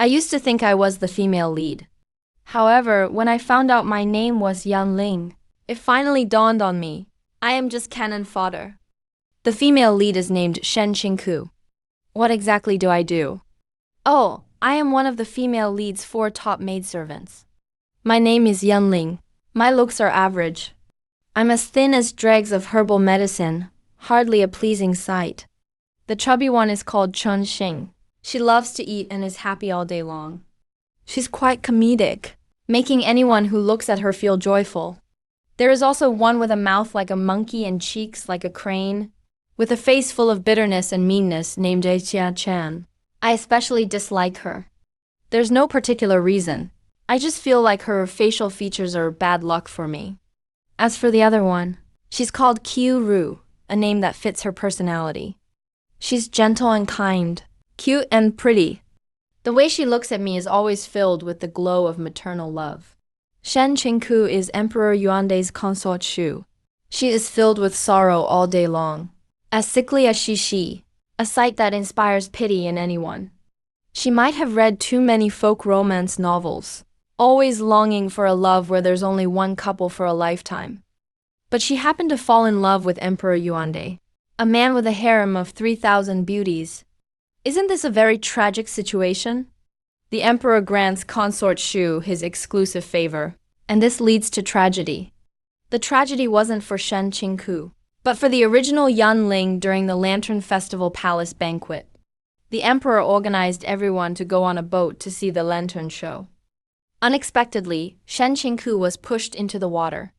I used to think I was the female lead. However, when I found out my name was Yan Ling, it finally dawned on me. I am just cannon fodder. The female lead is named Shen Qingku. What exactly do I do? Oh, I am one of the female lead's 4 top maidservants. My name is Yan Ling. My looks are average. I'm as thin as dregs of herbal medicine, hardly a pleasing sight. The chubby one is called Chun Xing. She loves to eat and is happy all day long. She's quite comedic, making anyone who looks at her feel joyful. There is also one with a mouth like a monkey and cheeks like a crane, with a face full of bitterness and meanness named Jia Chan. I especially dislike her. There's no particular reason. I just feel like her facial features are bad luck for me. As for the other one, she's called Qiu Ru, a name that fits her personality. She's gentle and kind, cute and pretty. The way she looks at me is always filled with the glow of maternal love. Shen Qingku is Emperor Yuande's consort Shu. She is filled with sorrow all day long, as sickly as she, a sight that inspires pity in anyone. She might have read too many folk romance novels, always longing for a love where there's only one couple for a lifetime. But she happened to fall in love with Emperor Yuande, a man with a harem of 3,000 beauties. Isn't this a very tragic situation? The emperor grants consort Shu his exclusive favor, and this leads to tragedy. The tragedy wasn't for Shen Qingku, but for the original Yan Ling during the Lantern Festival Palace banquet. The emperor organized everyone to go on a boat to see the lantern show. Unexpectedly, Shen Qingku was pushed into the water.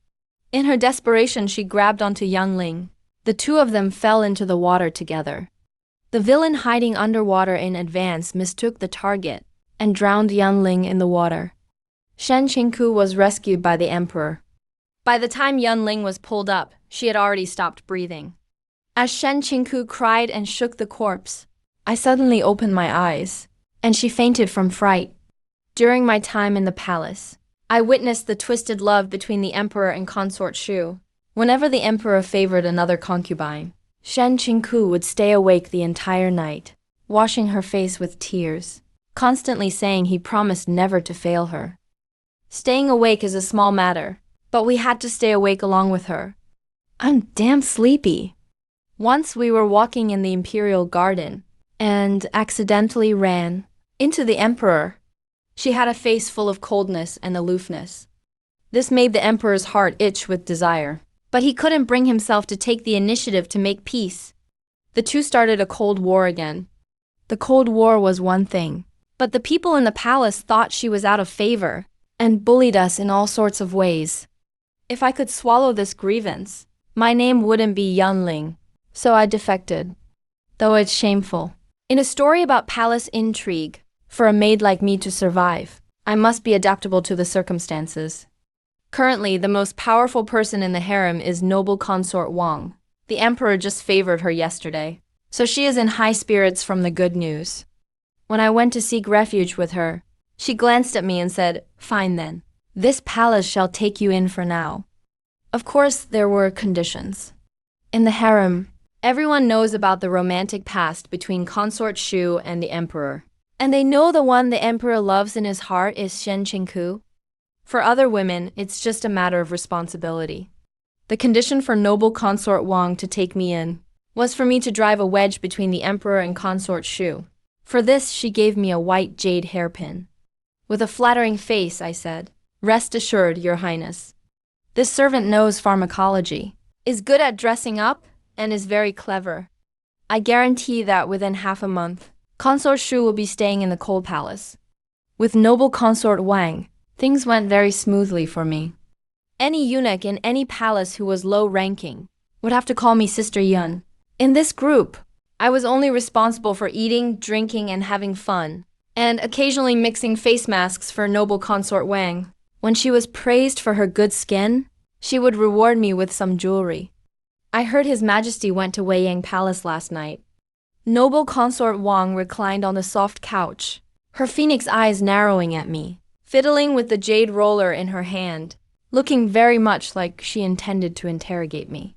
In her desperation, she grabbed onto Yan Ling. The two of them fell into the water together. The villain hiding underwater in advance mistook the target and drowned Yan Ling in the water. Shen Qingku was rescued by the emperor. By the time Yan Ling was pulled up, she had already stopped breathing. As Shen Qingku cried and shook the corpse, I suddenly opened my eyes, and she fainted from fright. During my time in the palace, I witnessed the twisted love between the emperor and consort Shu. Whenever the emperor favored another concubine, Shen Qingku would stay awake the entire night, washing her face with tears, constantly saying he promised never to fail her. Staying awake is a small matter, but we had to stay awake along with her. I'm damn sleepy. Once we were walking in the imperial garden and accidentally ran into the emperor. She had a face full of coldness and aloofness. This made the emperor's heart itch with desire, but he couldn't bring himself to take the initiative to make peace. The two started a cold war again. The Cold War was one thing, but the people in the palace thought she was out of favor and bullied us in all sorts of ways. If I could swallow this grievance, my name wouldn't be Yan Ling, so I defected. Though it's shameful. In a story about palace intrigue, for a maid like me to survive, I must be adaptable to the circumstances. Currently, the most powerful person in the harem is noble consort Wang. The emperor just favored her yesterday, so she is in high spirits from the good news. When I went to seek refuge with her, she glanced at me and said, "Fine then. This palace shall take you in for now." Of course, there were conditions. In the harem, everyone knows about the romantic past between consort Shu and the emperor. And they know the one the emperor loves in his heart is Shen Qingku. For other women, it's just a matter of responsibility. The condition for noble consort Wang to take me in was for me to drive a wedge between the emperor and consort Shu. For this, she gave me a white jade hairpin. With a flattering face, I said, "Rest assured, Your Highness. This servant knows pharmacology, is good at dressing up, and is very clever. I guarantee that within half a month, Consort Shu will be staying in the Cold Palace." With noble consort Wang, things went very smoothly for me. Any eunuch in any palace who was low-ranking would have to call me Sister Yun. In this group, I was only responsible for eating, drinking, and having fun, and occasionally mixing face masks for noble consort Wang. When she was praised for her good skin, she would reward me with some jewelry. I heard His Majesty went to Weiyang Palace last night. Noble consort Wang reclined on the soft couch, her phoenix eyes narrowing at me, fiddling with the jade roller in her hand, looking very much like she intended to interrogate me.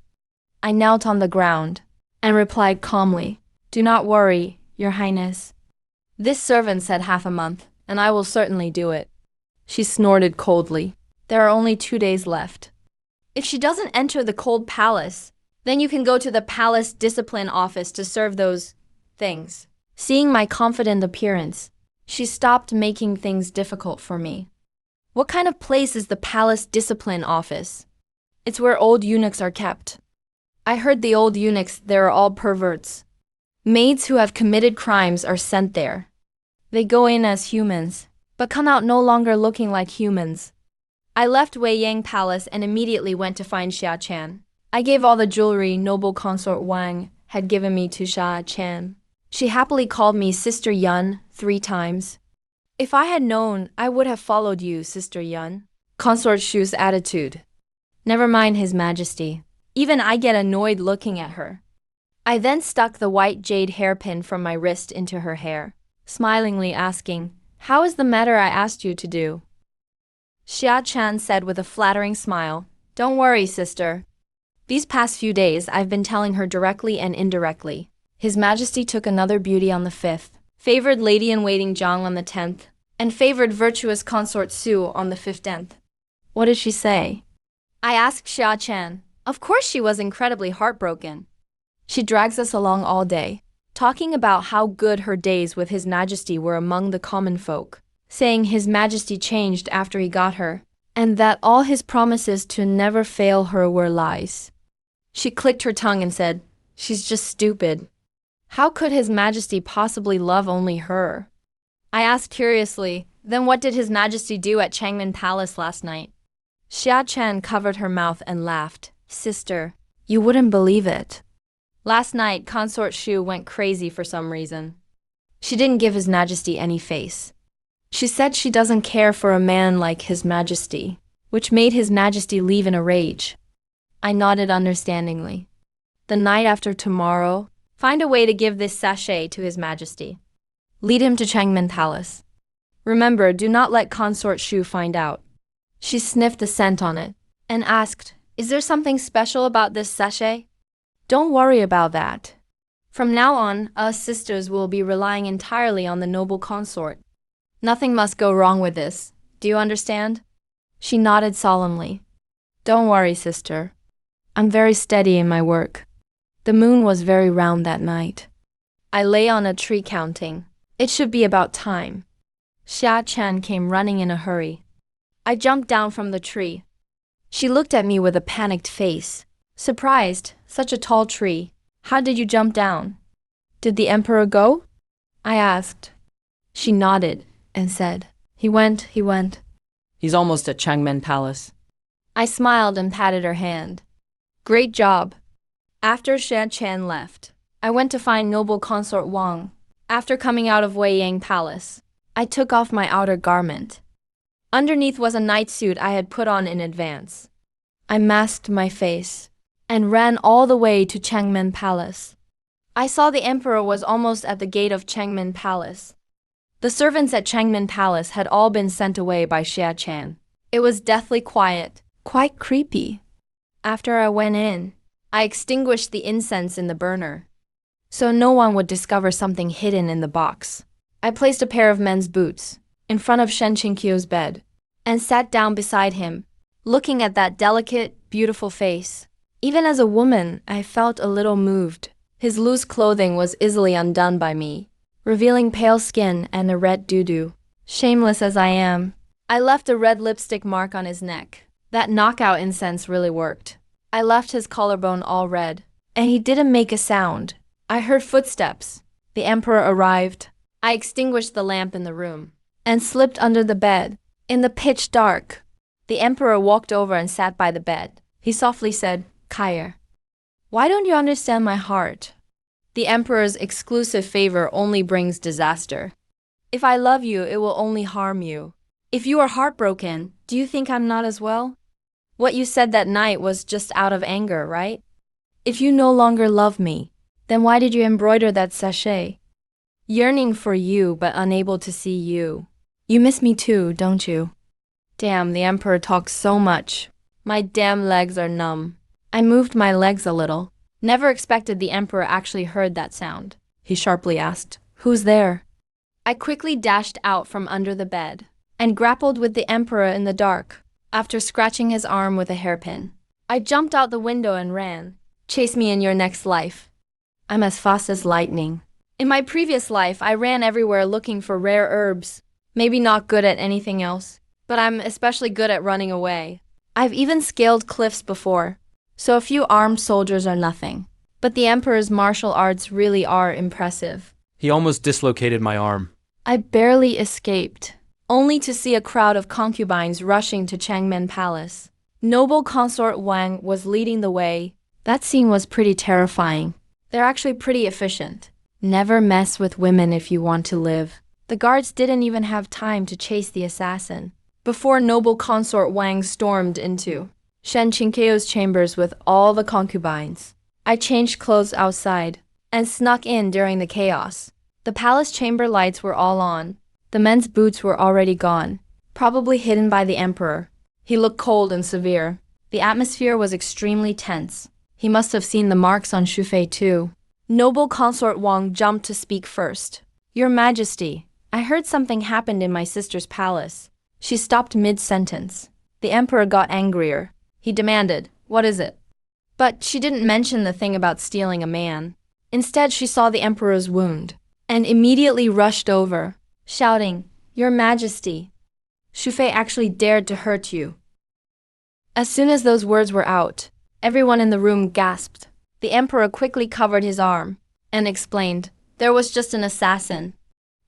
I knelt on the ground and replied calmly, "Do not worry, Your Highness. This servant said half a month. and I will certainly do it. She snorted coldly. There are only 2 days left. If she doesn't enter the cold palace, then you can go to the palace discipline office to serve those things. Seeing my confident appearance, she stopped making things difficult for me. What kind of place is the palace discipline office? It's where old eunuchs are kept. I heard the old eunuchs there are all perverts. Maids who have committed crimes are sent there. They go in as humans, but come out no longer looking like humans. I left Wei Yang Palace and immediately went to find Xia Chan. I gave all the jewelry noble consort Wang had given me to Xia Chan. She happily called me Sister Yun 3 times. If I had known, I would have followed you, Sister Yun. Consort Shu's attitude. Never mind His Majesty. Even I get annoyed looking at her. I then stuck the white jade hairpin from my wrist into her hair, smilingly asking, "How is the matter I asked you to do?" Xia Chan said with a flattering smile, "Don't worry, sister. These past few days I've been telling her directly and indirectly. His Majesty took another beauty on the 5th, favored lady-in-waiting Zhang on the 10th, and favored virtuous consort Su on the 15th. What did she say?" I asked Xia Chan. Of course she was incredibly heartbroken. She drags us along all day, talking about how good her days with His Majesty were among the common folk, saying His Majesty changed after he got her, and that all his promises to never fail her were lies. She clicked her tongue and said, "She's just stupid. How could His Majesty possibly love only her?" I asked curiously, "Then what did His Majesty do at Changmen Palace last night?" Xia Chan covered her mouth and laughed. "Sister, you wouldn't believe it. Last night, Consort Shu went crazy for some reason. She didn't give His Majesty any face. She said she doesn't care for a man like His Majesty, which made His Majesty leave in a rage." I nodded understandingly. "The night after tomorrow, find a way to give this sachet to His Majesty. Lead him to Changmen Palace. Remember, do not let Consort Shu find out." She sniffed the scent on it and asked, "Is there something special about this sachet?" "Don't worry about that. From now on, us sisters will be relying entirely on the noble consort. Nothing must go wrong with this. Do you understand?" She nodded solemnly. "Don't worry, sister. I'm very steady in my work." The moon was very round that night. I lay on a tree counting. It should be about time. Xia Chan came running in a hurry. I jumped down from the tree. She looked at me with a panicked face. Surprised, such a tall tree. "How did you jump down? Did the emperor go?" I asked. She nodded and said, He went. He's almost at Changmen Palace." I smiled and patted her hand. "Great job." After Xia Chan left, I went to find noble consort Wang. After coming out of Wei Yang Palace, I took off my outer garment. Underneath was a night suit I had put on in advance. I masked my face and ran all the way to Changmen Palace. I saw the emperor was almost at the gate of Changmen Palace. The servants at Changmen Palace had all been sent away by Xia Chan. It was deathly quiet, quite creepy. After I went in, I extinguished the incense in the burner, so no one would discover something hidden in the box. I placed a pair of men's boots in front of Shen Qingqiu's bed and sat down beside him, looking at that delicate, beautiful face. Even as a woman, I felt a little moved. His loose clothing was easily undone by me, revealing pale skin and a red doo-doo. Shameless as I am, I left a red lipstick mark on his neck. That knockout incense really worked. I left his collarbone all red, and he didn't make a sound. I heard footsteps. The emperor arrived. I extinguished the lamp in the room and slipped under the bed. In the pitch dark, the emperor walked over and sat by the bed. He softly said, "Kair, why don't you understand my heart? The emperor's exclusive favor only brings disaster. If I love you, it will only harm you. If you are heartbroken, do you think I'm not as well? What you said that night was just out of anger, right? If you no longer love me, then why did you embroider that sachet? Yearning for you, but unable to see you. You miss me too, don't you?" Damn, the emperor talks so much. My damn legs are numb. I moved my legs a little. Never expected the emperor actually heard that sound. He sharply asked, "Who's there?" I quickly dashed out from under the bed and grappled with the emperor in the dark after scratching his arm with a hairpin. I jumped out the window and ran. Chase me in your next life. I'm as fast as lightning. In my previous life, I ran everywhere looking for rare herbs. Maybe not good at anything else, but I'm especially good at running away. I've even scaled cliffs before, so a few armed soldiers are nothing. But the emperor's martial arts really are impressive. He almost dislocated my arm. I barely escaped, only to see a crowd of concubines rushing to Changmen Palace. Noble consort Wang was leading the way. That scene was pretty terrifying. They're actually pretty efficient. Never mess with women if you want to live. The guards didn't even have time to chase the assassin before noble consort Wang stormed into Shen Qingkeo's chambers with all the concubines. I changed clothes outside and snuck in during the chaos. The palace chamber lights were all on. The men's boots were already gone, probably hidden by the emperor. He looked cold and severe. The atmosphere was extremely tense. He must have seen the marks on Shufei too. Noble consort Wang jumped to speak first. Your Majesty, I heard something happened in my sister's palace. She stopped mid-sentence. The emperor got angrier. He demanded, what is it? But she didn't mention the thing about stealing a man. Instead, she saw the emperor's wound and immediately rushed over, shouting, Your Majesty, Shufei actually dared to hurt you. As soon as those words were out, everyone in the room gasped. The emperor quickly covered his arm and explained, there was just an assassin.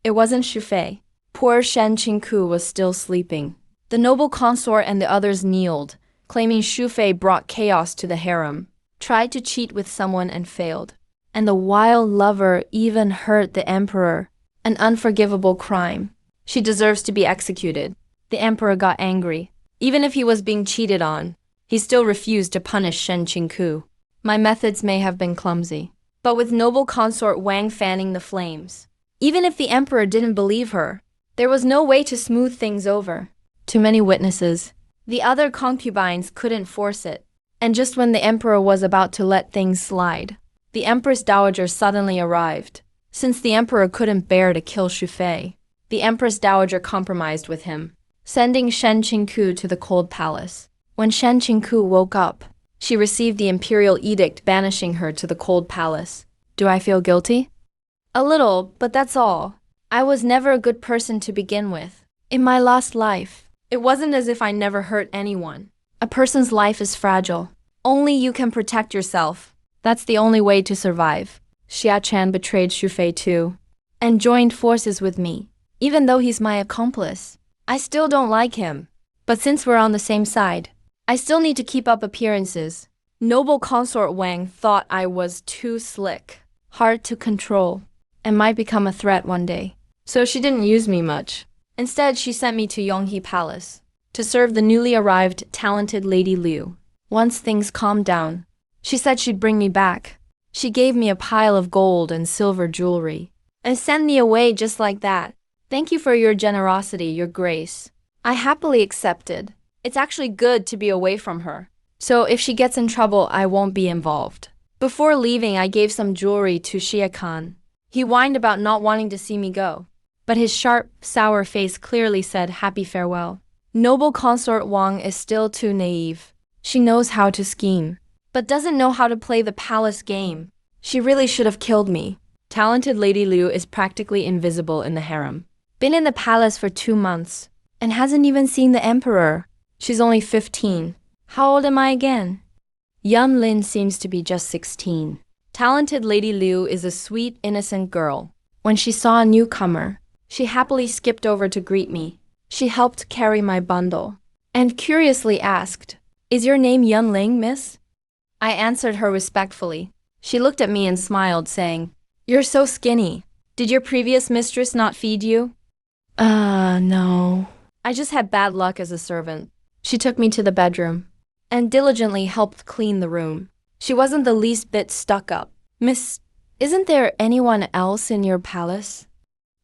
It wasn't Shufei. Poor Shen Qingku was still sleeping. The noble consort and the others kneeled, claiming Shufei brought chaos to the harem, tried to cheat with someone and failed. And the wild lover even hurt the emperor, an unforgivable crime. She deserves to be executed. The emperor got angry. Even if he was being cheated on, he still refused to punish Shen Qingku. My methods may have been clumsy, but with noble consort Wang fanning the flames, even if the emperor didn't believe her, there was no way to smooth things over. Too many witnesses. The other concubines couldn't force it. And just when the emperor was about to let things slide, the Empress Dowager suddenly arrived. Since the emperor couldn't bear to kill Shufei, the Empress Dowager compromised with him, sending Shen Qingku to the cold palace. When Shen Qingku woke up, she received the imperial edict banishing her to the cold palace. Do I feel guilty? A little, but that's all. I was never a good person to begin with. In my last life, it wasn't as if I never hurt anyone. A person's life is fragile. Only you can protect yourself. That's the only way to survive. Xia Chan betrayed Shufei too, and joined forces with me. Even though he's my accomplice, I still don't like him. But since we're on the same side, I still need to keep up appearances. Noble consort Wang thought I was too slick, hard to control, and might become a threat one day. So she didn't use me much. Instead, she sent me to Yonghe Palace to serve the newly arrived talented Lady Liu. Once things calmed down, she said she'd bring me back. She gave me a pile of gold and silver jewelry and sent me away just like that. Thank you for your generosity, your grace. I happily accepted. It's actually good to be away from her. So if she gets in trouble, I won't be involved. Before leaving, I gave some jewelry to Xia Khan. He whined about not wanting to see me go, but his sharp, sour face clearly said happy farewell. Noble consort Wang is still too naive. She knows how to scheme, but doesn't know how to play the palace game. She really should have killed me. Talented Lady Liu is practically invisible in the harem. Been in the palace for 2 months, and hasn't even seen the emperor. She's only 15. How old am I again? Yan Lin seems to be just 16. Talented Lady Liu is a sweet, innocent girl. When she saw a newcomer, she happily skipped over to greet me. She helped carry my bundle, and curiously asked, Is your name Yan Ling, miss? I answered her respectfully. She looked at me and smiled, saying, You're so skinny. Did your previous mistress not feed you? No. I just had bad luck as a servant. She took me to the bedroom and diligently helped clean the room. She wasn't the least bit stuck up. Miss, isn't there anyone else in your palace?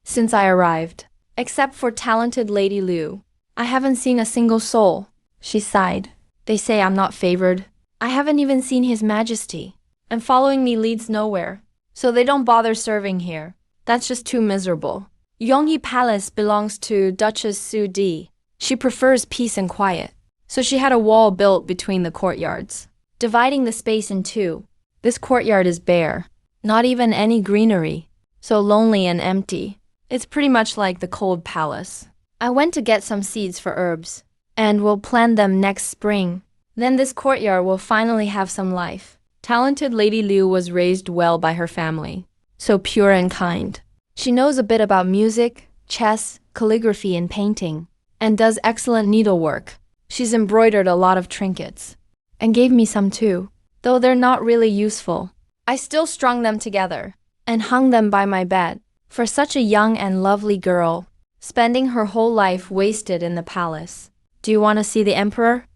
Since I arrived, except for talented Lady Liu, I haven't seen a single soul. She sighed. They say I'm not favored. I haven't even seen His Majesty, and following me leads nowhere, so they don't bother serving here. That's just too miserable. Yongyi Palace belongs to Duchess Su Di. She prefers peace and quiet. So she had a wall built between the courtyards, dividing the space in two. This courtyard is bare. Not even any greenery. So lonely and empty. It's pretty much like the cold palace. I went to get some seeds for herbs, and we'll plant them next spring. Then this courtyard will finally have some life. Talented Lady Liu was raised well by her family, so pure and kind. She knows a bit about music, chess, calligraphy, and painting, and does excellent needlework. She's embroidered a lot of trinkets, and gave me some too, though they're not really useful. I still strung them together, and hung them by my bed. For such a young and lovely girl, spending her whole life wasted in the palace. Do you want to see the emperor?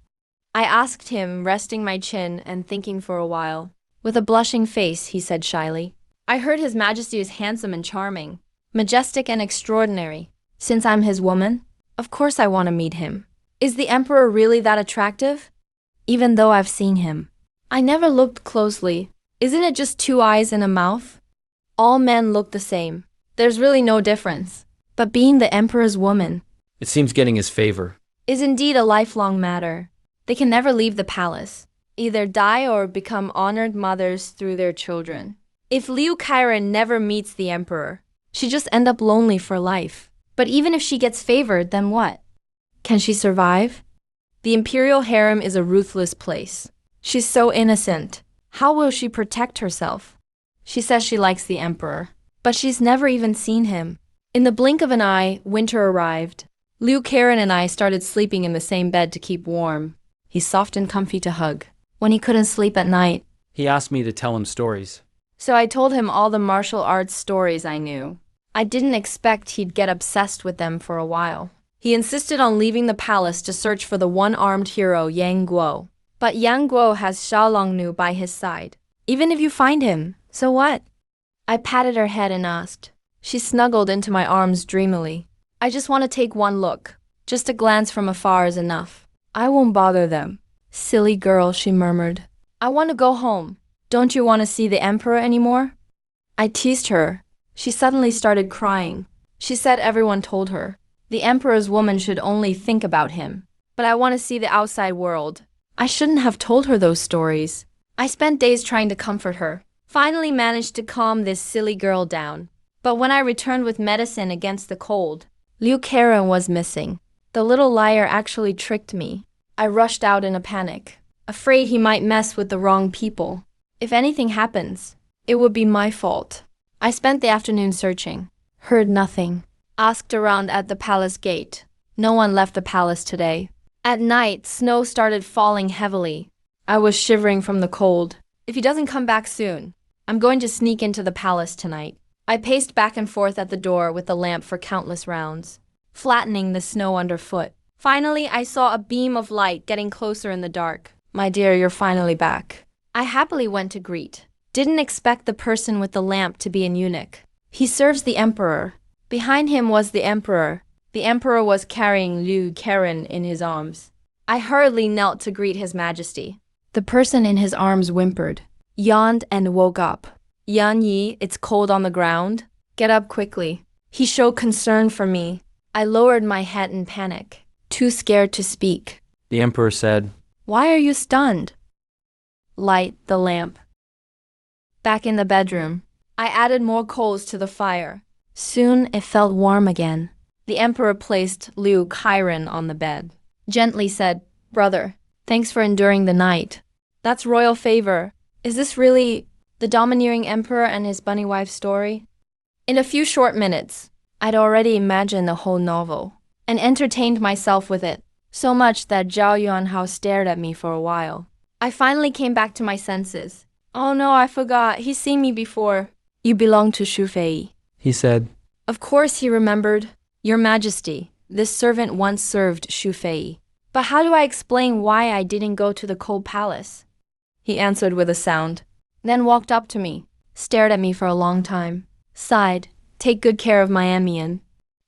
I asked him, resting my chin and thinking for a while. With a blushing face, he said shyly. I heard His Majesty is handsome and charming, majestic and extraordinary. Since I'm his woman, of course I want to meet him. Is the emperor really that attractive? Even though I've seen him. I never looked closely. Isn't it just two eyes and a mouth? All men look the same. There's really no difference. But being the emperor's woman, It seems getting his favor. is indeed a lifelong matter. They can never leave the palace, either die or become honored mothers through their children. If Liu Kairen never meets the emperor, she just end up lonely for life. But even if she gets favored, then what? Can she survive? The imperial harem is a ruthless place. She's so innocent. How will she protect herself? She says she likes the emperor, but she's never even seen him. In the blink of an eye, winter arrived. Liu Karen and I started sleeping in the same bed to keep warm. He's soft and comfy to hug. When he couldn't sleep at night, He asked me to tell him stories. so I told him all the martial arts stories I knew. I didn't expect he'd get obsessed with them for a while. He insisted on leaving the palace to search for the one-armed hero Yang Guo. But Yang Guo has Xiaolongnu by his side. Even if you find him, so what? I patted her head and asked. She snuggled into my arms dreamily. I just want to take one look. Just a glance from afar is enough. I won't bother them. Silly girl, she murmured. I want to go home. Don't you want to see the emperor anymore? I teased her. She suddenly started crying. She said everyone told her. The emperor's woman should only think about him. But I want to see the outside world. I shouldn't have told her those stories. I spent days trying to comfort her. Finally managed to calm this silly girl down. But when I returned with medicine against the cold, Liu Karen was missing. The little liar actually tricked me. I rushed out in a panic, afraid he might mess with the wrong people. If anything happens, it would be my fault. I spent the afternoon searching. Heard nothing. Asked around at the palace gate. No one left the palace today. At night, snow started falling heavily. I was shivering from the cold. If he doesn't come back soon, I'm going to sneak into the palace tonight. I paced back and forth at the door with the lamp for countless rounds, flattening the snow underfoot. Finally, I saw a beam of light getting closer in the dark. My dear, you're finally back. I happily went to greet. Didn't expect the person with the lamp to be an eunuch. He serves the emperor. Behind him was the emperor. The emperor was carrying Liu Karen in his arms. I hurriedly knelt to greet His Majesty. The person in his arms whimpered, yawned, and woke up. Yan Yi, it's cold on the ground. Get up quickly. He showed concern for me. I lowered my head in panic, too scared to speak. The emperor said, Why are you stunned? Light the lamp. Back in the bedroom, I added more coals to the fire. Soon it felt warm again. The emperor placed Liu Kairen on the bed. Gently said, Brother, thanks for enduring the night. That's royal favor. Is this really the domineering emperor and his bunny wife story? In a few short minutes, I'd already imagined the whole novel and entertained myself with it, so much that Zhao Yuanhao stared at me for a while. I finally came back to my senses. Oh no, I forgot. He's seen me before. You belong to Shu Fei. he said. Of course he remembered. Your Majesty, this servant once served Shu Fei. But how do I explain why I didn't go to the cold palace? He answered with a sound, then walked up to me, stared at me for a long time, sighed, Take good care of my Emian.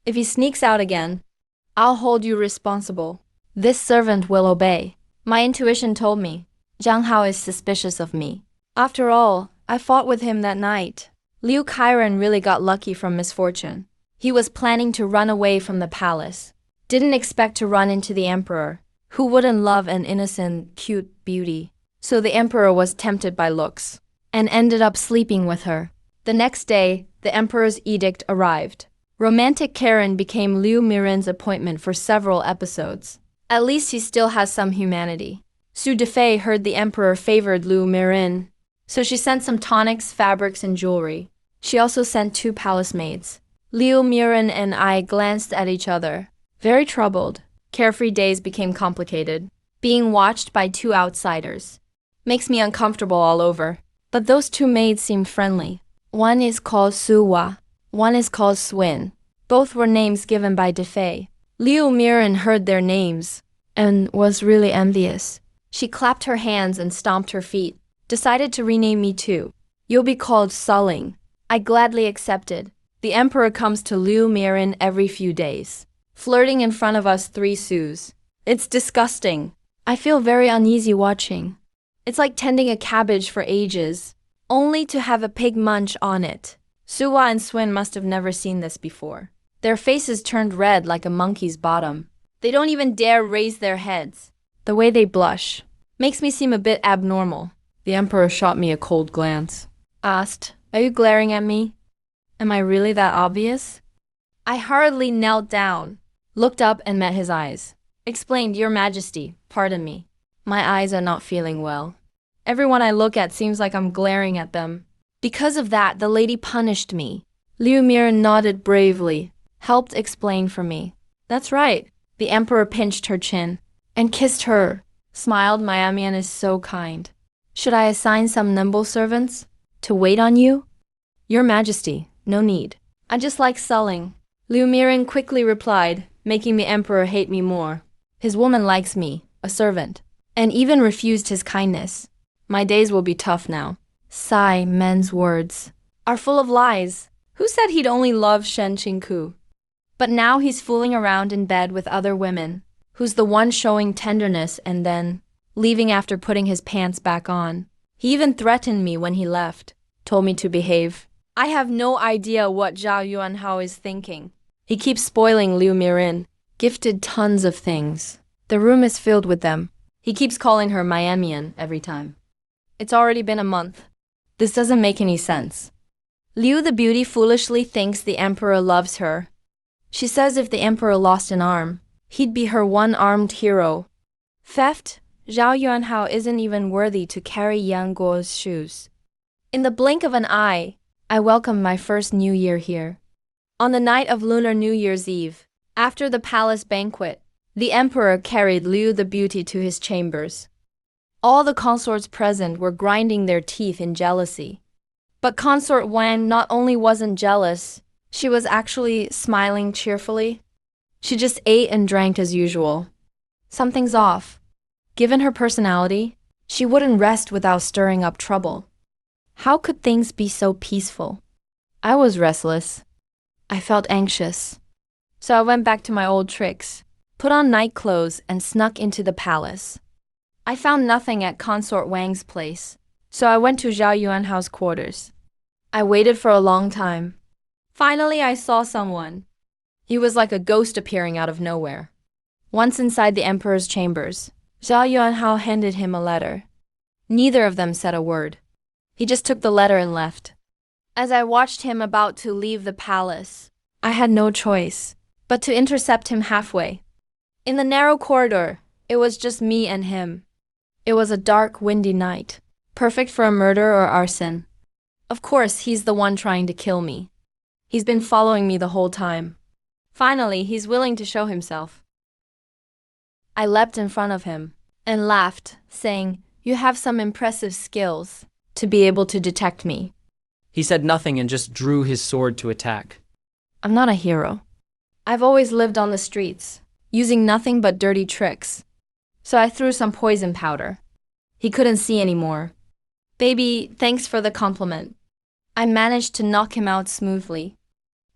If he sneaks out again, I'll hold you responsible. This servant will obey. My intuition told me, Zhang Hao is suspicious of me. After all, I fought with him that night. Liu Kairen really got lucky from misfortune. He was planning to run away from the palace. Didn't expect to run into the emperor. Who wouldn't love an innocent, cute beauty? So the emperor was tempted by looks and ended up sleeping with her. The next day, the emperor's edict arrived. Romantic Karen became Liu Miren's appointment for several episodes. At least he still has some humanity. Su Defei heard the emperor favored Liu Miren, so she sent some tonics, fabrics, and jewelry. She also sent 2 palace maids. Liu Miren and I glanced at each other, very troubled. Carefree days became complicated. Being watched by 2 outsiders makes me uncomfortable all over. But those 2 maids seemed friendly. One is called Suwa, one is called Swin. Both were names given by Defei. Liu Miren heard their names and was really envious. She clapped her hands and stomped her feet, decided to rename me too. You'll be called Sulling. I gladly accepted. The emperor comes to Liu Miren every few days, flirting in front of us 3 Sus. It's disgusting. I feel very uneasy watching. It's like tending a cabbage for ages, only to have a pig munch on it. Suwa and Swin must have never seen this before. Their faces turned red like a monkey's bottom. They don't even dare raise their heads. The way they blush makes me seem a bit abnormal. The emperor shot me a cold glance. Asked, "Are you glaring at me? Am I really that obvious?" I hurriedly knelt down, looked up and met his eyes. Explained, "Your Majesty, pardon me. My eyes are not feeling well. Everyone I look at seems like I'm glaring at them. Because of that, the lady punished me." Liu Miren nodded bravely, helped explain for me. "That's right." The emperor pinched her chin and kissed her. Smiled, "My Amian is so kind. Should I assign some nimble servants to wait on you?" "Your Majesty, no need. I just like sulling." Liu Miren quickly replied, making the emperor hate me more. His woman likes me, a servant, and even refused his kindness. My days will be tough now. Sigh, men's words are full of lies. Who said he'd only love Shen Qingku? But now he's fooling around in bed with other women. Who's the one showing tenderness and then leaving after putting his pants back on? He even threatened me when he left, told me to behave. I have no idea what Zhao Yuanhao is thinking. He keeps spoiling Liu Miren, gifted tons of things. The room is filled with them. He keeps calling her Miamian every time. It's already been a month. This doesn't make any sense. Liu the beauty foolishly thinks the emperor loves her. She says if the emperor lost an arm, he'd be her one-armed hero. Theft? Zhao Yuanhao isn't even worthy to carry Yang Guo's shoes. In the blink of an eye, I welcomed my first New Year here. On the night of Lunar New Year's Eve, after the palace banquet, the emperor carried Liu the beauty to his chambers. All the consorts present were grinding their teeth in jealousy. But Consort Wang not only wasn't jealous, she was actually smiling cheerfully. She just ate and drank as usual. Something's off. Given her personality, she wouldn't rest without stirring up trouble. How could things be so peaceful? I was restless. I felt anxious. So I went back to my old tricks, put on night clothes and snuck into the palace. I found nothing at Consort Wang's place, so I went to Zhao Yuanhao's quarters. I waited for a long time. Finally, I saw someone. He was like a ghost appearing out of nowhere. Once inside the emperor's chambers, Zhao Yuanhao handed him a letter. Neither of them said a word. He just took the letter and left. As I watched him about to leave the palace, I had no choice but to intercept him halfway. In the narrow corridor, it was just me and him. It was a dark, windy night, perfect for a murder or arson. Of course, he's the one trying to kill me. He's been following me the whole time. Finally, he's willing to show himself. I leapt in front of him and laughed, saying, "You have some impressive skills to be able to detect me." He said nothing and just drew his sword to attack. I'm not a hero. I've always lived on the streets, using nothing but dirty tricks. So I threw some poison powder. He couldn't see anymore. "Baby, thanks for the compliment." I managed to knock him out smoothly,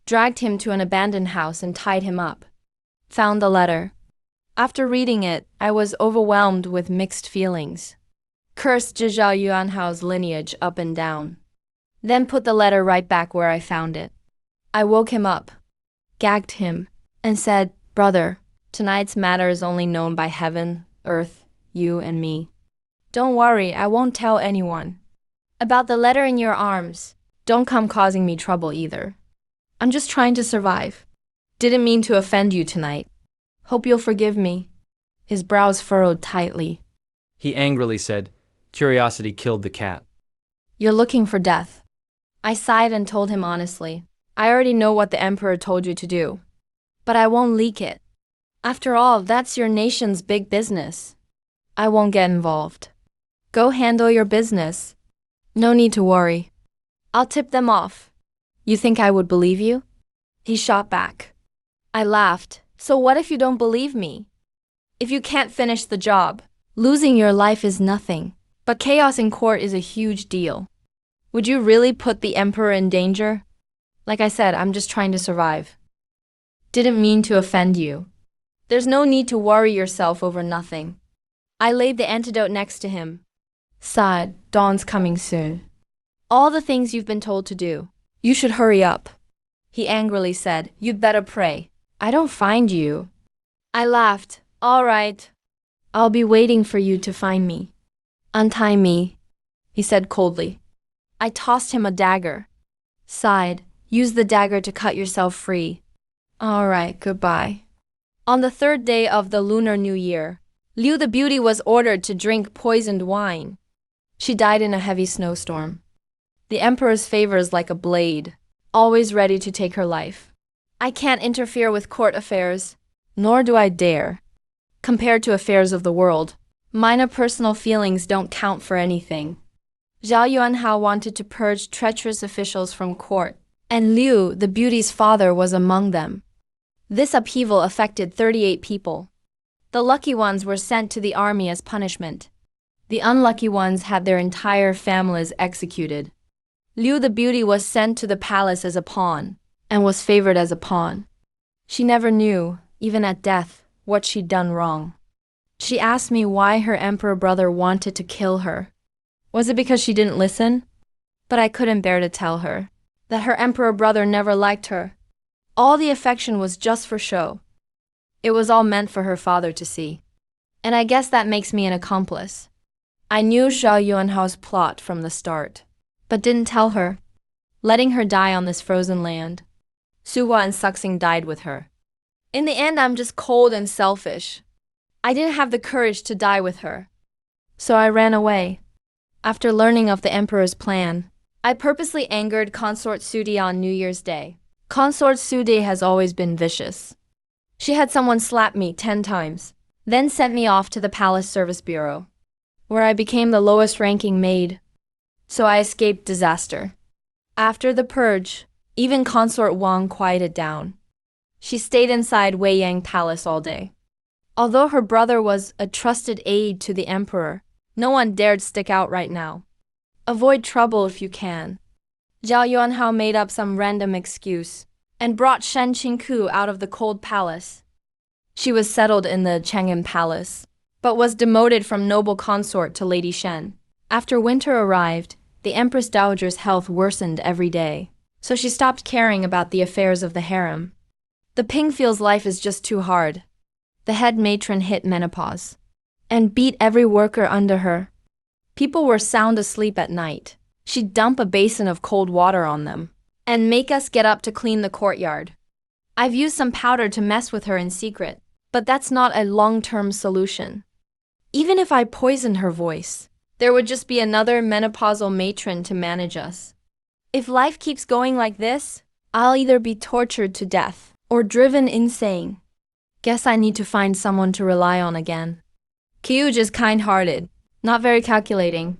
dragged him to an abandoned house and tied him up. Found the letter. After reading it, I was overwhelmed with mixed feelings. Cursed Zhao Yuanhao's lineage up and down. Then put the letter right back where I found it. I woke him up. gagged him, and said, "Brother, tonight's matter is only known by heaven, earth, you, and me. Don't worry, I won't tell anyone. About the letter in your arms, don't come causing me trouble either. I'm just trying to survive. Didn't mean to offend you tonight. Hope you'll forgive me." His brows furrowed tightly. He angrily said, "Curiosity killed the cat." "You're looking for death." I sighed and told him honestly, "I already know what the emperor told you to do. But I won't leak it. After all, that's your nation's big business. I won't get involved. Go handle your business. No need to worry. I'll tip them off. You think I would believe you?" He shot back. I laughed. "So what if you don't believe me? If you can't finish the job, losing your life is nothing, but chaos in court is a huge deal. Would you really put the emperor in danger? Like I said, I'm just trying to survive. Didn't mean to offend you. There's no need to worry yourself over nothing." I laid the antidote next to him. Sighed, "Dawn's coming soon. All the things you've been told to do. You should hurry up." He angrily said, "You'd better pray. I don't find you." I laughed. "All right. I'll be waiting for you to find me." "Untie me," he said coldly. I tossed him a dagger. Sighed, "Use the dagger to cut yourself free." "All right, goodbye." On the third day of the Lunar New Year, Liu the Beauty was ordered to drink poisoned wine. She died in a heavy snowstorm. The emperor's favor is like a blade, always ready to take her life. I can't interfere with court affairs, nor do I dare. Compared to affairs of the world, minor personal feelings don't count for anything. Zhao Yuanhao wanted to purge treacherous officials from court, and Liu, the beauty's father, was among them. This upheaval affected 38 people. The lucky ones were sent to the army as punishment. The unlucky ones had their entire families executed. Liu the beauty was sent to the palace as a pawn, and was favored as a pawn. She never knew, even at death, what she'd done wrong. She asked me why her emperor brother wanted to kill her. Was it because she didn't listen? But I couldn't bear to tell her that her emperor brother never liked her. All the affection was just for show. It was all meant for her father to see. And I guess that makes me an accomplice. I knew Zhao Yuanhao's plot from the start, but didn't tell her, letting her die on this frozen land. Suhua and Suxing died with her. In the end, I'm just cold and selfish. I didn't have the courage to die with her. So I ran away. After learning of the emperor's plan, I purposely angered Consort Sudi on New Year's Day. Consort Sudi has always been vicious. She had someone slap me 10 times, then sent me off to the Palace Service Bureau, where I became the lowest-ranking maid. So I escaped disaster. After the purge, even Consort Wang quieted down. She stayed inside Wei Yang Palace all day. Although her brother was a trusted aide to the emperor, no one dared stick out right now. Avoid trouble if you can. Zhao Yuanhao made up some random excuse and brought Shen Qingku out of the cold palace. She was settled in the Chang'an Palace, but was demoted from noble consort to Lady Shen. After winter arrived, the Empress Dowager's health worsened every day, so she stopped caring about the affairs of the harem. The Pingfield's life is just too hard. The head matron hit menopause and beat every worker under her. People were sound asleep at night. She'd dump a basin of cold water on them and make us get up to clean the courtyard. I've used some powder to mess with her in secret, but that's not a long-term solution. Even if I poisoned her voice, there would just be another menopausal matron to manage us. If life keeps going like this, I'll either be tortured to death or driven insane. Guess I need to find someone to rely on again. Kyuj is kind-hearted, not very calculating.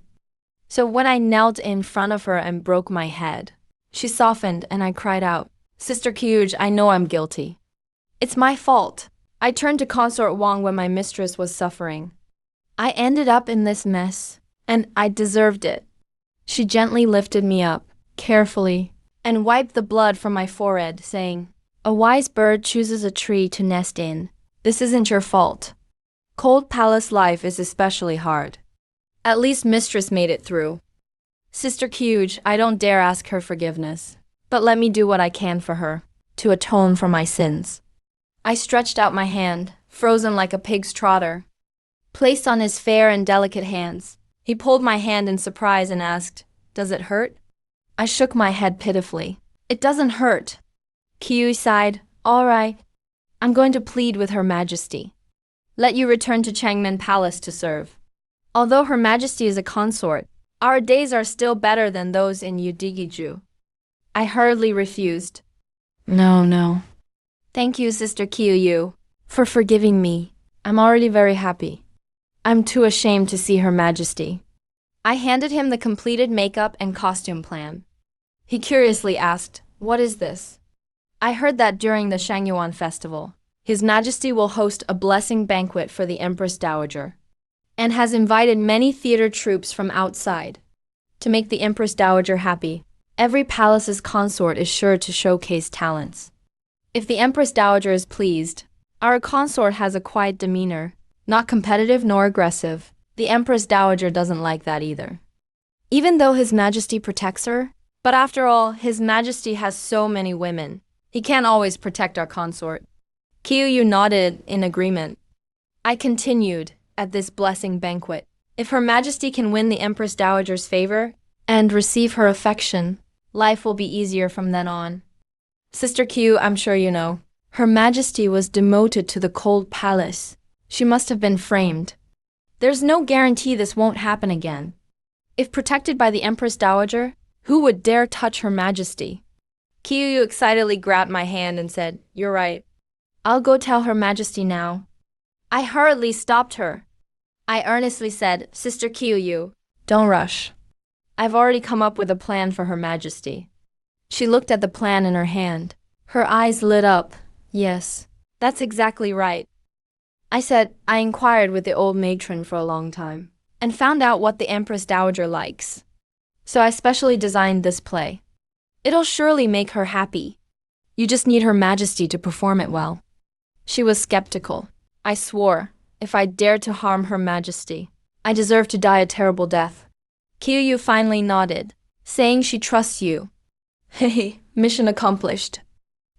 So when I knelt in front of her and broke my head, she softened and I cried out, "Sister Kyuj, I know I'm guilty. It's my fault. I turned to Consort Wang when my mistress was suffering. I ended up in this mess, and I deserved it." She gently lifted me up, carefully, and wiped the blood from my forehead, saying, "A wise bird chooses a tree to nest in. This isn't your fault. Cold palace life is especially hard. At least mistress made it through. Sister Kyuj, I don't dare ask her forgiveness, but let me do what I can for her. to atone for my sins. I stretched out my hand, frozen like a pig's trotter. Placed on his fair and delicate hands, he pulled my hand in surprise and asked, "Does it hurt?" I shook my head pitifully. "It doesn't hurt." Kiyu sighed, "All right. I'm going to plead with Her Majesty. Let you return to Changmen Palace to serve. Although Her Majesty is a consort, our days are still better than those in Udigiju." I hurriedly refused. No. Thank you, Sister Kiyu, for forgiving me. I'm already very happy. I'm too ashamed to see Her Majesty. I handed him the completed makeup and costume plan. He curiously asked, "What is this?" I heard that during the Shangyuan festival, His Majesty will host a blessing banquet for the Empress Dowager, and has invited many theater troupes from outside. To make the Empress Dowager happy, every palace's consort is sure to showcase talents. If the Empress Dowager is pleased, our consort has a quiet demeanor, not competitive nor aggressive. The Empress Dowager doesn't like that either. Even though His Majesty protects her, but after all, His Majesty has so many women. He can't always protect our consort. Kiyu nodded in agreement. I continued, at this blessing banquet, if Her Majesty can win the Empress Dowager's favor and receive her affection, life will be easier from then on. Sister Kiyu, I'm sure you know, Her Majesty was demoted to the cold palace. She must have been framed. There's no guarantee this won't happen again. If protected by the Empress Dowager, who would dare touch Her Majesty? Kiyu excitedly grabbed my hand and said, "You're right. I'll go tell Her Majesty now." I hurriedly stopped her. I earnestly said, "Sister Kiyu, don't rush. I've already come up with a plan for Her Majesty." She looked at the plan in her hand. Her eyes lit up. "Yes, that's exactly right." I said, "I inquired with the old matron for a long time, and found out what the Empress Dowager likes. So I specially designed this play. It'll surely make her happy. You just need Her Majesty to perform it well." She was skeptical. I swore, if I dared to harm Her Majesty, I deserved to die a terrible death. Kiyu finally nodded, saying she trusts you. Hey, mission accomplished.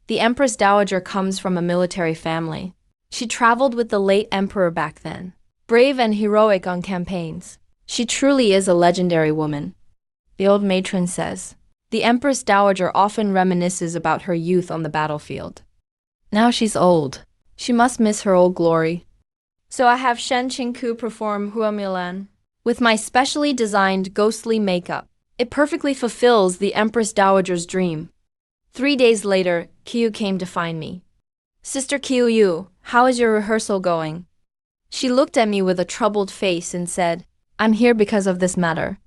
The Empress Dowager comes from a military family. She traveled with the late emperor back then, brave and heroic on campaigns. She truly is a legendary woman. The old matron says, the Empress Dowager often reminisces about her youth on the battlefield. Now she's old. She must miss her old glory. So I have Shen Qingku perform Hua Milan with my specially designed ghostly makeup. It perfectly fulfills the Empress Dowager's dream. 3 days later, Kiyu came to find me. Sister Kiyu, how is your rehearsal going? She looked at me with a troubled face and said, I'm here because of this matter.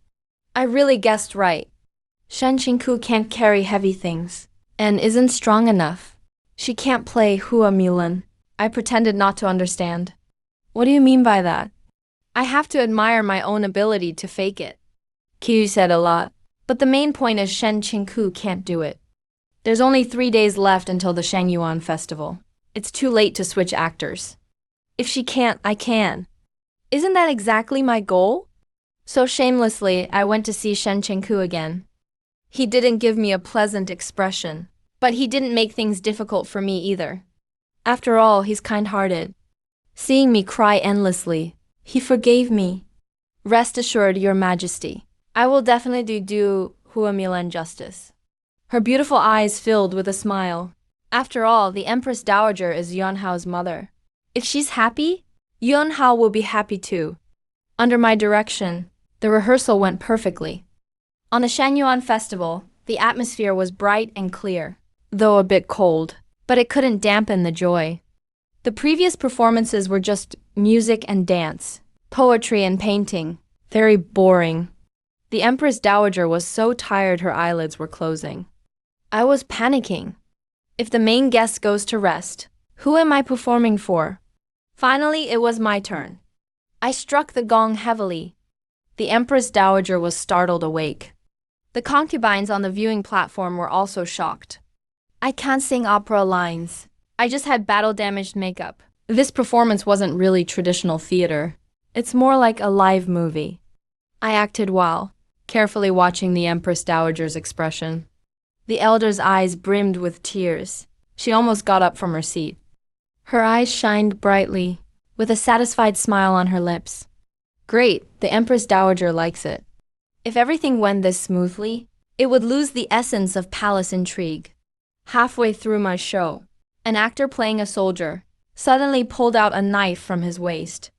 I really guessed right. Shen Qingku can't carry heavy things, and isn't strong enough. She can't play Hua Milan. I pretended not to understand. What do you mean by that? I have to admire my own ability to fake it. Kiyu said a lot, but the main point is Shen Qingku can't do it. There's only 3 days left until the Shangyuan festival. It's too late to switch actors. If she can't, I can. Isn't that exactly my goal? So shamelessly, I went to see Shen Qingku again. He didn't give me a pleasant expression, but he didn't make things difficult for me either. After all, he's kind-hearted. Seeing me cry endlessly, he forgave me. Rest assured, Your Majesty, I will definitely do Hua Milan justice. Her beautiful eyes filled with a smile. After all, the Empress Dowager is Yunhao's mother. If she's happy, Yunhao will be happy too. Under my direction, the rehearsal went perfectly. On the Shangyuan festival, the atmosphere was bright and clear, though a bit cold, but it couldn't dampen the joy. The previous performances were just music and dance, poetry and painting, very boring. The Empress Dowager was so tired her eyelids were closing. I was panicking. If the main guest goes to rest, who am I performing for? Finally, it was my turn. I struck the gong heavily. The Empress Dowager was startled awake. The concubines on the viewing platform were also shocked. I can't sing opera lines. I just had battle-damaged makeup. This performance wasn't really traditional theater. It's more like a live movie. I acted well, carefully watching the Empress Dowager's expression. The elder's eyes brimmed with tears. She almost got up from her seat. Her eyes shined brightly, with a satisfied smile on her lips. Great, the Empress Dowager likes it. If everything went this smoothly, it would lose the essence of palace intrigue. Halfway through my show, an actor playing a soldier suddenly pulled out a knife from his waist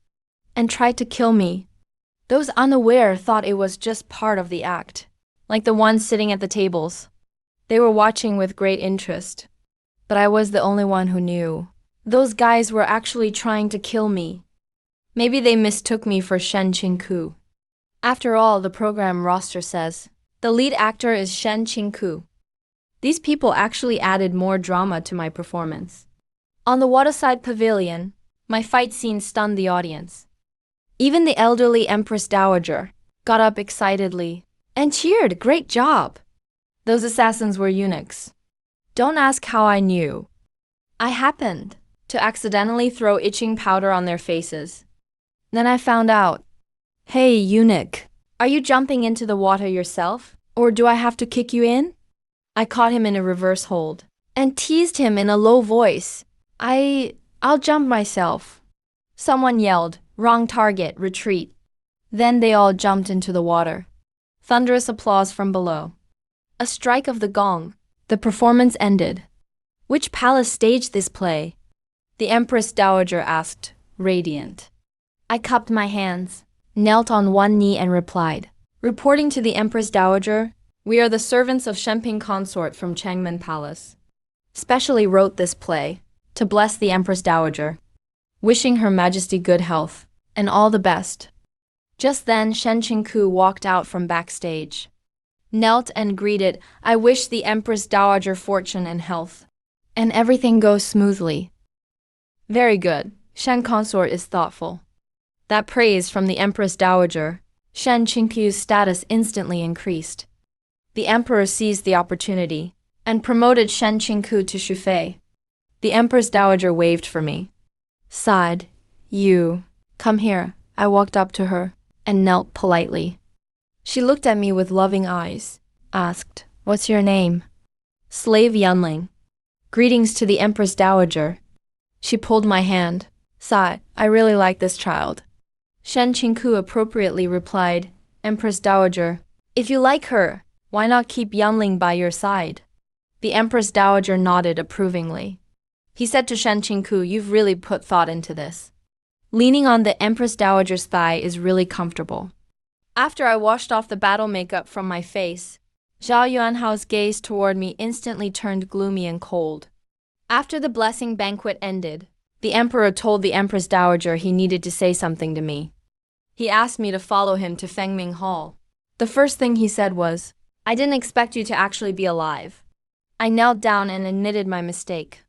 and tried to kill me. Those unaware thought it was just part of the act, like the ones sitting at the tables. They were watching with great interest, but I was the only one who knew. Those guys were actually trying to kill me. Maybe they mistook me for Shen Qingku. After all, the program roster says, the lead actor is Shen Qingku. These people actually added more drama to my performance. On the waterside pavilion, my fight scene stunned the audience. Even the elderly Empress Dowager got up excitedly and cheered, "Great job!" Those assassins were eunuchs. Don't ask how I knew. I happened to accidentally throw itching powder on their faces. Then I found out. Hey, eunuch, are you jumping into the water yourself, or do I have to kick you in? I caught him in a reverse hold and teased him in a low voice. I'll jump myself. Someone yelled, "Wrong target, retreat." Then they all jumped into the water. Thunderous applause from below. A strike of the gong. The performance ended. Which palace staged this play? The Empress Dowager asked, radiant. I cupped my hands, knelt on one knee and replied, "Reporting to the Empress Dowager, we are the servants of Shenping Consort from Changmen Palace. Specially wrote this play to bless the Empress Dowager, wishing Her Majesty good health and all the best." Just then, Shen Qingku walked out from backstage, knelt and greeted, "I wish the Empress Dowager fortune and health, and everything goes smoothly." Very good. Shen Consort is thoughtful. That praise from the Empress Dowager, Shen Qingku's status instantly increased. The emperor seized the opportunity and promoted Shen Qingku to Shufei. The Empress Dowager waved for me. Sighed, "You, come here." I walked up to her and knelt politely. She looked at me with loving eyes, asked, "What's your name?" "Slave Yunling." "Greetings to the Empress Dowager." She pulled my hand. Sighed, "I really like this child." Shen Qingku appropriately replied, "Empress Dowager, if you like her, why not keep Yunling by your side?" The Empress Dowager nodded approvingly. He said to Shen Qingku, "You've really put thought into this. Leaning on the Empress Dowager's thigh is really comfortable." After I washed off the battle makeup from my face, Zhao Yuanhao's gaze toward me instantly turned gloomy and cold. After the blessing banquet ended, the emperor told the Empress Dowager he needed to say something to me. He asked me to follow him to Fengming Hall. The first thing he said was, "I didn't expect you to actually be alive." I knelt down and admitted my mistake,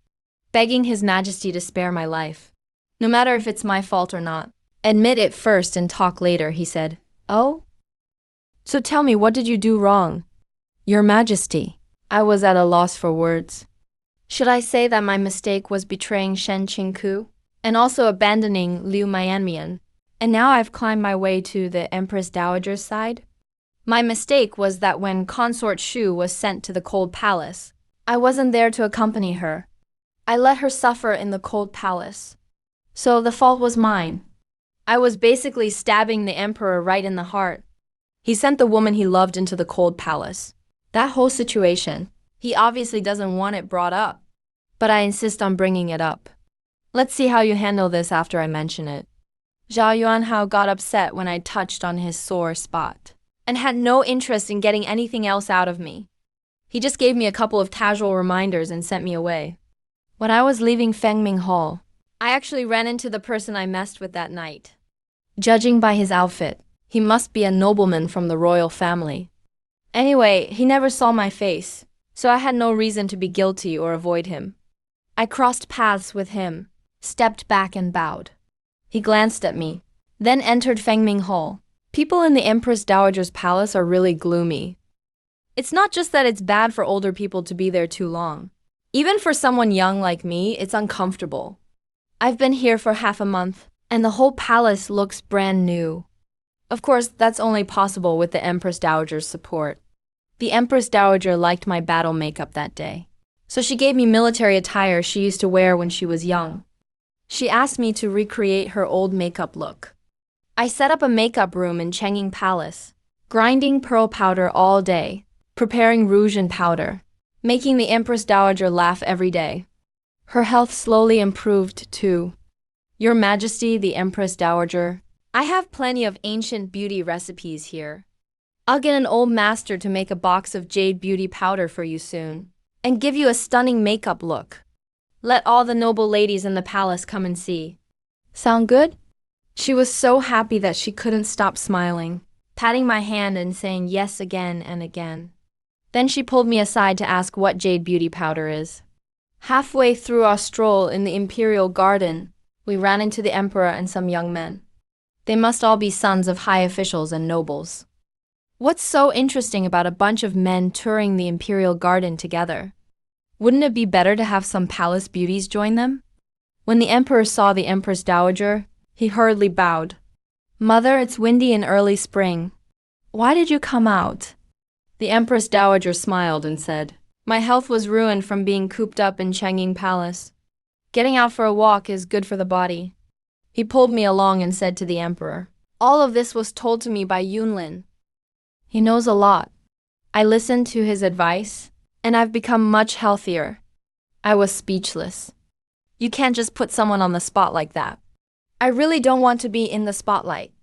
begging His Majesty to spare my life. "No matter if it's my fault or not. Admit it first and talk later," he said. "Oh? So tell me, what did you do wrong?" "Your Majesty." I was at a loss for words. Should I say that my mistake was betraying Shen Qingku and also abandoning Liu Mianmian, and now I've climbed my way to the Empress Dowager's side? My mistake was that when Consort Shu was sent to the Cold Palace, I wasn't there to accompany her. I let her suffer in the Cold Palace. So the fault was mine. I was basically stabbing the emperor right in the heart. He sent the woman he loved into the Cold Palace. That whole situation, he obviously doesn't want it brought up. But I insist on bringing it up. Let's see how you handle this after I mention it. Zhao Yuanhao got upset when I touched on his sore spot, and had no interest in getting anything else out of me. He just gave me a couple of casual reminders and sent me away. When I was leaving Fengming Hall, I actually ran into the person I messed with that night. Judging by his outfit, he must be a nobleman from the royal family. Anyway, he never saw my face, so I had no reason to be guilty or avoid him. I crossed paths with him, stepped back and bowed. He glanced at me, then entered Fengming Hall. People in the Empress Dowager's palace are really gloomy. It's not just that it's bad for older people to be there too long. Even for someone young like me, it's uncomfortable. I've been here for half a month, and the whole palace looks brand new. Of course, that's only possible with the Empress Dowager's support. The Empress Dowager liked my battle makeup that day, So she gave me military attire she used to wear when she was young. She asked me to recreate her old makeup look. I set up a makeup room in Changing Palace, grinding pearl powder all day, preparing rouge and powder, making the Empress Dowager laugh every day. Her health slowly improved too. Your Majesty, the Empress Dowager, I have plenty of ancient beauty recipes here. I'll get an old master to make a box of jade beauty powder for you soon, and give you a stunning makeup look. Let all the noble ladies in the palace come and see. Sound good? She was so happy that she couldn't stop smiling, patting my hand and saying yes again and again. Then she pulled me aside to ask what jade beauty powder is. Halfway through our stroll in the imperial garden, we ran into the emperor and some young men. They must all be sons of high officials and nobles. What's so interesting about a bunch of men touring the imperial garden together? Wouldn't it be better to have some palace beauties join them? When the emperor saw the Empress Dowager, he hurriedly bowed. Mother, it's windy in early spring. Why did you come out? The Empress Dowager smiled and said, My health was ruined from being cooped up in Changing Palace. Getting out for a walk is good for the body. He pulled me along and said to the emperor, All of this was told to me by Yunlin. He knows a lot. I listened to his advice, and I've become much healthier. I was speechless. You can't just put someone on the spot like that. I really don't want to be in the spotlight.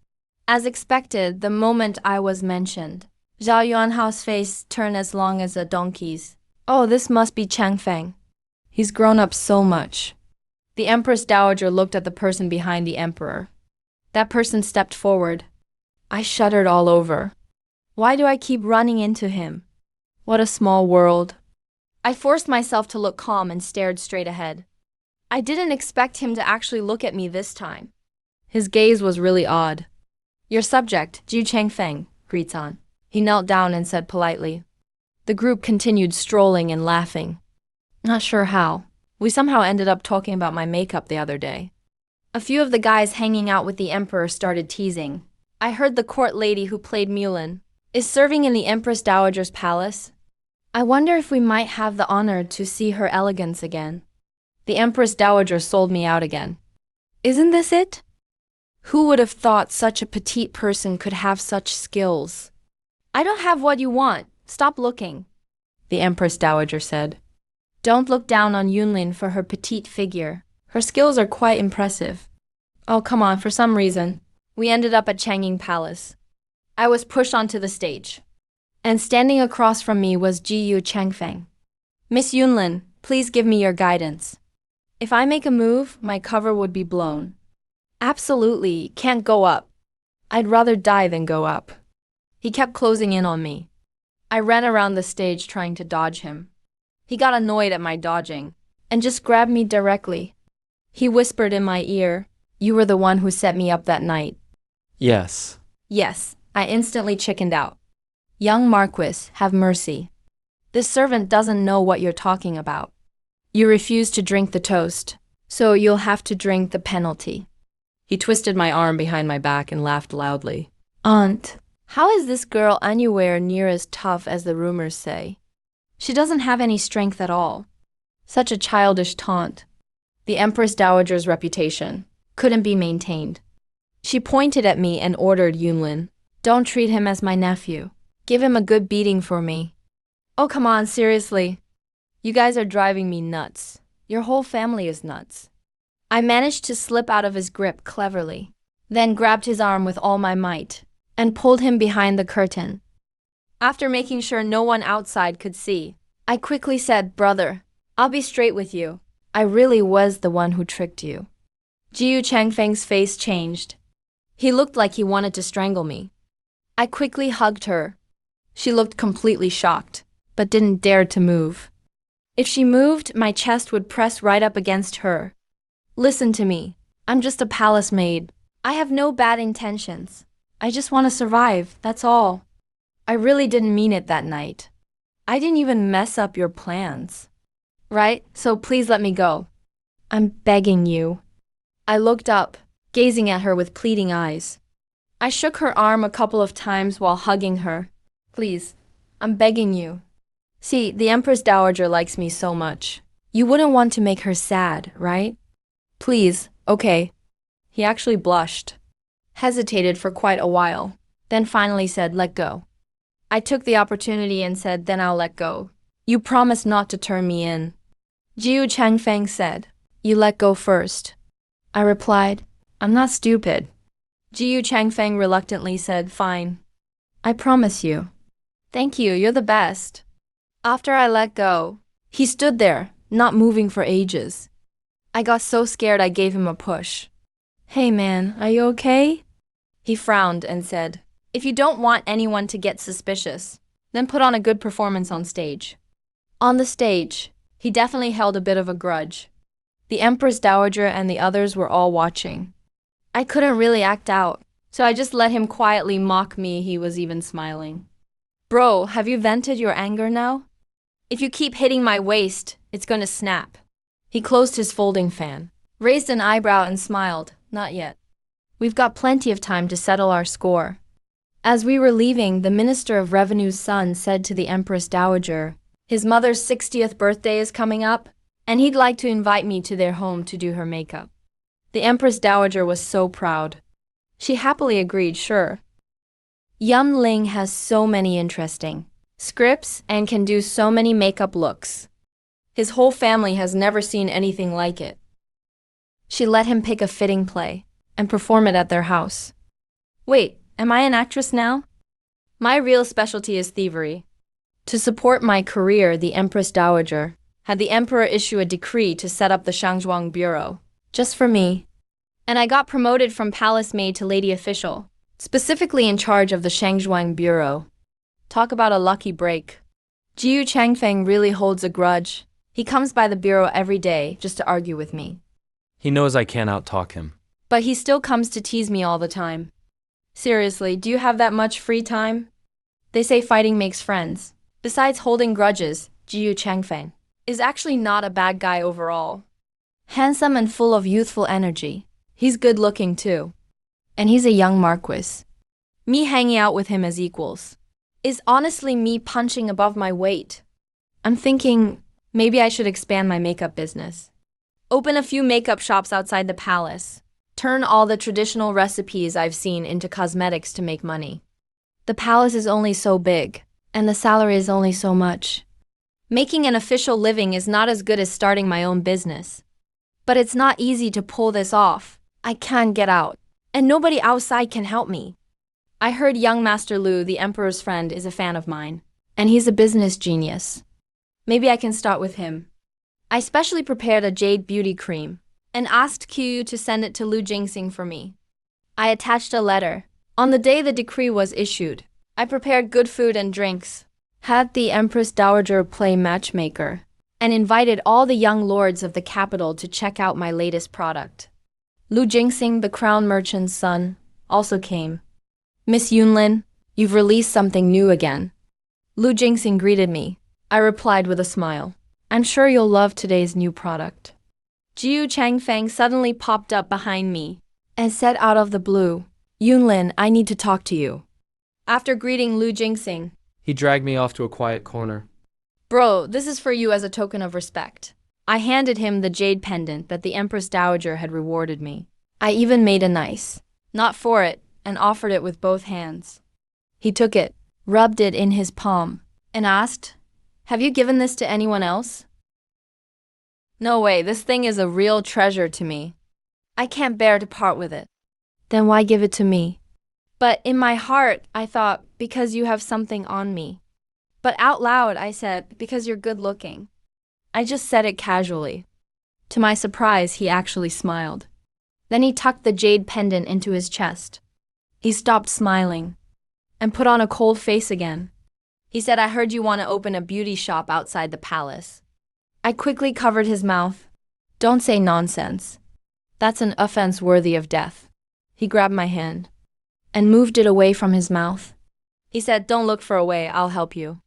As expected, the moment I was mentioned, Zhao Yuanhao's face turned as long as a donkey's. Oh, this must be Chang Feng. He's grown up so much. The Empress Dowager looked at the person behind the emperor. That person stepped forward. I shuddered all over. Why do I keep running into him? What a small world. I forced myself to look calm and stared straight ahead. I didn't expect him to actually look at me this time. His gaze was really odd. Your subject, Zhu Changfeng, greets on. He knelt down and said politely. The group continued strolling and laughing. Not sure how. We somehow ended up talking about my makeup the other day. A few of the guys hanging out with the emperor started teasing. I heard the court lady who played Mulan is serving in the Empress Dowager's palace. I wonder if we might have the honor to see her elegance again. The Empress Dowager sold me out again. Isn't this it? Who would have thought such a petite person could have such skills? I don't have what you want. Stop looking, the Empress Dowager said. Don't look down on Yunlin for her petite figure. Her skills are quite impressive. Oh, come on, for some reason, we ended up at Changing Palace. I was pushed onto the stage. And standing across from me was Jiyu Changfeng. Miss Yunlin, please give me your guidance. If I make a move, my cover would be blown. Absolutely, can't go up. I'd rather die than go up. He kept closing in on me. I ran around the stage trying to dodge him. He got annoyed at my dodging and just grabbed me directly. He whispered in my ear, You were the one who set me up that night. Yes. Yes, I instantly chickened out. Young Marquis, have mercy. This servant doesn't know what you're talking about. You refuse to drink the toast, so you'll have to drink the penalty. He twisted my arm behind my back and laughed loudly. Aunt, how is this girl anywhere near as tough as the rumors say? She doesn't have any strength at all. Such a childish taunt. The Empress Dowager's reputation couldn't be maintained. She pointed at me and ordered Yunlin, Don't treat him as my nephew. Give him a good beating for me. Oh, come on, seriously. You guys are driving me nuts. Your whole family is nuts. I managed to slip out of his grip cleverly, then grabbed his arm with all my might and pulled him behind the curtain. After making sure no one outside could see, I quickly said, Brother, I'll be straight with you. I really was the one who tricked you. Jiyu Changfeng's face changed. He looked like he wanted to strangle me. I quickly hugged her. She looked completely shocked, but didn't dare to move. If she moved, my chest would press right up against her. Listen to me. I'm just a palace maid. I have no bad intentions. I just want to survive, that's all. I really didn't mean it that night. I didn't even mess up your plans. Right? So please let me go. I'm begging you. I looked up, gazing at her with pleading eyes. I shook her arm a couple of times while hugging her. Please, I'm begging you. See, the Empress Dowager likes me so much. You wouldn't want to make her sad, right? Please, okay. He actually blushed, hesitated for quite a while, then finally said, let go. I took the opportunity and said, then I'll let go. You promise not to turn me in. Jiu Changfeng said, you let go first. I replied, I'm not stupid. Jiu Changfeng reluctantly said, fine. I promise you. Thank you, you're the best. After I let go, he stood there, not moving for ages. I got so scared I gave him a push. Hey man, are you okay? He frowned and said, if you don't want anyone to get suspicious, then put on a good performance on stage. On the stage, he definitely held a bit of a grudge. The Empress Dowager and the others were all watching. I couldn't really act out, so I just let him quietly mock me. He was even smiling. Bro, have you vented your anger now? If you keep hitting my waist, it's gonna snap. He closed his folding fan, raised an eyebrow and smiled. Not yet. We've got plenty of time to settle our score. As we were leaving, the Minister of Revenue's son said to the Empress Dowager, his mother's 60th birthday is coming up, and he'd like to invite me to their home to do her makeup. The Empress Dowager was so proud. She happily agreed, sure. Yan Ling has so many interesting scripts and can do so many makeup looks. His whole family has never seen anything like it. She let him pick a fitting play and perform it at their house. Wait, am I an actress now? My real specialty is thievery. To support my career, the Empress Dowager had the emperor issue a decree to set up the Shangzhuang Bureau, just for me. And I got promoted from palace maid to lady official, specifically in charge of the Shangzhuang Bureau. Talk about a lucky break. Jiu Changfeng really holds a grudge. He comes by the bureau every day just to argue with me. He knows I can't outtalk him. But he still comes to tease me all the time. Seriously, do you have that much free time? They say fighting makes friends. Besides holding grudges, Jiu Changfeng is actually not a bad guy overall. Handsome and full of youthful energy. He's good looking too. And he's a young marquis. Me hanging out with him as equals is honestly me punching above my weight. I'm thinking maybe I should expand my makeup business. Open a few makeup shops outside the palace. Turn all the traditional recipes I've seen into cosmetics to make money. The palace is only so big, and the salary is only so much. Making an official living is not as good as starting my own business. But it's not easy to pull this off. I can't get out, and nobody outside can help me. I heard young Master Lu, the emperor's friend, is a fan of mine, and he's a business genius. Maybe I can start with him. I specially prepared a jade beauty cream and asked Qiyu to send it to Lu Jingxing for me. I attached a letter. On the day the decree was issued, I prepared good food and drinks, had the Empress Dowager play matchmaker, and invited all the young lords of the capital to check out my latest product. Lu Jingxing, the crown merchant's son, also came. Miss Yunlin, you've released something new again. Lu Jingxing greeted me. I replied with a smile. I'm sure you'll love today's new product. Jiu Changfeng suddenly popped up behind me and said out of the blue, Yunlin, I need to talk to you. After greeting Lu Jingxing, He dragged me off to a quiet corner. Bro, this is for you as a token of respect. I handed him the jade pendant that the Empress Dowager had rewarded me. I even made a nice knot for it and offered it with both hands. He took it, rubbed it in his palm, and asked, have you given this to anyone else? No way, this thing is a real treasure to me. I can't bear to part with it. Then why give it to me? But in my heart, I thought, because you have something on me. But out loud, I said, because you're good looking. I just said it casually. To my surprise, he actually smiled. Then he tucked the jade pendant into his chest. He stopped smiling and put on a cold face again. He said, I heard you want to open a beauty shop outside the palace. I quickly covered his mouth. Don't say nonsense. That's an offense worthy of death. He grabbed my hand and moved it away from his mouth. He said, don't look for a way, I'll help you.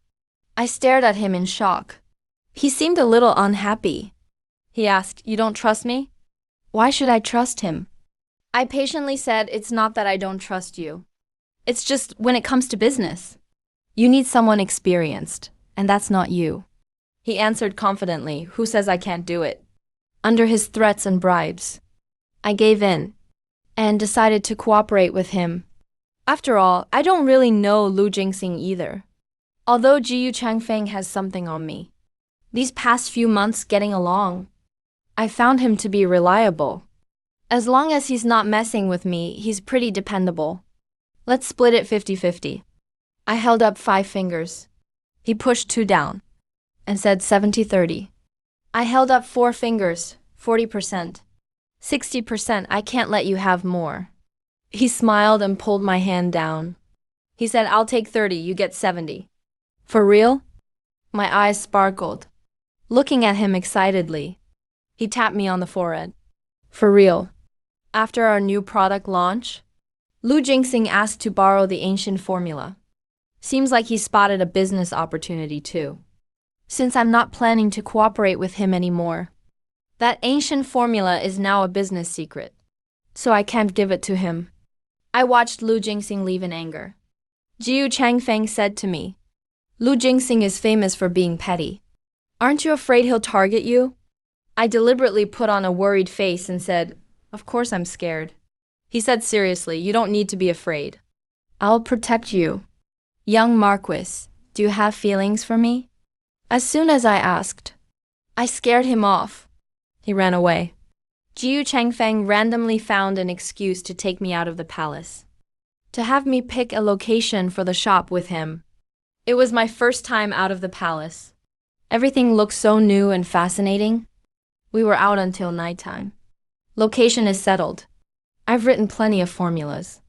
I stared at him in shock. He seemed a little unhappy. He asked, you don't trust me? Why should I trust him? I patiently said, it's not that I don't trust you. It's just when it comes to business. You need someone experienced and that's not you. He answered confidently, who says I can't do it? Under his threats and bribes, I gave in and decided to cooperate with him. After all, I don't really know Lu Jingxing either. Although Jiyu Changfeng has something on me. These past few months getting along, I found him to be reliable. As long as he's not messing with me, he's pretty dependable. Let's split it 50-50. I held up 5 fingers. He pushed 2 down and said 70-30. I held up 4 fingers, 40%. 60%, I can't let you have more. He smiled and pulled my hand down. He said, I'll take 30, you get 70. For real? My eyes sparkled, looking at him excitedly. He tapped me on the forehead. For real. After our new product launch, Lu Jingxing asked to borrow the ancient formula. Seems like he spotted a business opportunity too. Since I'm not planning to cooperate with him anymore, that ancient formula is now a business secret, so I can't give it to him. I watched Lu Jingxing leave in anger. Jiyu Changfeng said to me, Lu Jingxing is famous for being petty. Aren't you afraid he'll target you? I deliberately put on a worried face and said, of course I'm scared. He said seriously, you don't need to be afraid. I'll protect you. Young Marquis, do you have feelings for me? As soon as I asked, I scared him off. He ran away. Jiyu Changfeng randomly found an excuse to take me out of the palace, to have me pick a location for the shop with him. It was my first time out of the palace. Everything looked so new and fascinating. We were out until nighttime. Location is settled. I've written plenty of formulas.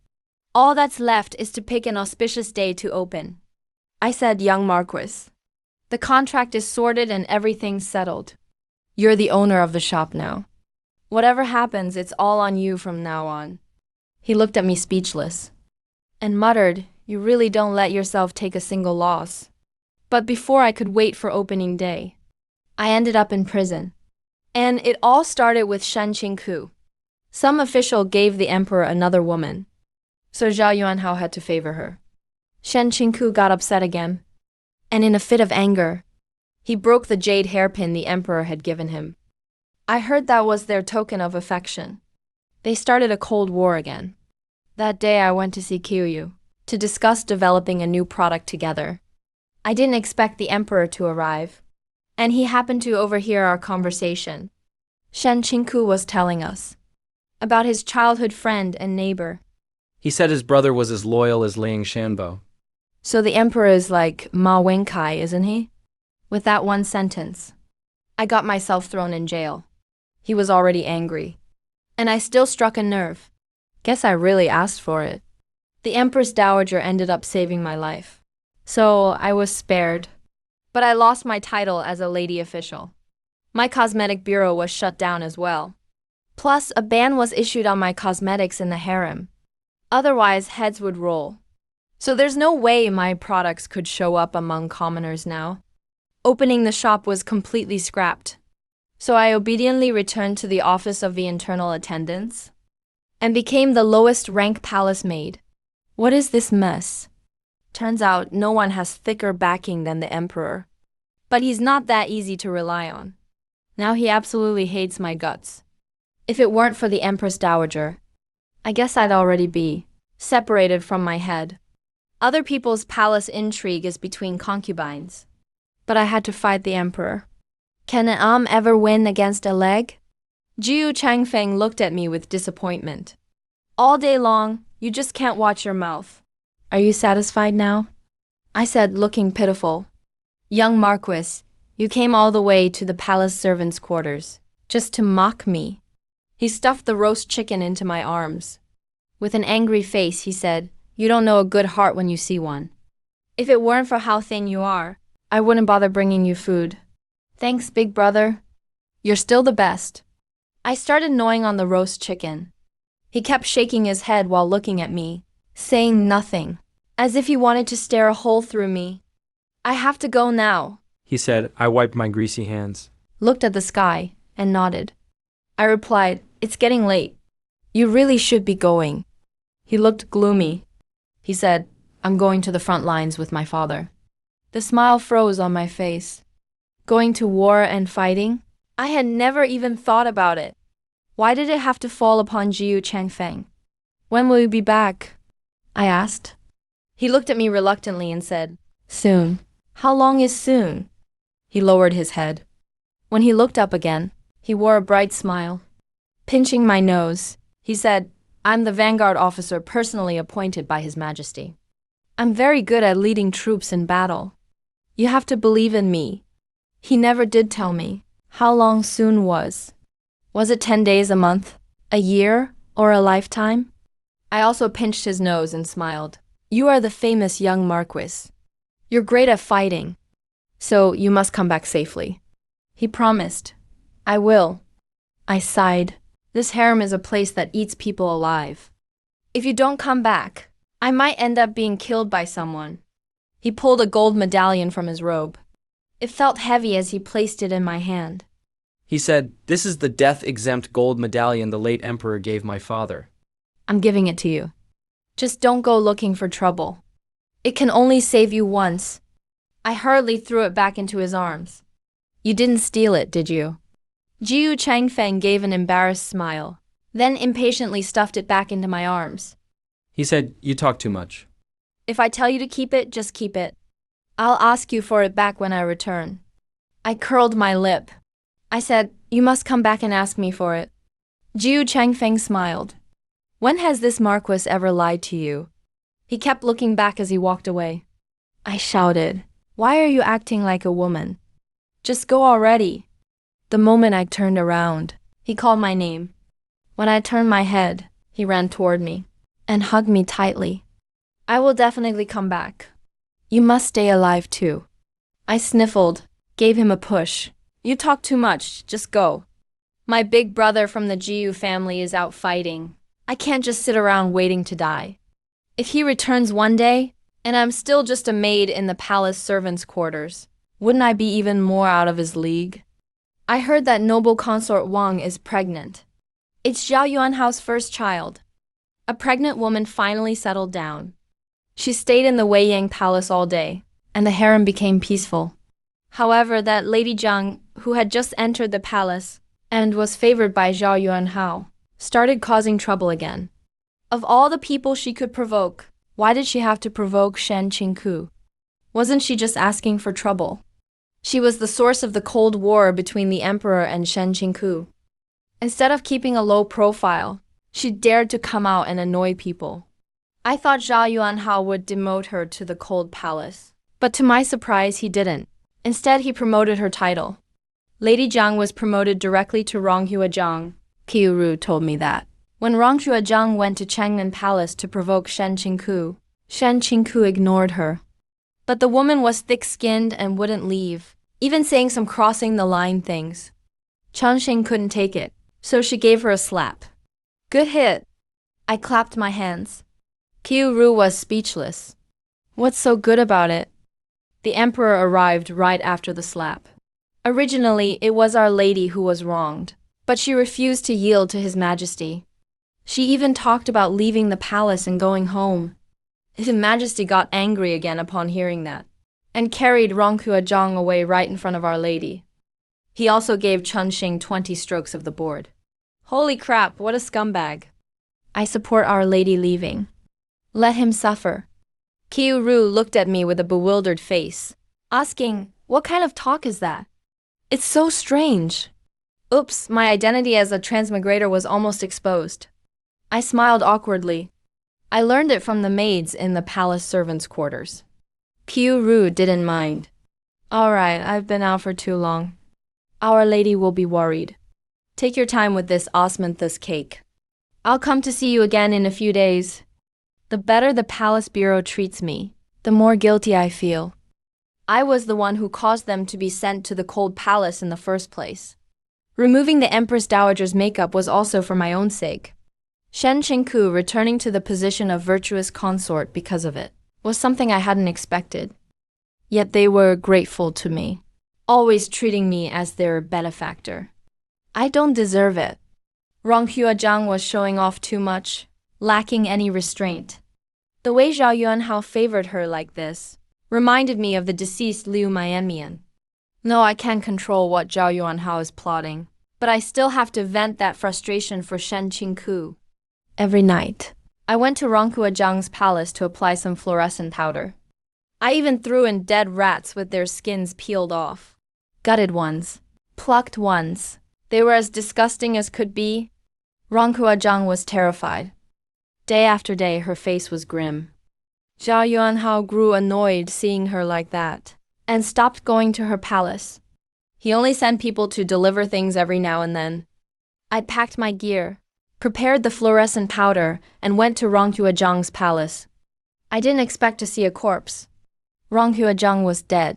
All that's left is to pick an auspicious day to open. I said, young Marquis. The contract is sorted and everything's settled. You're the owner of the shop now. Whatever happens, it's all on you from now on. He looked at me speechless and muttered, you really don't let yourself take a single loss. But before I could wait for opening day, I ended up in prison. And it all started with Shen Qingku. Some official gave the emperor another woman, so Zhao Yuanhao had to favor her. Shen Qingku got upset again, and in a fit of anger, he broke the jade hairpin the emperor had given him. I heard that was their token of affection. They started a cold war again. That day I went to see Qiyu to discuss developing a new product together. I didn't expect the emperor to arrive, and he happened to overhear our conversation. Shen Qingku was telling us about his childhood friend and neighbor. He said his brother was as loyal as Liang Shanbo. So the emperor is like Ma Wenkai, isn't he? With that one sentence, I got myself thrown in jail. He was already angry, and I still struck a nerve. Guess I really asked for it. The Empress Dowager ended up saving my life, so I was spared. But I lost my title as a lady official. My cosmetic bureau was shut down as well. Plus, a ban was issued on my cosmetics in the harem. Otherwise, heads would roll. So there's no way my products could show up among commoners now. Opening the shop was completely scrapped. So I obediently returned to the office of the internal attendants and became the lowest rank palace maid. What is this mess? Turns out no one has thicker backing than the emperor. But he's not that easy to rely on. Now he absolutely hates my guts. If it weren't for the Empress Dowager, I guess I'd already be separated from my head. Other people's palace intrigue is between concubines. But I had to fight the emperor. Can an arm ever win against a leg? Jiyu Changfeng looked at me with disappointment. All day long, you just can't watch your mouth. Are you satisfied now? I said, looking pitiful. Young Marquis, you came all the way to the palace servants' quarters, just to mock me. He stuffed the roast chicken into my arms. With an angry face, he said, you don't know a good heart when you see one. If it weren't for how thin you are, I wouldn't bother bringing you food. Thanks, big brother. You're still the best. I started gnawing on the roast chicken. He kept shaking his head while looking at me, saying nothing, as if he wanted to stare a hole through me. I have to go now, He said. I wiped my greasy hands. looked at the sky, and nodded. I replied, it's getting late. You really should be going. He looked gloomy. He said, I'm going to the front lines with my father. The smile froze on my face. Going to war and fighting? I had never even thought about it. Why did it have to fall upon Jiu Changfeng? When will you be back? I asked. He looked at me reluctantly and said, Soon. How long is soon? He lowered his head. When he looked up again, he wore a bright smile. Pinching my nose, he said, I'm the vanguard officer personally appointed by His Majesty. I'm very good at leading troops in battle. You have to believe in me. He never did tell me how long soon was. Was it 10 days, a month, a year, or a lifetime? I also pinched his nose and smiled. You are the famous young Marquis. You're great at fighting, so you must come back safely. He promised. I will. I sighed. This harem is a place that eats people alive. If you don't come back, I might end up being killed by someone. He pulled a gold medallion from his robe. It felt heavy as he placed it in my hand. He said, This is the death-exempt gold medallion the late emperor gave my father. I'm giving it to you. Just don't go looking for trouble. It can only save you once. I hurriedly threw it back into his arms. You didn't steal it, did you? Jiu Changfeng gave an embarrassed smile, then impatiently stuffed it back into my arms. He said, You talk too much. If I tell you to keep it, just keep it. I'll ask you for it back when I return. I curled my lip. I said, You must come back and ask me for it. Jiu Changfeng smiled. When has this Marquis ever lied to you? He kept looking back as he walked away. I shouted, Why are you acting like a woman? Just go already. The moment I turned around, he called my name. When I turned my head, he ran toward me and hugged me tightly. I will definitely come back. You must stay alive too. I sniffled, gave him a push. You talk too much, just go. My big brother from the Jiu family is out fighting. I can't just sit around waiting to die. If he returns one day, and I'm still just a maid in the palace servants' quarters, wouldn't I be even more out of his league? I heard that noble consort Wang is pregnant. It's Zhao Yuanhao's first child. A pregnant woman finally settled down. She stayed in the Weiyang palace all day, and the harem became peaceful. However, that Lady Zhang, who had just entered the palace and was favored by Zhao Yuanhao, started causing trouble again. Of all the people she could provoke, why did she have to provoke Shen Qingku? Wasn't she just asking for trouble? She was the source of the Cold War between the emperor and Shen Qingku. Instead of keeping a low profile, she dared to come out and annoy people. I thought Zhao Yuanhao would demote her to the Cold Palace, but to my surprise he didn't. Instead he promoted her title. Lady Zhang was promoted directly to Ronghua Zhang. Qiuru told me that. When Ronghua Zhang went to Changnan Palace to provoke Shen Qingku ignored her. But the woman was thick-skinned and wouldn't leave, even saying some crossing-the-line things. Changxing couldn't take it, so she gave her a slap. Good hit. I clapped my hands. Qiuru was speechless. What's so good about it? The emperor arrived right after the slap. Originally, it was Our Lady who was wronged, but she refused to yield to His Majesty. She even talked about leaving the palace and going home. His Majesty got angry again upon hearing that, and carried Ronghua Zhang away right in front of Our Lady. He also gave Chunxing 20 strokes of the board. Holy crap, what a scumbag. I support Our Lady leaving. Let him suffer. Qiuru looked at me with a bewildered face, asking, What kind of talk is that? It's so strange. Oops, my identity as a transmigrator was almost exposed. I smiled awkwardly. I learned it from the maids in the palace servants' quarters. Qiuru didn't mind. All right, I've been out for too long. Our Lady will be worried. Take your time with this osmanthus cake. I'll come to see you again in a few days. The better the palace bureau treats me, the more guilty I feel. I was the one who caused them to be sent to the cold palace in the first place. Removing the Empress Dowager's makeup was also for my own sake. Shen Qingku returning to the position of virtuous consort because of it was something I hadn't expected. Yet they were grateful to me, always treating me as their benefactor. I don't deserve it. Ronghua Zhang was showing off too much, lacking any restraint. The way Zhao Yuanhao favored her like this, reminded me of the deceased Liu Mianmian. No, I can't control what Zhao Yuanhao is plotting, but I still have to vent that frustration for Shen Qingku. Every night, I went to Rongkua Zhang's palace to apply some fluorescent powder. I even threw in dead rats with their skins peeled off. Gutted ones. Plucked ones. They were as disgusting as could be. Rongkua Zhang was terrified. Day after day, her face was grim. Zhao Yuanhao grew annoyed seeing her like that, and stopped going to her palace. He only sent people to deliver things every now and then. I packed my gear, prepared the fluorescent powder, and went to Rongkua Zhang's palace. I didn't expect to see a corpse. Rongkua Zhang was dead.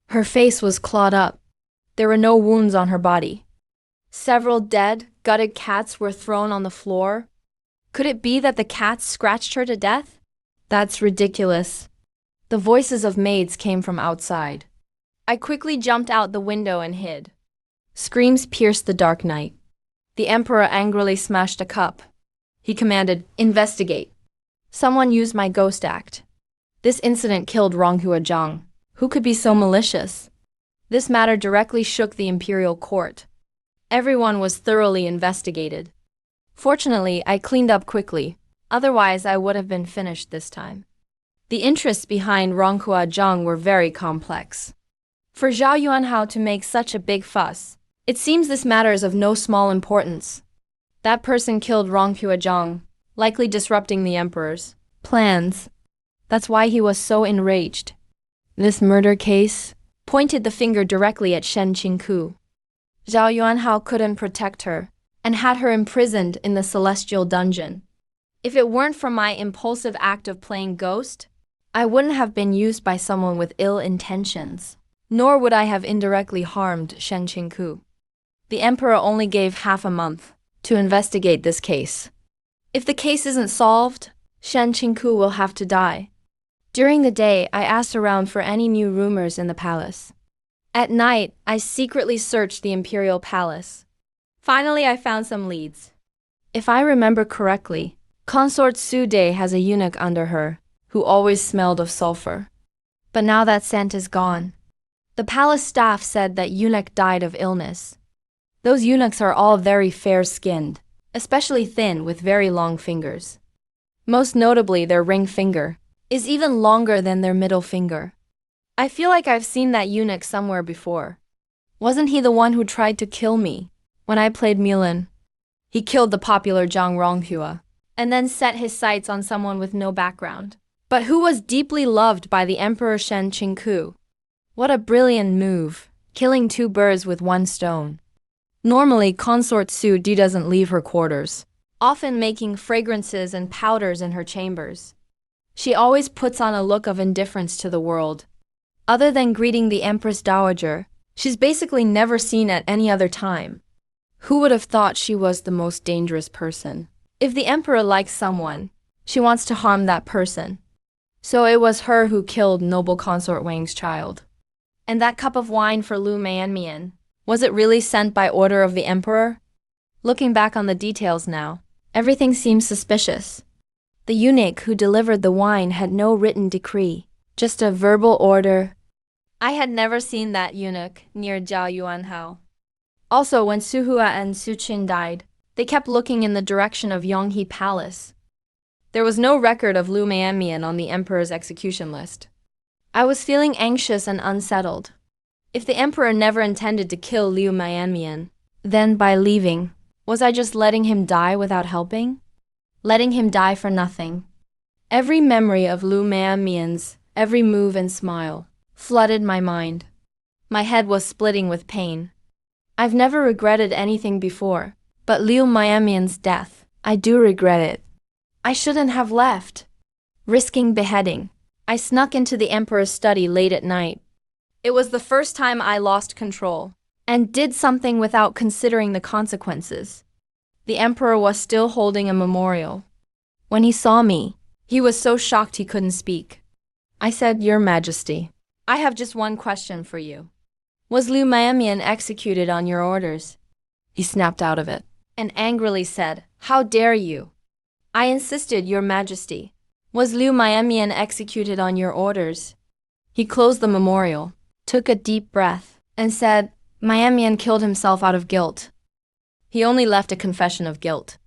Her face was clawed up. There were no wounds on her body. Several dead, gutted cats were thrown on the floor. Could it be that the cats scratched her to death? That's ridiculous. The voices of maids came from outside. I quickly jumped out the window and hid. Screams pierced the dark night. The emperor angrily smashed a cup. He commanded, "Investigate." Someone used my ghost act. This incident killed Rongkua Zhang. Who could be so malicious? This matter directly shook the imperial court. Everyone was thoroughly investigated. Fortunately, I cleaned up quickly. Otherwise, I would have been finished this time. The interests behind Rongkua Zhang were very complex. For Zhao Yuanhao to make such a big fuss, it seems this matter is of no small importance. That person killed Rongkua Zhang, likely disrupting the emperor's plans. That's why he was so enraged. This murder case pointed the finger directly at Shen Qingku. Zhao Yuanhao couldn't protect her and had her imprisoned in the celestial dungeon. If it weren't for my impulsive act of playing ghost, I wouldn't have been used by someone with ill intentions, nor would I have indirectly harmed Shen Qingku. The emperor only gave half a month to investigate this case. If the case isn't solved, Shen Qingku will have to die. During the day, I asked around for any new rumors in the palace. At night, I secretly searched the imperial palace. Finally, I found some leads. If I remember correctly, Consort Su De has a eunuch under her who always smelled of sulfur. But now that scent is gone. The palace staff said that eunuch died of illness. Those eunuchs are all very fair-skinned, especially thin with very long fingers. Most notably, their ring finger is even longer than their middle finger. I feel like I've seen that eunuch somewhere before. Wasn't he the one who tried to kill me when I played Mulan? He killed the popular Zhang Ronghua and then set his sights on someone with no background, but who was deeply loved by the Emperor Shen Qingku. What a brilliant move, killing two birds with one stone. Normally, Consort Su De doesn't leave her quarters, often making fragrances and powders in her chambers. She always puts on a look of indifference to the world. Other than greeting the Empress Dowager, she's basically never seen at any other time. Who would have thought she was the most dangerous person? If the emperor likes someone, she wants to harm that person. So it was her who killed noble consort Wang's child. And that cup of wine for Lu Mianmian, was it really sent by order of the emperor? Looking back on the details now, everything seems suspicious. The eunuch who delivered the wine had no written decree, just a verbal order. I had never seen that eunuch near Zhao Yuanhao. Also, when Su Hua and Su Qin died, they kept looking in the direction of Yonghe Palace. There was no record of Lu Mianmian on the emperor's execution list. I was feeling anxious and unsettled. If the emperor never intended to kill Liu Mianmian, then by leaving, was I just letting him die without helping? Letting him die for nothing. Every memory of Lu Mianmian's every move and smile flooded my mind. My head was splitting with pain. I've never regretted anything before, but Liu Mianmian's death, I do regret it. I shouldn't have left. Risking beheading, I snuck into the emperor's study late at night. It was the first time I lost control, and did something without considering the consequences. The emperor was still holding a memorial. When he saw me, he was so shocked he couldn't speak. I said, "Your Majesty, I have just one question for you. Was Liu Mianmian executed on your orders?" He snapped out of it, and angrily said, "How dare you?" I insisted, "Your Majesty, was Liu Mianmian executed on your orders?" He closed the memorial, took a deep breath, and said, Miamian killed himself out of guilt. He only left a confession of guilt.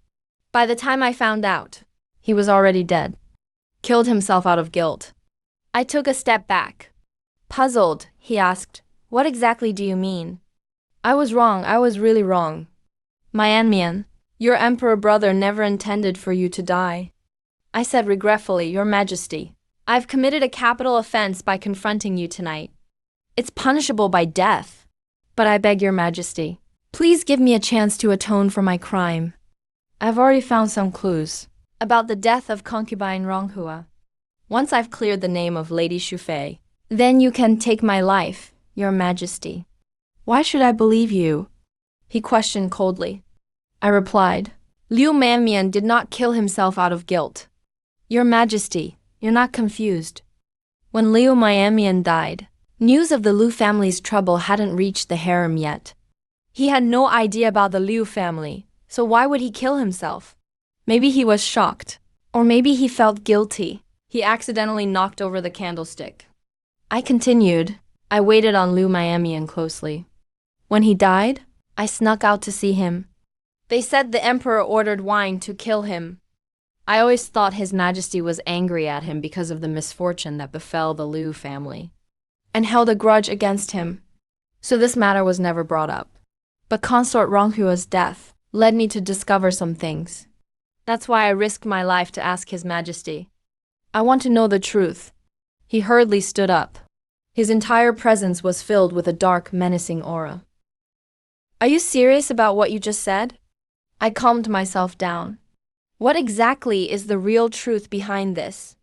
By the time I found out, he was already dead. Killed himself out of guilt. I took a step back. Puzzled, he asked, what exactly do you mean? I was wrong, I was really wrong. Miamian, your emperor brother never intended for you to die. I said regretfully, Your Majesty, I've committed a capital offense by confronting you tonight. It's punishable by death. But I beg Your Majesty, please give me a chance to atone for my crime. I've already found some clues about the death of concubine Ronghua. Once I've cleared the name of Lady Shufei, then you can take my life, Your Majesty. Why should I believe you? He questioned coldly. I replied, Liu Manmian did not kill himself out of guilt. Your Majesty, you're not confused. When Liu Miamian died, news of the Liu family's trouble hadn't reached the harem yet. He had no idea about the Liu family, so why would he kill himself? Maybe he was shocked, or maybe he felt guilty. He accidentally knocked over the candlestick. I continued. I waited on Liu Miamian closely. When he died, I snuck out to see him. They said the emperor ordered wine to kill him. I always thought His Majesty was angry at him because of the misfortune that befell the Liu family, and held a grudge against him. So this matter was never brought up. But consort Ronghua's death led me to discover some things. That's why I risked my life to ask His Majesty. I want to know the truth. He hurriedly stood up. His entire presence was filled with a dark, menacing aura. Are you serious about what you just said? I calmed myself down. What exactly is the real truth behind this?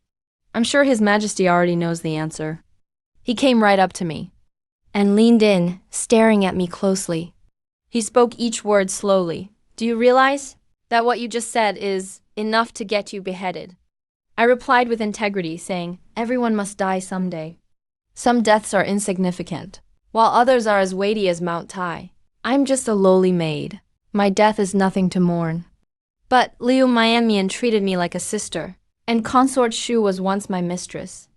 I'm sure His Majesty already knows the answer. He came right up to me and leaned in, staring at me closely. He spoke each word slowly. Do you realize that what you just said is enough to get you beheaded? I replied with integrity, saying, everyone must die someday. Some deaths are insignificant, while others are as weighty as Mount Tai. I'm just a lowly maid. My death is nothing to mourn. But Liu Miamian treated me like a sister, and Consort Shu was once my mistress.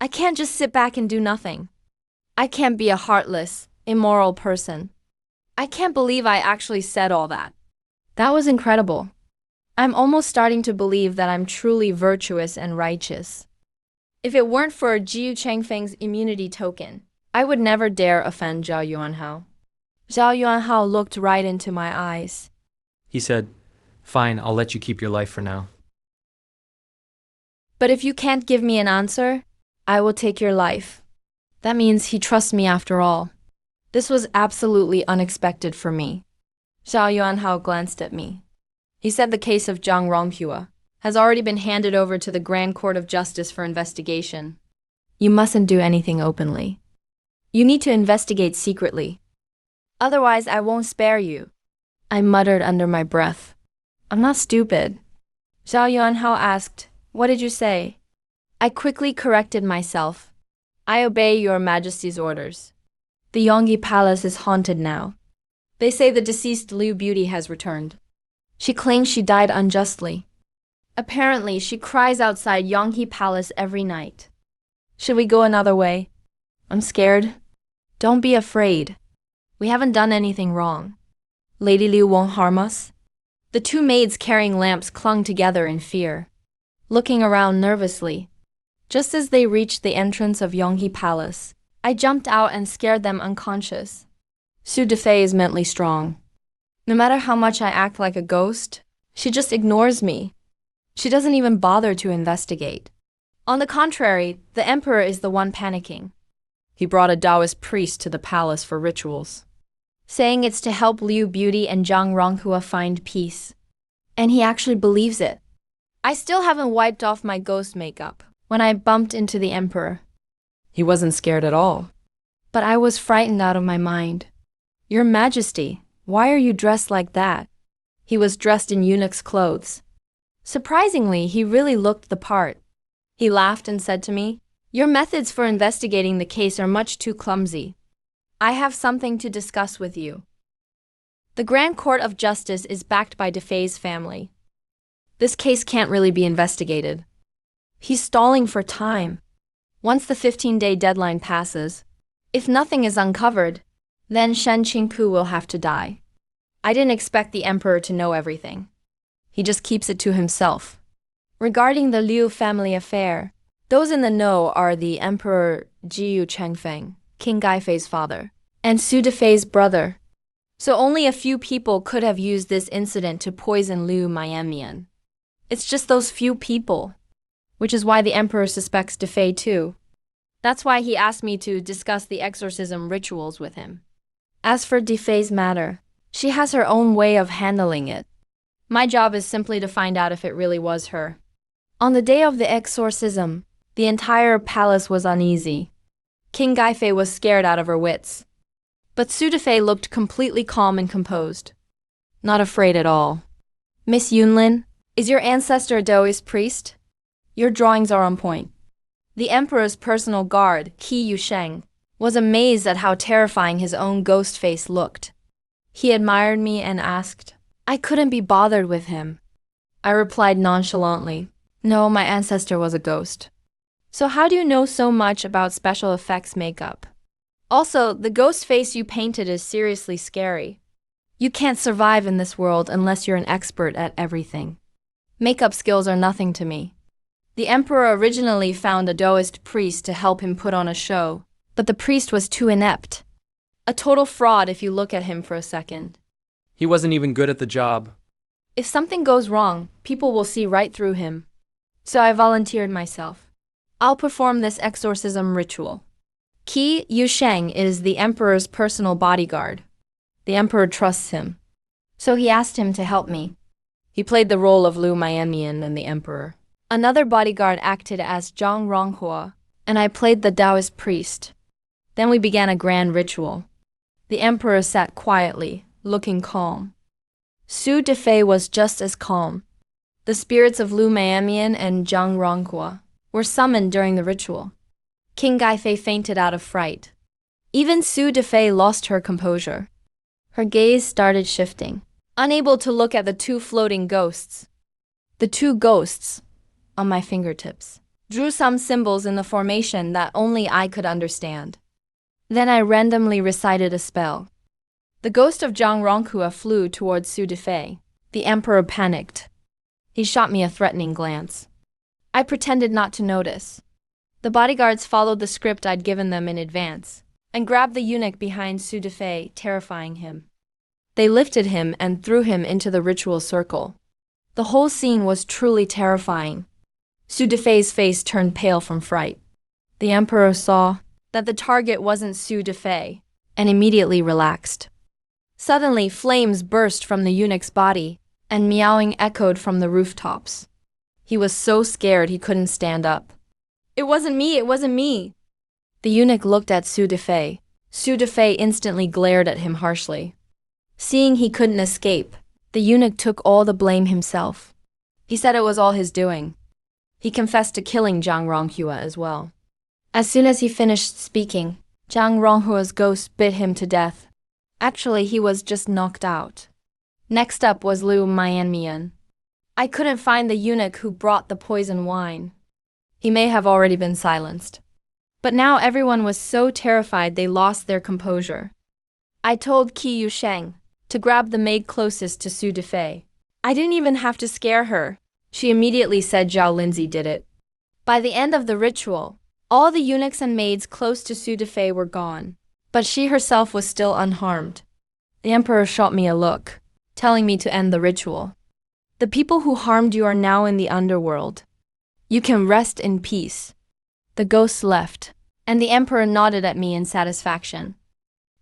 I can't just sit back and do nothing. I can't be a heartless, immoral person. I can't believe I actually said all that. That was incredible. I'm almost starting to believe that I'm truly virtuous and righteous. If it weren't for Jiu Changfeng's immunity token, I would never dare offend Zhao Yuanhao. Zhao Yuanhao looked right into my eyes. He said, Fine, I'll let you keep your life for now. But if you can't give me an answer, I will take your life. That means he trusts me after all. This was absolutely unexpected for me. Zhao Yuanhao glanced at me. He said the case of Zhang Ronghua has already been handed over to the Grand Court of Justice for investigation. You mustn't do anything openly. You need to investigate secretly. Otherwise, I won't spare you. I muttered under my breath. I'm not stupid. Zhao Yuanhao asked, What did you say? I quickly corrected myself. I obey Your Majesty's orders. The Yongyi Palace is haunted now. They say the deceased Liu Beauty has returned. She claims she died unjustly. Apparently, she cries outside Yongyi Palace every night. Should we go another way? I'm scared. Don't be afraid. We haven't done anything wrong. Lady Liu won't harm us. The two maids carrying lamps clung together in fear, looking around nervously. Just as they reached the entrance of Yongyi Palace, I jumped out and scared them unconscious. Su Defei is mentally strong. No matter how much I act like a ghost, she just ignores me. She doesn't even bother to investigate. On the contrary, the emperor is the one panicking. He brought a Taoist priest to the palace for rituals, saying it's to help Liu Beauty and Zhang Ronghua find peace. And he actually believes it. I still haven't wiped off my ghost makeup when I bumped into the emperor. He wasn't scared at all. But I was frightened out of my mind. Your Majesty, why are you dressed like that? He was dressed in eunuch's clothes. Surprisingly, he really looked the part. He laughed and said to me, Your methods for investigating the case are much too clumsy. I have something to discuss with you. The Grand Court of Justice is backed by Defei's family. This case can't really be investigated. He's stalling for time. Once the 15-day deadline passes, if nothing is uncovered, then Shen Qingpu will have to die. I didn't expect the emperor to know everything. He just keeps it to himself. Regarding the Liu family affair, those in the know are the Emperor Jiyu Chengfeng, King Gaifei's father, and Su Defei's brother. So only a few people could have used this incident to poison Liu Mianmian. It's just those few people, which is why the emperor suspects Defei too. That's why he asked me to discuss the exorcism rituals with him. As for Defei's matter, she has her own way of handling it. My job is simply to find out if it really was her. On the day of the exorcism, the entire palace was uneasy. King Gaifei was scared out of her wits. But Su Defei looked completely calm and composed. Not afraid at all. Miss Yunlin, is your ancestor a Taoist priest? Your drawings are on point. The emperor's personal guard, Qi Yusheng, was amazed at how terrifying his own ghost face looked. He admired me and asked. I couldn't be bothered with him. I replied nonchalantly, no, my ancestor was a ghost. So how do you know so much about special effects makeup? Also, the ghost face you painted is seriously scary. You can't survive in this world unless you're an expert at everything. Makeup skills are nothing to me. The emperor originally found a Taoist priest to help him put on a show, but the priest was too inept. A total fraud if you look at him for a second. He wasn't even good at the job. If something goes wrong, people will see right through him. So I volunteered myself. I'll perform this exorcism ritual. Qi Yusheng is the emperor's personal bodyguard. The emperor trusts him. So he asked him to help me. He played the role of Liu Mianmian and the emperor. Another bodyguard acted as Zhang Ronghua, and I played the Taoist priest. Then we began a grand ritual. The emperor sat quietly, looking calm. Su Defei was just as calm. The spirits of Liu Mianmian and Zhang Ronghua were summoned during the ritual. King Gaifei fainted out of fright. Even Su Defei lost her composure. Her gaze started shifting, unable to look at the two floating ghosts. The two ghosts, on my fingertips, drew some symbols in the formation that only I could understand. Then I randomly recited a spell. The ghost of Zhang Ronghua flew towards Su Defei. The emperor panicked. He shot me a threatening glance. I pretended not to notice. The bodyguards followed the script I'd given them in advance and grabbed the eunuch behind Su Defei, terrifying him. They lifted him and threw him into the ritual circle. The whole scene was truly terrifying. Su Defei's face turned pale from fright. The emperor saw that the target wasn't Su Defei and immediately relaxed. Suddenly, flames burst from the eunuch's body, and meowing echoed from the rooftops. He was so scared he couldn't stand up. It wasn't me, it wasn't me! The eunuch looked at Su Defei. Su Defei instantly glared at him harshly. Seeing he couldn't escape, the eunuch took all the blame himself. He said it was all his doing. He confessed to killing Zhang Ronghua as well. As soon as he finished speaking, Zhang Ronghua's ghost bit him to death. Actually, he was just knocked out. Next up was Liu Mianmian. I couldn't find the eunuch who brought the poison wine. He may have already been silenced. But now everyone was so terrified they lost their composure. I told Qi Yusheng to grab the maid closest to Su Defei. I didn't even have to scare her. She immediately said Zhao Lindsay did it. By the end of the ritual, all the eunuchs and maids close to Su Defei were gone, but she herself was still unharmed. The emperor shot me a look, telling me to end the ritual. The people who harmed you are now in the underworld. You can rest in peace. The ghosts left, and the emperor nodded at me in satisfaction.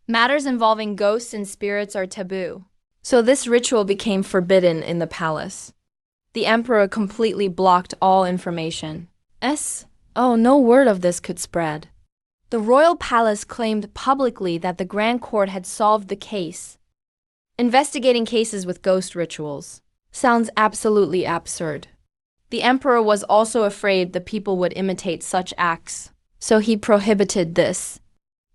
Matters involving ghosts and spirits are taboo, so this ritual became forbidden in the palace. The emperor completely blocked all information. No word of this could spread. The royal palace claimed publicly that the Grand Court had solved the case. Investigating cases with ghost rituals sounds absolutely absurd. The emperor was also afraid the people would imitate such acts, so he prohibited this.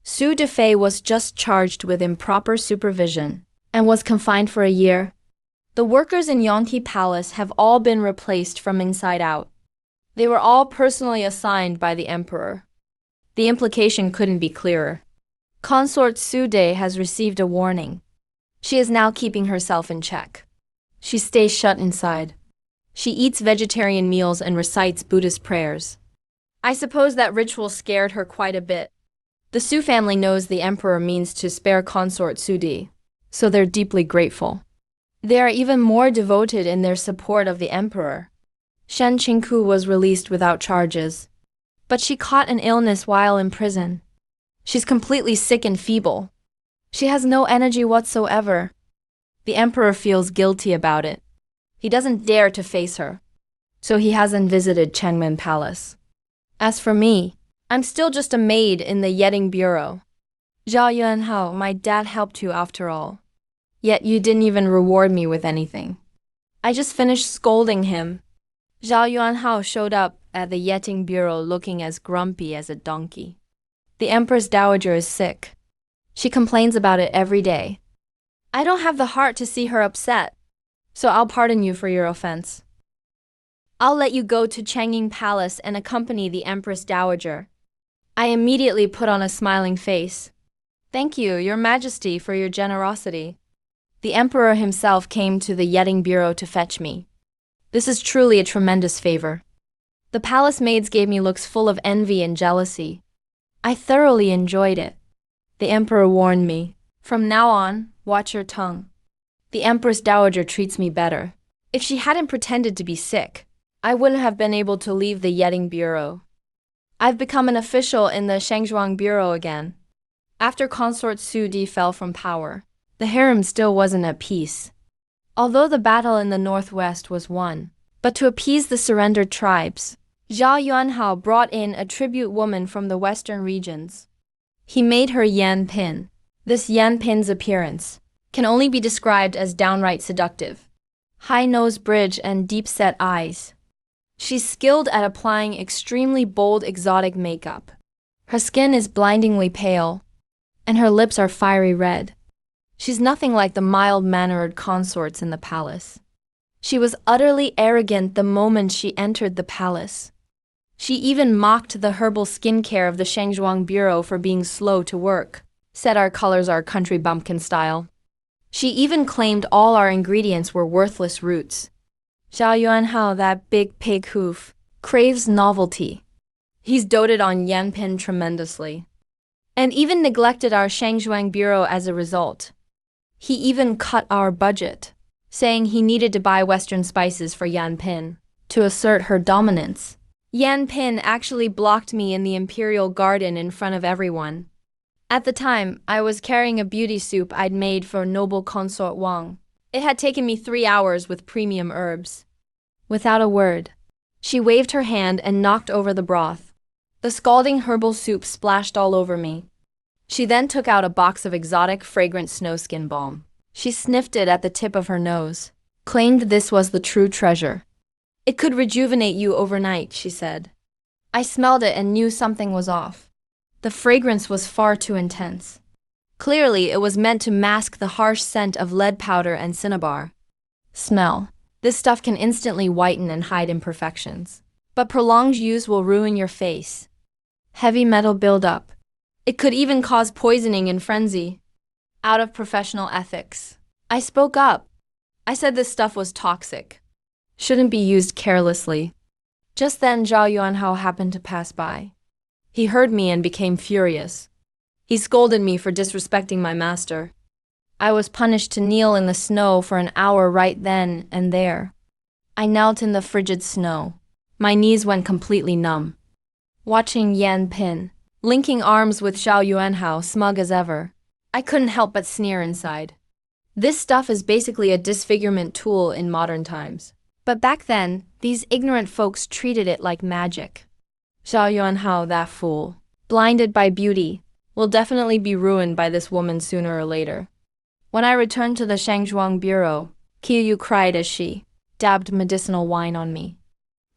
Su Defei was just charged with improper supervision and was confined for a year. The workers in Yangti Palace have all been replaced from inside out. They were all personally assigned by the emperor. The implication couldn't be clearer. Consort Sude has received a warning. She is now keeping herself in check. She stays shut inside. She eats vegetarian meals and recites Buddhist prayers. I suppose that ritual scared her quite a bit. The Su family knows the emperor means to spare consort Sudi, so they're deeply grateful. They are even more devoted in their support of the emperor. Shen Qingku was released without charges, but she caught an illness while in prison. She's completely sick and feeble. She has no energy whatsoever. The emperor feels guilty about it. He doesn't dare to face her, so he hasn't visited Chengmen Palace. As for me, I'm still just a maid in the Yetting Bureau. Zhao Yuanhao, my dad helped you after all. Yet you didn't even reward me with anything. I just finished scolding him. Zhao Yuanhao showed up at the Yetting Bureau looking as grumpy as a donkey. The Empress Dowager is sick. She complains about it every day. I don't have the heart to see her upset, so I'll pardon you for your offense. I'll let you go to Changying Palace and accompany the Empress Dowager. I immediately put on a smiling face. Thank you, Your Majesty, for your generosity. The Emperor himself came to the Yetting Bureau to fetch me. This is truly a tremendous favor. The palace maids gave me looks full of envy and jealousy. I thoroughly enjoyed it. The Emperor warned me, from now on, watch your tongue. The Empress Dowager treats me better. If she hadn't pretended to be sick, I wouldn't have been able to leave the Yetting Bureau. I've become an official in the Shenzhuang Bureau again. After Consort Su Di fell from power, the harem still wasn't at peace. Although the battle in the northwest was won, but to appease the surrendered tribes, Zhao Yuanhao brought in a tribute woman from the western regions. He made her Yan Pin. This Yan Pin's appearance can only be described as downright seductive. High nose bridge and deep-set eyes. She's skilled at applying extremely bold exotic makeup. Her skin is blindingly pale, and her lips are fiery red. She's nothing like the mild-mannered consorts in the palace. She was utterly arrogant the moment she entered the palace. She even mocked the herbal skincare of the Shenzhuang Bureau for being slow to work, said our colors are country bumpkin style. She even claimed all our ingredients were worthless roots. Zhao Yuanhao, that big pig hoof, craves novelty. He's doted on Yanpin tremendously, and even neglected our Shenzhuang Bureau as a result. He even cut our budget, saying he needed to buy Western spices for Yanpin to assert her dominance. Yanpin actually blocked me in the imperial garden in front of everyone. At the time, I was carrying a beauty soup I'd made for noble consort Wang. It had taken me 3 hours with premium herbs. Without a word, she waved her hand and knocked over the broth. The scalding herbal soup splashed all over me. She then took out a box of exotic, fragrant snowskin balm. She sniffed it at the tip of her nose, claimed this was the true treasure. It could rejuvenate you overnight, she said. I smelled it and knew something was off. The fragrance was far too intense. Clearly, it was meant to mask the harsh scent of lead powder and cinnabar. Smell. This stuff can instantly whiten and hide imperfections, but prolonged use will ruin your face. Heavy metal buildup. It could even cause poisoning and frenzy. Out of professional ethics, I spoke up. I said this stuff was toxic. Shouldn't be used carelessly. Just then Zhao Yuanhao happened to pass by. He heard me and became furious. He scolded me for disrespecting my master. I was punished to kneel in the snow for an hour right then and there. I knelt in the frigid snow. My knees went completely numb. Watching Yan Pin, linking arms with Zhao Yuanhao, smug as ever, I couldn't help but sneer inside. This stuff is basically a disfigurement tool in modern times. But back then, these ignorant folks treated it like magic. Zhao Yuanhao, that fool, blinded by beauty, will definitely be ruined by this woman sooner or later. When I returned to the Shenzhuang Bureau, Qiyu cried as she dabbed medicinal wine on me.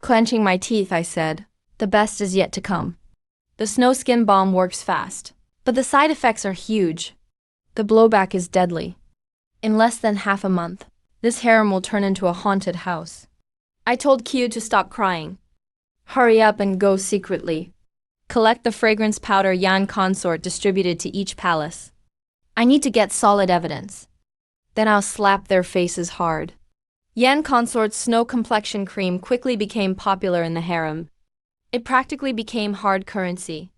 Clenching my teeth, I said, the best is yet to come. The snowskin balm works fast, but the side effects are huge. The blowback is deadly. In less than half a month, this harem will turn into a haunted house. I told Qiyu to stop crying. Hurry up and go secretly. Collect the fragrance powder Yan consort distributed to each palace. I need to get solid evidence. Then I'll slap their faces hard. Yan consort's snow complexion cream quickly became popular in the harem. It practically became hard currency.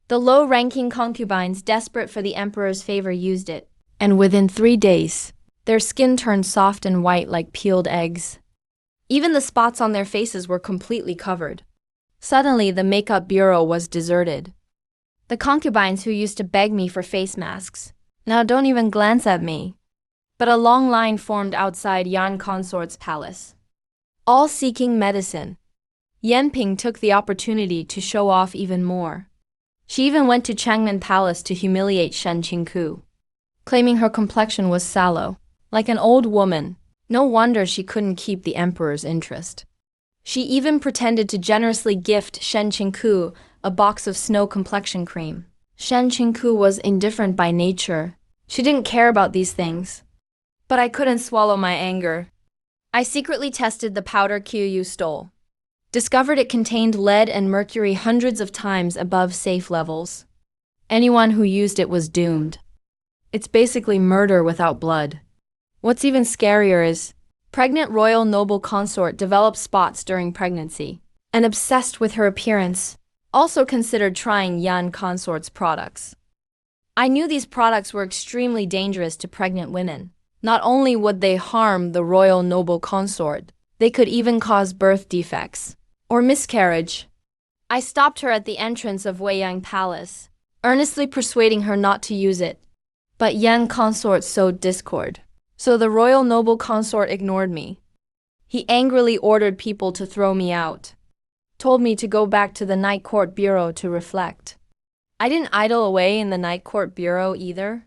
The low-ranking concubines desperate for the emperor's favor used it, and within 3 days, their skin turned soft and white like peeled eggs. Even the spots on their faces were completely covered. Suddenly, the makeup bureau was deserted. The concubines who used to beg me for face masks now don't even glance at me. But a long line formed outside Yan consort's palace, all seeking medicine. Yanping took the opportunity to show off even more. She even went to Changnan Palace to humiliate Shen Qingku, claiming her complexion was sallow, like an old woman. No wonder she couldn't keep the emperor's interest. She even pretended to generously gift Shen Qingku a box of snow complexion cream. Shen Qingku was indifferent by nature. She didn't care about these things. But I couldn't swallow my anger. I secretly tested the powder Qiu stole. Discovered it contained lead and mercury hundreds of times above safe levels. Anyone who used it was doomed. It's basically murder without blood. What's even scarier is, pregnant royal noble consort developed spots during pregnancy, and obsessed with her appearance, also considered trying Yan consort's products. I knew these products were extremely dangerous to pregnant women. Not only would they harm the royal noble consort, they could even cause birth defects or miscarriage. I stopped her at the entrance of Weiyang Palace, earnestly persuading her not to use it. But Yan consort sowed discord, so the royal noble consort ignored me. He angrily ordered people to throw me out, told me to go back to the night court bureau to reflect. I didn't idle away in the night court bureau either.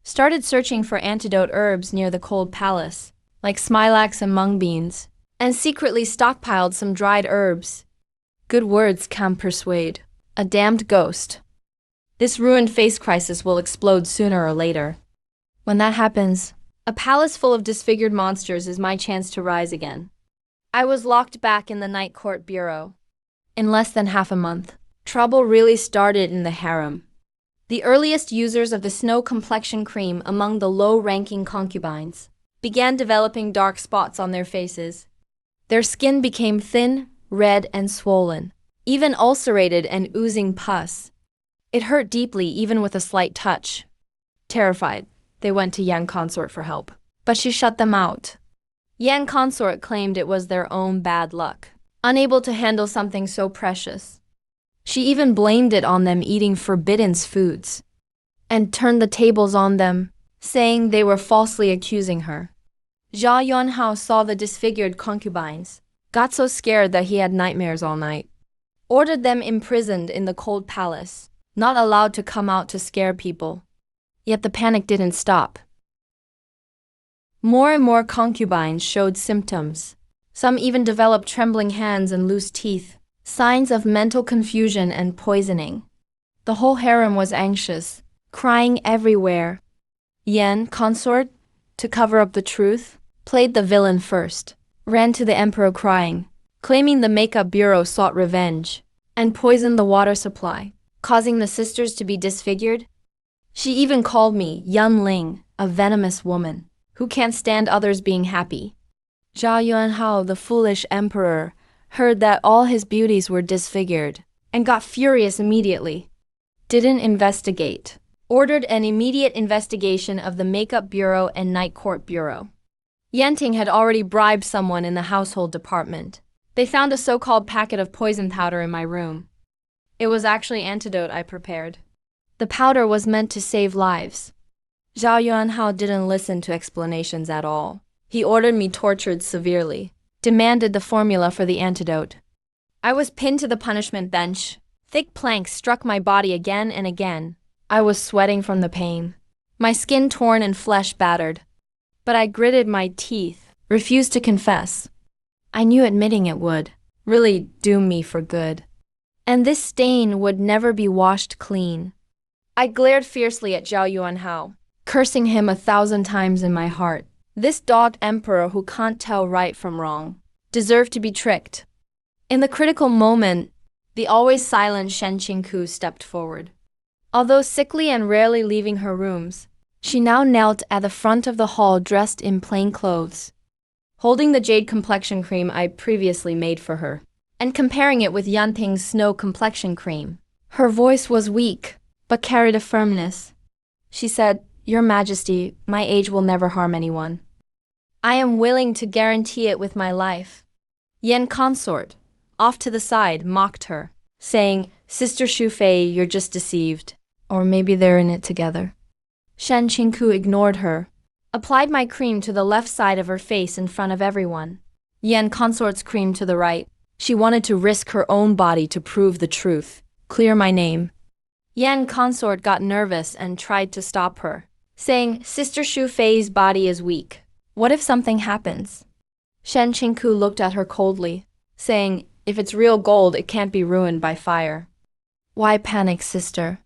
Started searching for antidote herbs near the cold palace, like smilax and mung beans, and secretly stockpiled some dried herbs. Good words can persuade a damned ghost. This ruined face crisis will explode sooner or later. When that happens, a palace full of disfigured monsters is my chance to rise again. I was locked back in the night court bureau. In less than half a month, trouble really started in the harem. The earliest users of the snow complexion cream among the low-ranking concubines began developing dark spots on their faces. Their skin became thin, red, and swollen, even ulcerated and oozing pus. It hurt deeply even with a slight touch. Terrified, they went to Yan consort for help, but she shut them out. Yan consort claimed it was their own bad luck, unable to handle something so precious. She even blamed it on them eating forbidden foods, and turned the tables on them, saying they were falsely accusing her. Zhao Yuanhao saw the disfigured concubines, got so scared that he had nightmares all night, ordered them imprisoned in the cold palace, not allowed to come out to scare people. Yet the panic didn't stop. More and more concubines showed symptoms. Some even developed trembling hands and loose teeth, signs of mental confusion and poisoning. The whole harem was anxious, crying everywhere. Yan consort, to cover up the truth, played the villain first, ran to the emperor crying, claiming the makeup bureau sought revenge, and poisoned the water supply, causing the sisters to be disfigured. She even called me Yan Ling, a venomous woman, who can't stand others being happy. Zhao Yuanhao, the foolish emperor, heard that all his beauties were disfigured, and got furious immediately. Didn't investigate. Ordered an immediate investigation of the makeup bureau and night court bureau. Yanting had already bribed someone in the household department. They found a so-called packet of poison powder in my room. It was actually antidote I prepared. The powder was meant to save lives. Zhao Yuanhao didn't listen to explanations at all. He ordered me tortured severely, demanded the formula for the antidote. I was pinned to the punishment bench. Thick planks struck my body again and again. I was sweating from the pain, my skin torn and flesh battered. But I gritted my teeth, refused to confess. I knew admitting it would really doom me for good. And this stain would never be washed clean. I glared fiercely at Zhao Yuanhao, cursing him 1,000 times in my heart. This dogged emperor who can't tell right from wrong deserved to be tricked. In the critical moment, The always silent Shen Qingku stepped forward. Although sickly and rarely leaving her rooms, she now knelt at the front of the hall dressed in plain clothes, holding the jade complexion cream I previously made for her, and comparing it with Yanting's snow complexion cream. Her voice was weak, but carried a firmness. She said, "Your Majesty, my age will never harm anyone. I am willing to guarantee it with my life." Yan consort, off to the side, mocked her, saying, "Sister Shufei, you're just deceived. Or maybe they're in it together." Shen Qingku ignored her, applied my cream to the left side of her face in front of everyone. Yan consort's cream to the right. She wanted to risk her own body to prove the truth. Clear my name. Yan consort got nervous and tried to stop her, saying, "Sister Shufei's body is weak. What if something happens?" Shen Qingku looked at her coldly, saying, "If it's real gold, it can't be ruined by fire." Why panic, sister?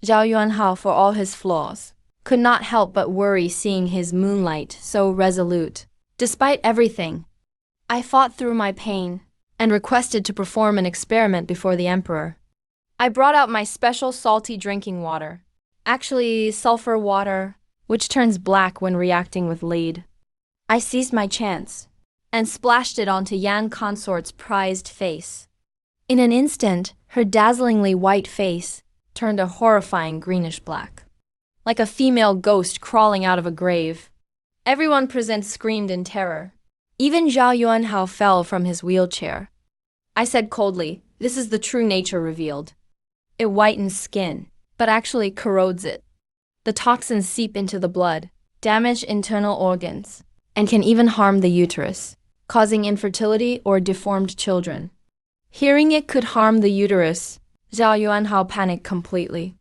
Zhao Yuanhao, for all his flaws, could not help but worry seeing his moonlight so resolute. Despite everything, I fought through my pain and requested to perform an experiment before the emperor. I brought out my special salty drinking water, actually sulfur water, which turns black when reacting with lead. I seized my chance and splashed it onto Yan consort's prized face. In an instant, her dazzlingly white face turned a horrifying greenish-black, like a female ghost crawling out of a grave. Everyone present screamed in terror. Even Zhao Yuanhao fell from his wheelchair. I said coldly, "This is the true nature revealed. It whitens skin, but actually corrodes it. The toxins seep into the blood, damage internal organs, and can even harm the uterus, causing infertility or deformed children." Hearing it could harm the uterus, Zhao Yuanhao panicked completely.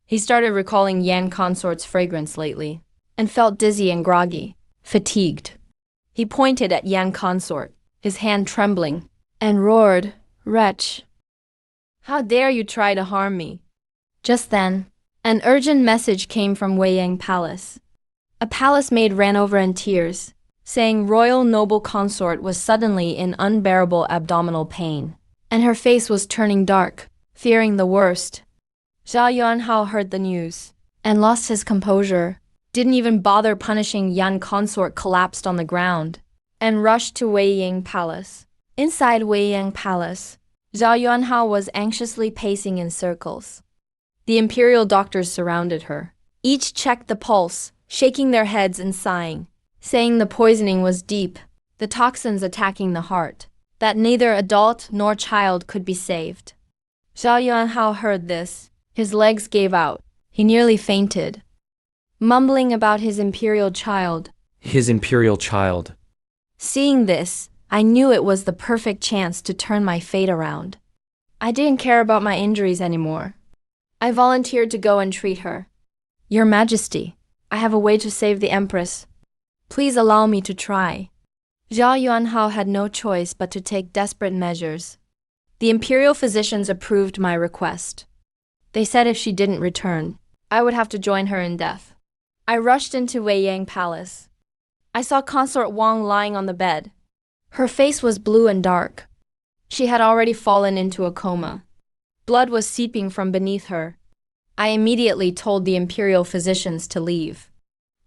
He started recalling Yan consort's fragrance lately, and felt dizzy and groggy, fatigued. He pointed at Yan consort, his hand trembling, and roared, "Wretch! How dare you try to harm me?" Just then, an urgent message came from Weiyang Palace. A palace maid ran over in tears, saying royal noble consort was suddenly in unbearable abdominal pain, and her face was turning dark, fearing the worst. Zhao Yuanhao heard the news and lost his composure, didn't even bother punishing Yan consort, collapsed on the ground, and rushed to Weiyang Palace. Inside Weiyang Palace, Zhao Yuanhao was anxiously pacing in circles. The imperial doctors surrounded her. Each checked the pulse, shaking their heads and sighing, saying the poisoning was deep, the toxins attacking the heart, that neither adult nor child could be saved. Zhao Yuanhao heard this. His legs gave out. He nearly fainted, mumbling about his imperial child. His imperial child. Seeing this, I knew it was the perfect chance to turn my fate around. I didn't care about my injuries anymore. I volunteered to go and treat her. "Your Majesty, I have a way to save the Empress. Please allow me to try." Zhao Yuanhao had no choice but to take desperate measures. The imperial physicians approved my request. They said if she didn't return, I would have to join her in death. I rushed into Weiyang Palace. I saw Consort Wang lying on the bed. Her face was blue and dark. She had already fallen into a coma. Blood was seeping from beneath her. I immediately told the imperial physicians to leave.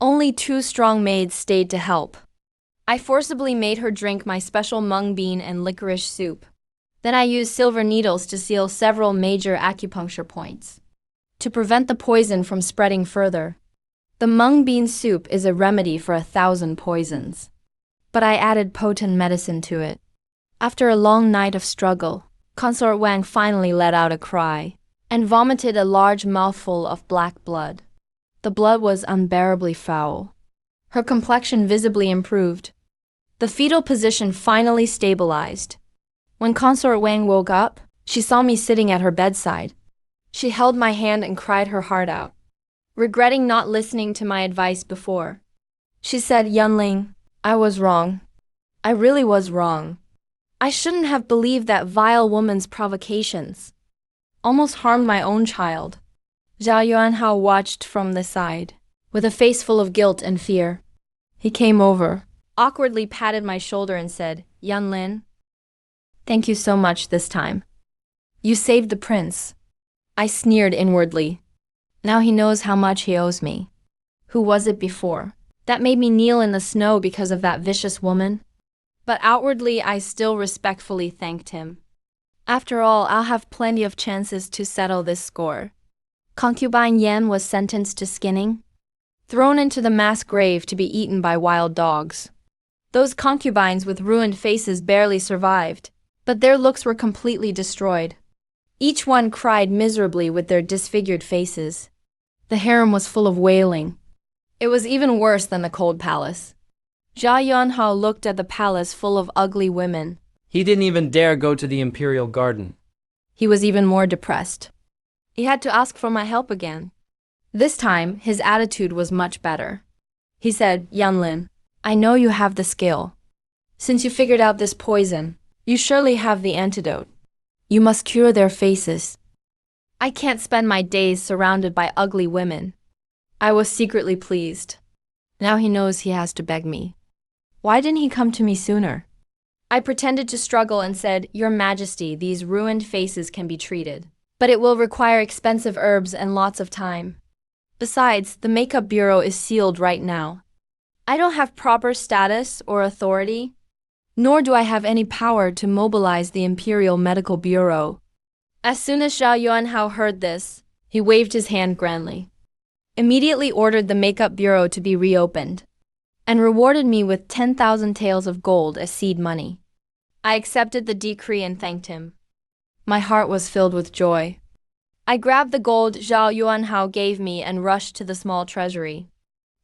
Only 2 strong maids stayed to help. I forcibly made her drink my special mung bean and licorice soup. Then I used silver needles to seal several major acupuncture points to prevent the poison from spreading further. The mung bean soup is a remedy for 1,000 poisons, but I added potent medicine to it. After a long night of struggle, Consort Wang finally let out a cry and vomited a large mouthful of black blood. The blood was unbearably foul. Her complexion visibly improved. The fetal position finally stabilized. When Consort Wang woke up, she saw me sitting at her bedside. She held my hand and cried her heart out, regretting not listening to my advice before. She said, "Yunling, I was wrong. I really was wrong. I shouldn't have believed that vile woman's provocations. Almost harmed my own child." Zhao Yuanhao watched from the side, with a face full of guilt and fear. He came over, awkwardly patted my shoulder and said, "Yunlin, thank you so much this time. You saved the prince. I sneered inwardly. Now he knows how much he owes me. Who was it before that made me kneel in the snow because of that vicious woman? But outwardly I still respectfully thanked him. After all, I'll have plenty of chances to settle this score. Concubine Yan was sentenced to skinning, thrown into the mass grave to be eaten by wild dogs. Those concubines with ruined faces barely survived, but their looks were completely destroyed. Each one cried miserably with their disfigured faces. The harem was full of wailing. It was even worse than the cold palace. Jia Yuanhao looked at the palace full of ugly women. He didn't even dare go to the imperial garden. He was even more depressed. He had to ask for my help again. This time, his attitude was much better. He said, Yanlin, I know you have the skill. Since you figured out this poison, you surely have the antidote. You must cure their faces. I can't spend my days surrounded by ugly women. I was secretly pleased. Now he knows he has to beg me. Why didn't he come to me sooner? I pretended to struggle and said, Your Majesty, these ruined faces can be treated, but it will require expensive herbs and lots of time. Besides, the makeup bureau is sealed right now. I don't have proper status or authority, nor do I have any power to mobilize the Imperial Medical Bureau. As soon as Zhao Yuanhao heard this, he waved his hand grandly, immediately ordered the makeup bureau to be reopened, and rewarded me with 10,000 taels of gold as seed money. I accepted the decree and thanked him. My heart was filled with joy. I grabbed the gold Zhao Yuanhao gave me and rushed to the small treasury.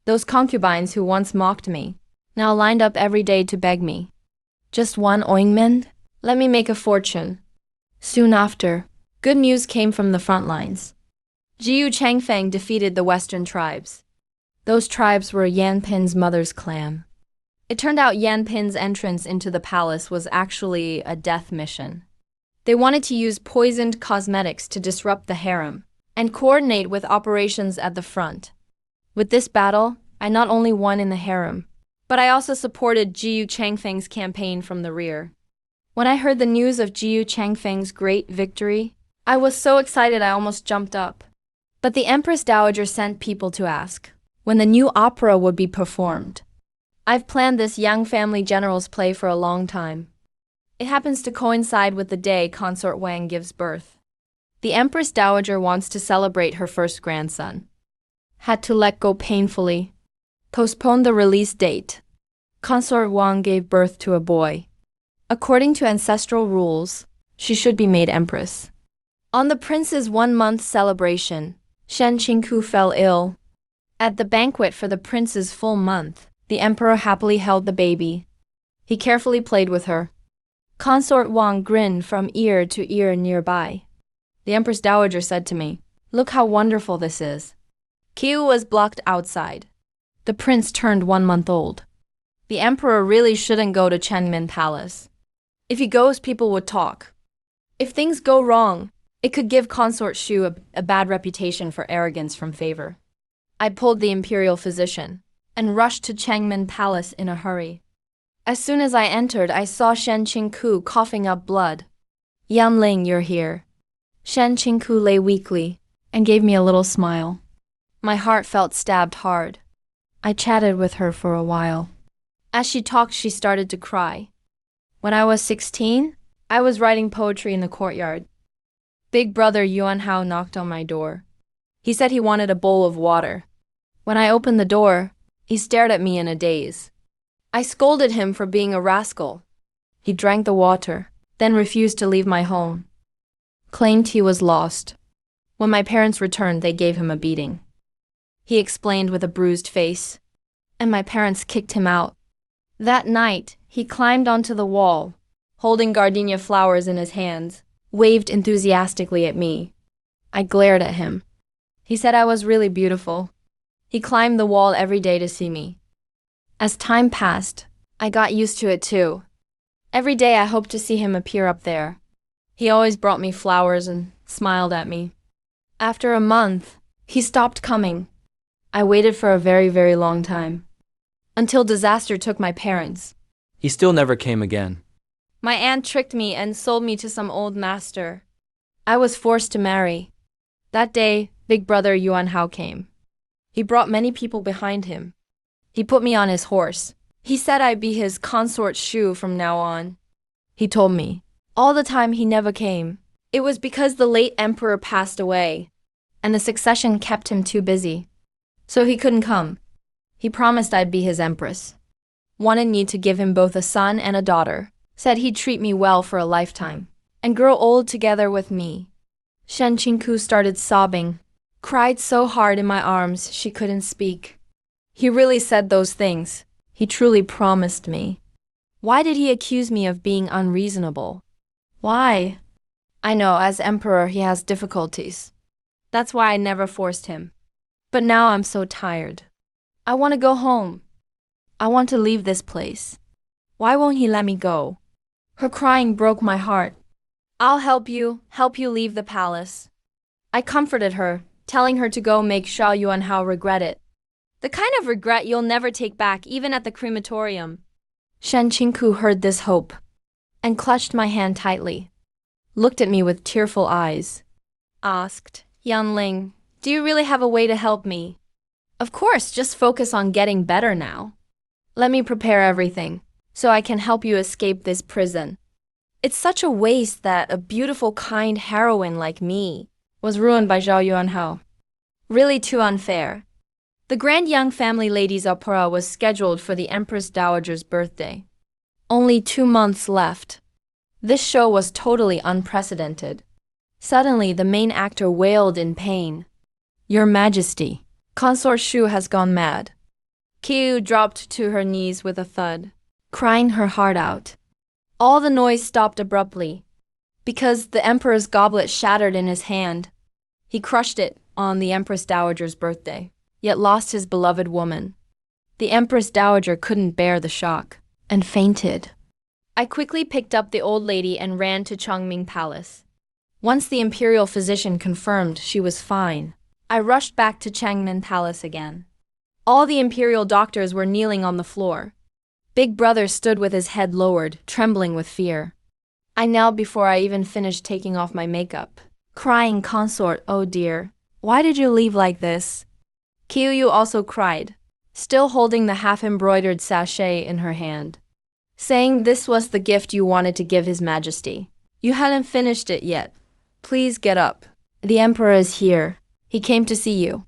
Those concubines who once mocked me now lined up every day to beg me. Just one ointment? Let me make a fortune. Soon after, good news came from the front lines. Jiyu Changfeng defeated the western tribes. Those tribes were Yan Pin's mother's clan. It turned out Yan Pin's entrance into the palace was actually a death mission. They wanted to use poisoned cosmetics to disrupt the harem and coordinate with operations at the front. With this battle, I not only won in the harem, but I also supported Jiyu Changfeng's campaign from the rear. When I heard the news of Jiyu Changfeng's great victory, I was so excited I almost jumped up. But the Empress Dowager sent people to ask when the new opera would be performed. I've planned this young family general's play for a long time. It happens to coincide with the day Consort Wang gives birth. The Empress Dowager wants to celebrate her first grandson. Had to let go painfully. Postponed the release date. Consort Wang gave birth to a boy. According to ancestral rules, she should be made empress. On the prince's 1-month celebration, Shen Qingku fell ill. At the banquet for the prince's full month, the emperor happily held the baby. He carefully played with her. Consort Wang grinned from ear to ear nearby. The Empress Dowager said to me, Look how wonderful this is. Qiu was blocked outside. The prince turned 1 month old. The emperor really shouldn't go to Chengmen Palace. If he goes, people would talk. If things go wrong, it could give Consort Shu a bad reputation for arrogance from favor. I pulled the imperial physician and rushed to Chengmen Palace in a hurry. As soon as I entered, I saw Shen Qingku coughing up blood. Yanling, you're here. Shen Qingku lay weakly and gave me a little smile. My heart felt stabbed hard. I chatted with her for a while. As she talked, she started to cry. When I was 16, I was writing poetry in the courtyard. Big brother Yuanhao knocked on my door. He said he wanted a bowl of water. When I opened the door, he stared at me in a daze. I scolded him for being a rascal. He drank the water, then refused to leave my home. Claimed he was lost. When my parents returned, they gave him a beating. He explained with a bruised face, and my parents kicked him out. That night, he climbed onto the wall, holding gardenia flowers in his hands, waved enthusiastically at me. I glared at him. He said I was really beautiful. He climbed the wall every day to see me. As time passed, I got used to it too. Every day I hoped to see him appear up there. He always brought me flowers and smiled at me. After a month, he stopped coming. I waited for a very, very long time. Until disaster took my parents. He still never came again. My aunt tricked me and sold me to some old master. I was forced to marry. That day, big brother Yuan Hao came. He brought many people behind him. He put me on his horse. He said I'd be his consort Shu from now on. He told me. All the time he never came. It was because the late emperor passed away, and the succession kept him too busy. So he couldn't come. He promised I'd be his empress. Wanted me to give him both a son and a daughter. Said he'd treat me well for a lifetime, and grow old together with me. Shen Qingku started sobbing, cried so hard in my arms she couldn't speak. He really said those things. He truly promised me. Why did he accuse me of being unreasonable? Why? I know, as emperor he has difficulties. That's why I never forced him. But now I'm so tired. I want to go home. I want to leave this place. Why won't he let me go? Her crying broke my heart. I'll help you leave the palace. I comforted her, telling her to go make Xiao Yuanhao regret it. The kind of regret you'll never take back even at the crematorium. Shen Qingku heard this hope and clutched my hand tightly, looked at me with tearful eyes, asked, Yan Ling, do you really have a way to help me? Of course, just focus on getting better now. Let me prepare everything so I can help you escape this prison. It's such a waste that a beautiful, kind heroine like me was ruined by Zhao Yuanhao. Really too unfair. The Grand Young Family Ladies Opera was scheduled for the Empress Dowager's birthday. Only 2 months left. This show was totally unprecedented. Suddenly, the main actor wailed in pain. Your Majesty, Consort Shu has gone mad. Qiyu dropped to her knees with a thud, crying her heart out. All the noise stopped abruptly, because the emperor's goblet shattered in his hand. He crushed it on the Empress Dowager's birthday, yet lost his beloved woman. The Empress Dowager couldn't bear the shock, and fainted. I quickly picked up the old lady and ran to Chongming Palace. Once the imperial physician confirmed she was fine, I rushed back to Changmen Palace again. All the imperial doctors were kneeling on the floor. Big brother stood with his head lowered, trembling with fear. I knelt before I even finished taking off my makeup, crying, Consort, oh dear, why did you leave like this? Qiyu also cried, still holding the half-embroidered sachet in her hand, saying this was the gift you wanted to give His Majesty. You hadn't finished it yet. Please get up. The Emperor is here. He came to see you.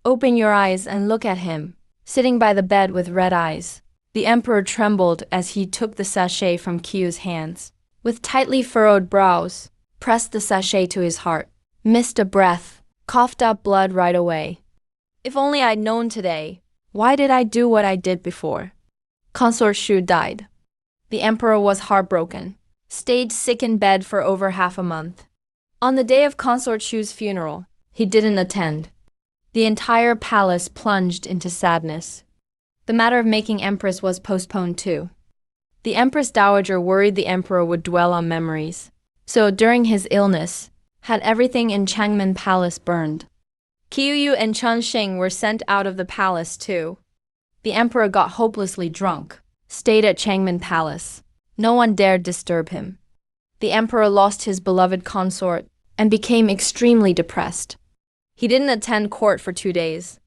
Open your eyes and look at him, sitting by the bed with red eyes. The Emperor trembled as he took the sachet from Qiyu's hands. With tightly furrowed brows, pressed the sachet to his heart, missed a breath, coughed up blood right away. If only I'd known today. Why did I do what I did before? Consort Shu died. The Emperor was heartbroken, stayed sick in bed for over half a month. On the day of Consort Shu's funeral, he didn't attend. The entire palace plunged into sadness. The matter of making empress was postponed too. The Empress Dowager worried the Emperor would dwell on memories, so during his illness, had everything in Changmen Palace burned. Qiyu and Chen Xing were sent out of the palace too. The Emperor got hopelessly drunk, stayed at Changmen Palace. No one dared disturb him. The Emperor lost his beloved consort and became extremely depressed. He didn't attend court for 2 days.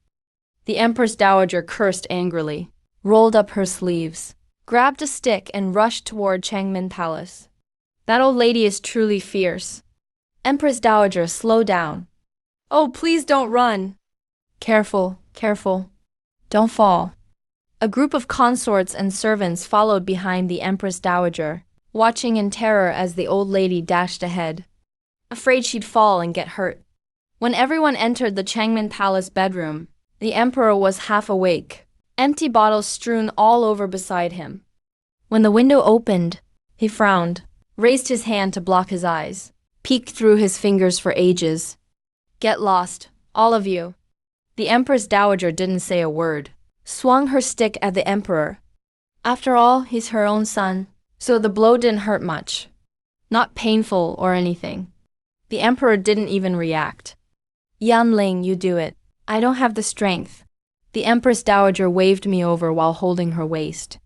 The Empress Dowager cursed angrily, rolled up her sleeves, grabbed a stick and rushed toward Changmen Palace. That old lady is truly fierce. Empress Dowager, slow down. Oh, please don't run. Careful, careful. Don't fall. A group of consorts and servants followed behind the Empress Dowager, watching in terror as the old lady dashed ahead, afraid she'd fall and get hurt. When everyone entered the Changmen Palace bedroom, the Emperor was half awake, empty bottles strewn all over beside him. When the window opened, he frowned, raised his hand to block his eyes, peeked through his fingers for ages. Get lost, all of you. The Empress Dowager didn't say a word, swung her stick at the Emperor. After all, he's her own son, so the blow didn't hurt much. Not painful or anything. The Emperor didn't even react. Yan Ling, you do it. I don't have the strength. The Empress Dowager waved me over while holding her waist.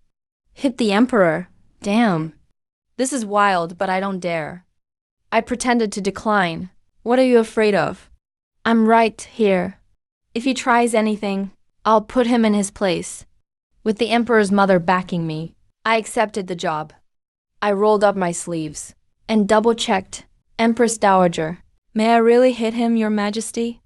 Hit the Emperor? Damn. This is wild, but I don't dare. I pretended to decline. What are you afraid of? I'm right here. If he tries anything, I'll put him in his place. With the emperor's mother backing me, I accepted the job. I rolled up my sleeves and double-checked. Empress Dowager, may I really hit him, Your Majesty?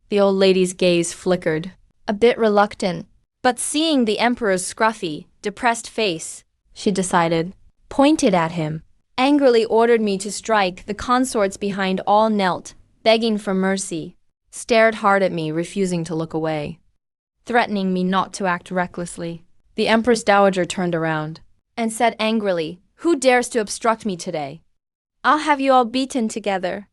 The old lady's gaze flickered, a bit reluctant, but seeing the emperor's scruffy, depressed face, she decided, pointed at him, angrily ordered me to strike. The consorts behind all knelt, begging for mercy, stared hard at me, refusing to look away, threatening me not to act recklessly. The Empress Dowager turned around and said angrily, "Who dares to obstruct me today? I'll have you all beaten together.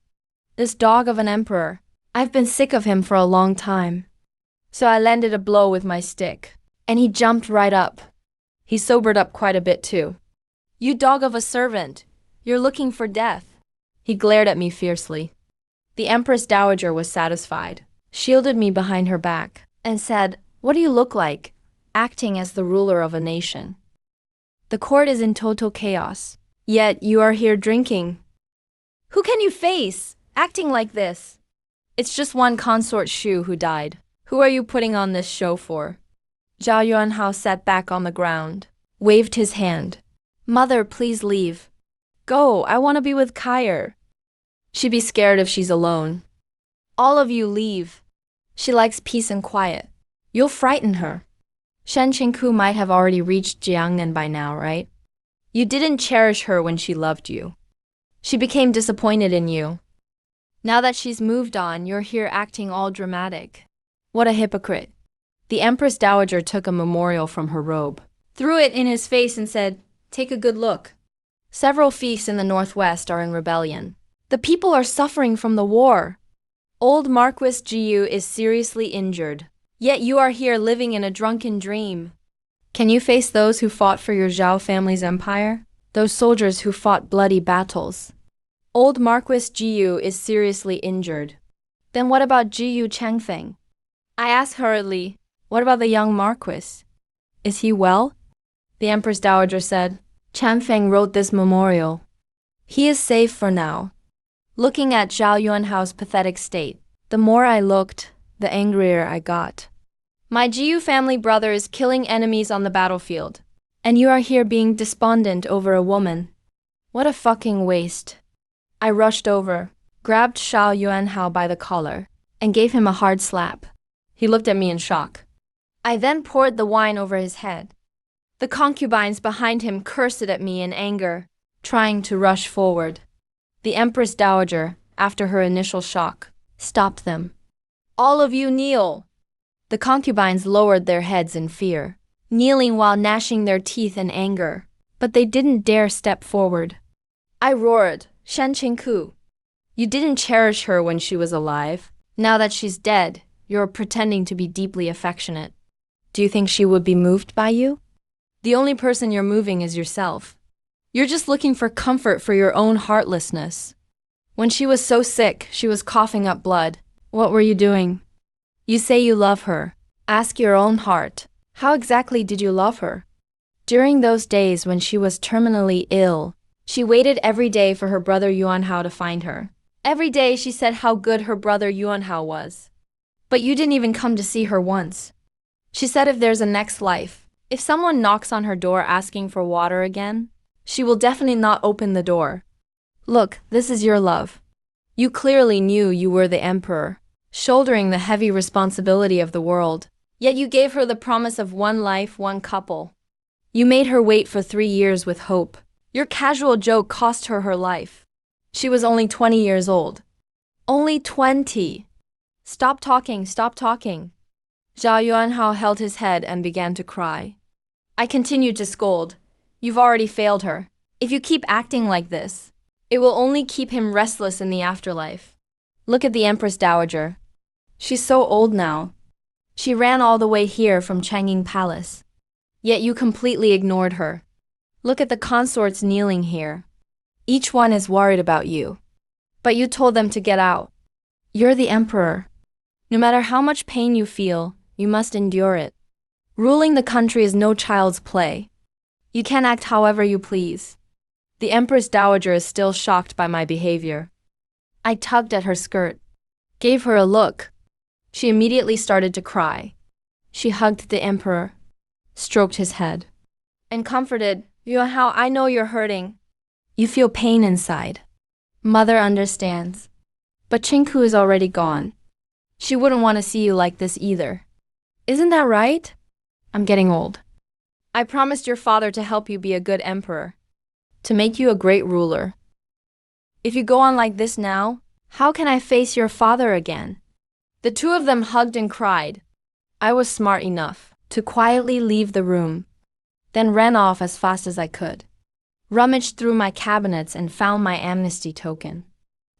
This dog of an emperor, I've been sick of him for a long time." So I landed a blow with my stick, and he jumped right up. He sobered up quite a bit too. "You dog of a servant, you're looking for death." He glared at me fiercely. The Empress Dowager was satisfied, shielded me behind her back, and said, "What do you look like, acting as the ruler of a nation? The court is in total chaos, yet you are here drinking. Who can you face, acting like this? It's just one consort Shu who died. Who are you putting on this show for?" Zhao Yuanhao sat back on the ground, waved his hand. "Mother, please leave. Go, I want to be with Kair. She'd be scared if she's alone. All of you leave. She likes peace and quiet. You'll frighten her." Shen Qingku might have already reached Jiangnan by now, right? You didn't cherish her when she loved you. She became disappointed in you. Now that she's moved on, you're here acting all dramatic. What a hypocrite. The Empress Dowager took a memorial from her robe, threw it in his face and said, "Take a good look. Several fiefs in the northwest are in rebellion. The people are suffering from the war. Old Marquis Jiyu is seriously injured. Yet you are here living in a drunken dream. Can you face those who fought for your Zhao family's empire? Those soldiers who fought bloody battles? Old Marquis Jiyu is seriously injured. Then what about Jiyu Chengfeng?" I asked hurriedly, "What about the young Marquis? Is he well?" The Empress Dowager said, "Chengfeng wrote this memorial. He is safe for now." Looking at Zhao Yuanhao's pathetic state, the more I looked, the angrier I got. My Jiyu family brother is killing enemies on the battlefield, and you are here being despondent over a woman. What a fucking waste. I rushed over, grabbed Zhao Yuanhao by the collar, and gave him a hard slap. He looked at me in shock. I then poured the wine over his head. The concubines behind him cursed at me in anger, trying to rush forward. The Empress Dowager, after her initial shock, stopped them. "All of you kneel." The concubines lowered their heads in fear, kneeling while gnashing their teeth in anger, but they didn't dare step forward. I roared, "Shen Qingku, you didn't cherish her when she was alive. Now that she's dead, you're pretending to be deeply affectionate. Do you think she would be moved by you? The only person you're moving is yourself. You're just looking for comfort for your own heartlessness. When she was so sick, she was coughing up blood. What were you doing? You say you love her. Ask your own heart. How exactly did you love her? During those days when she was terminally ill, she waited every day for her brother Yuanhao to find her. Every day she said how good her brother Yuanhao was. But you didn't even come to see her once. She said if there's a next life, if someone knocks on her door asking for water again, she will definitely not open the door. Look, this is your love. You clearly knew you were the emperor, shouldering the heavy responsibility of the world. Yet you gave her the promise of one life, one couple. You made her wait for 3 years with hope. Your casual joke cost her her life. She was only 20 years old. Only 20. Stop talking, stop talking. Zhao Yuanhao held his head and began to cry. I continued to scold. You've already failed her. If you keep acting like this, it will only keep him restless in the afterlife. Look at the Empress Dowager. She's so old now. She ran all the way here from Chang'an Palace. Yet you completely ignored her. Look at the consorts kneeling here. Each one is worried about you. But you told them to get out. You're the emperor. No matter how much pain you feel, you must endure it. Ruling the country is no child's play. You can act however you please. The Empress Dowager is still shocked by my behavior. I tugged at her skirt, gave her a look. She immediately started to cry. She hugged the emperor, stroked his head, and comforted, Yuan Hao, I know you're hurting. You feel pain inside. Mother understands. But Chinku is already gone. She wouldn't want to see you like this either. Isn't that right? I'm getting old. I promised your father to help you be a good emperor, to make you a great ruler. If you go on like this now, how can I face your father again? The two of them hugged and cried. I was smart enough to quietly leave the room, then ran off as fast as I could. Rummaged through my cabinets and found my amnesty token.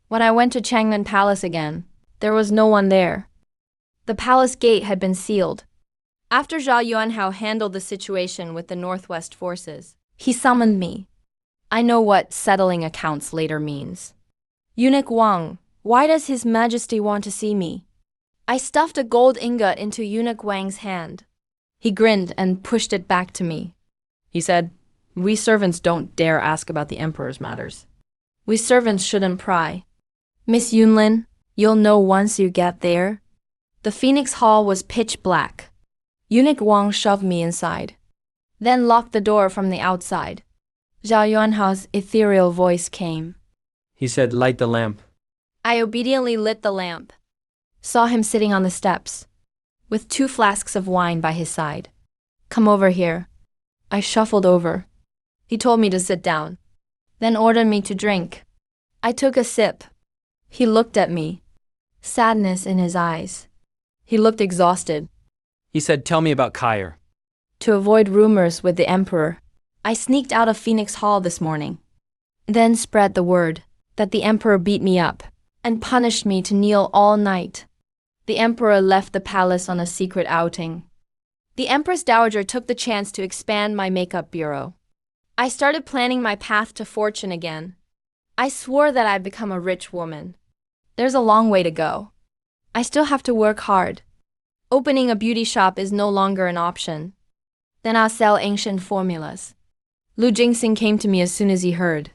When I went to Changnan Palace again, there was no one there. The palace gate had been sealed. After Zhao Yuanhao handled the situation with the Northwest forces, he summoned me. I know what settling accounts later means. Eunuch Wang, why does His Majesty want to see me? I stuffed a gold ingot into Eunuch Wang's hand. He grinned and pushed it back to me. He said, "We servants don't dare ask about the emperor's matters." We servants shouldn't pry. Miss Yunlin, you'll know once you get there. The Phoenix Hall was pitch black. Eunuch Wang shoved me inside, then locked the door from the outside. Zhao Yuanhao's ethereal voice came. He said, light the lamp. I obediently lit the lamp. Saw him sitting on the steps, with 2 flasks of wine by his side. Come over here. I shuffled over. He told me to sit down, then ordered me to drink. I took a sip. He looked at me, sadness in his eyes. He looked exhausted. He said, tell me about Kair. To avoid rumors with the emperor, I sneaked out of Phoenix Hall this morning, then spread the word that the emperor beat me up and punished me to kneel all night. The emperor left the palace on a secret outing. The Empress Dowager took the chance to expand my makeup bureau. I started planning my path to fortune again. I swore that I'd become a rich woman. There's a long way to go. I still have to work hard. Opening a beauty shop is no longer an option. Then I'll sell ancient formulas. Lu Jingxing came to me as soon as he heard.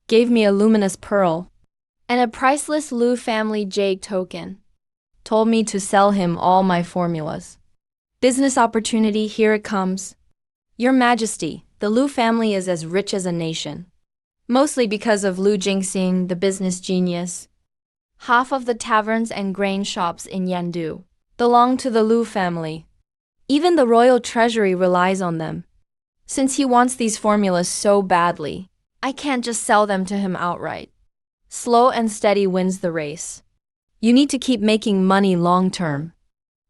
Gave me a luminous pearl and a priceless Lu family jade token. Told me to sell him all my formulas. Business opportunity, here it comes. Your Majesty, the Lu family is as rich as a nation. Mostly because of Lu Jingxing, the business genius. Half of the taverns and grain shops in Yandu belong to the Lu family. Even the royal treasury relies on them. Since he wants these formulas so badly, I can't just sell them to him outright. Slow and steady wins the race. You need to keep making money long term.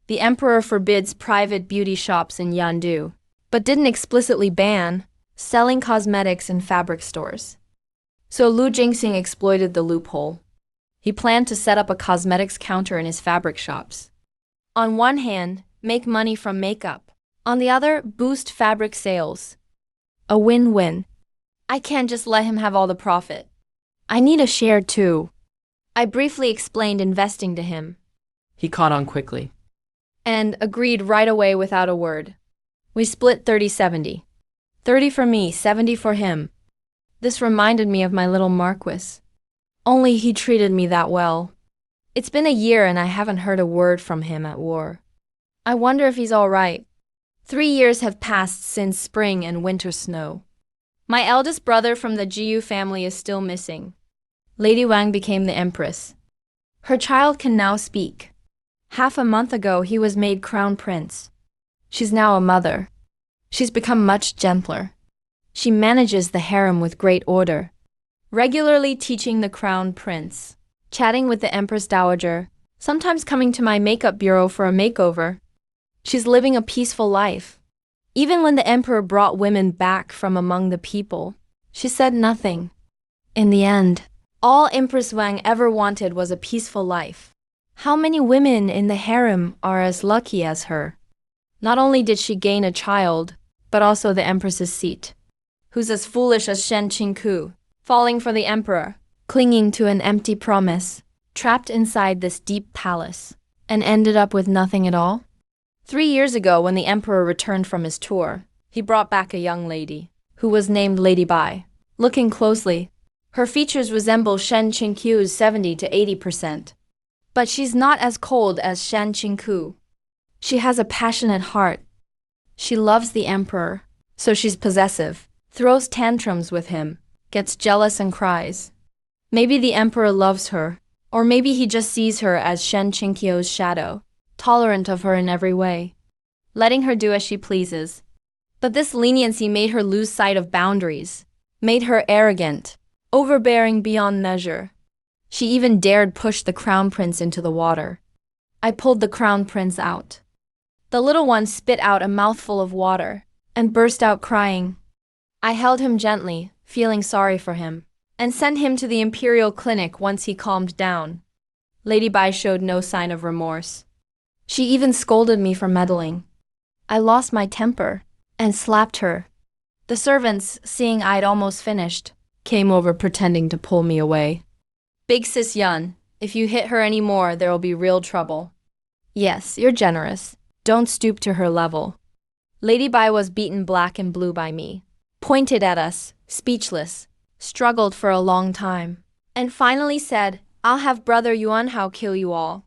The emperor forbids private beauty shops in Yandu, but didn't explicitly ban selling cosmetics in fabric stores. So Lu Jingxing exploited the loophole. He planned to set up a cosmetics counter in his fabric shops. On one hand, make money from makeup. On the other, boost fabric sales. A win-win. I can't just let him have all the profit. I need a share too. I briefly explained investing to him. He caught on quickly And agreed right away without a word. We split 30-70. 30 for me, 70 for him. This reminded me of my little Marquis. Only he treated me that well. It's been a year and I haven't heard a word from him at war. I wonder if he's all right. 3 years have passed since spring and winter snow. My eldest brother from the Jiyu family is still missing. Lady Wang became the empress. Her child can now speak. Half a month ago, he was made crown prince. She's now a mother. She's become much gentler. She manages the harem with great order, regularly teaching the crown prince, chatting with the Empress Dowager, sometimes coming to my makeup bureau for a makeover. She's living a peaceful life. Even when the emperor brought women back from among the people, she said nothing. In the end, all Empress Wang ever wanted was a peaceful life. How many women in the harem are as lucky as her? Not only did she gain a child, but also the empress's seat. Who's as foolish as Shen Qingku, falling for the emperor, clinging to an empty promise, trapped inside this deep palace, and ended up with nothing at all? 3 years ago, when the emperor returned from his tour, he brought back a young lady, who was named Lady Bai. Looking closely, her features resemble Shen Qingqiu's 70 to 80%. But she's not as cold as Shen Qingqiu. She has a passionate heart. She loves the emperor, so she's possessive, throws tantrums with him, gets jealous and cries. Maybe the emperor loves her, or maybe he just sees her as Shen Qingqiu's shadow, tolerant of her in every way, letting her do as she pleases. But this leniency made her lose sight of boundaries, made her arrogant, overbearing beyond measure. She even dared push the crown prince into the water. I pulled the crown prince out. The little one spit out a mouthful of water and burst out crying. I held him gently, feeling sorry for him, and sent him to the imperial clinic once he calmed down. Lady Bai showed no sign of remorse. She even scolded me for meddling. I lost my temper and slapped her. The servants, seeing I'd almost finished, came over pretending to pull me away. Big sis Yun, if you hit her any more, there'll be real trouble. Yes, you're generous. Don't stoop to her level. Lady Bai was beaten black and blue by me, pointed at us, speechless, struggled for a long time, and finally said, I'll have Brother Yuanhao kill you all.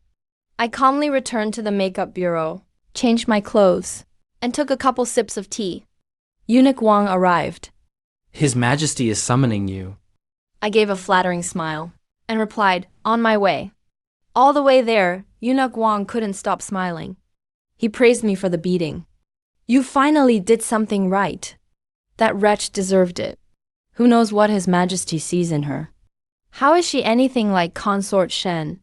I calmly returned to the makeup bureau, changed my clothes, and took a couple sips of tea. Eunuch Wang arrived. His Majesty is summoning you. I gave a flattering smile and replied, on my way. All the way there, Eunuch Wang couldn't stop smiling. He praised me for the beating. You finally did something right. That wretch deserved it. Who knows what His Majesty sees in her? How is she anything like Consort Shen?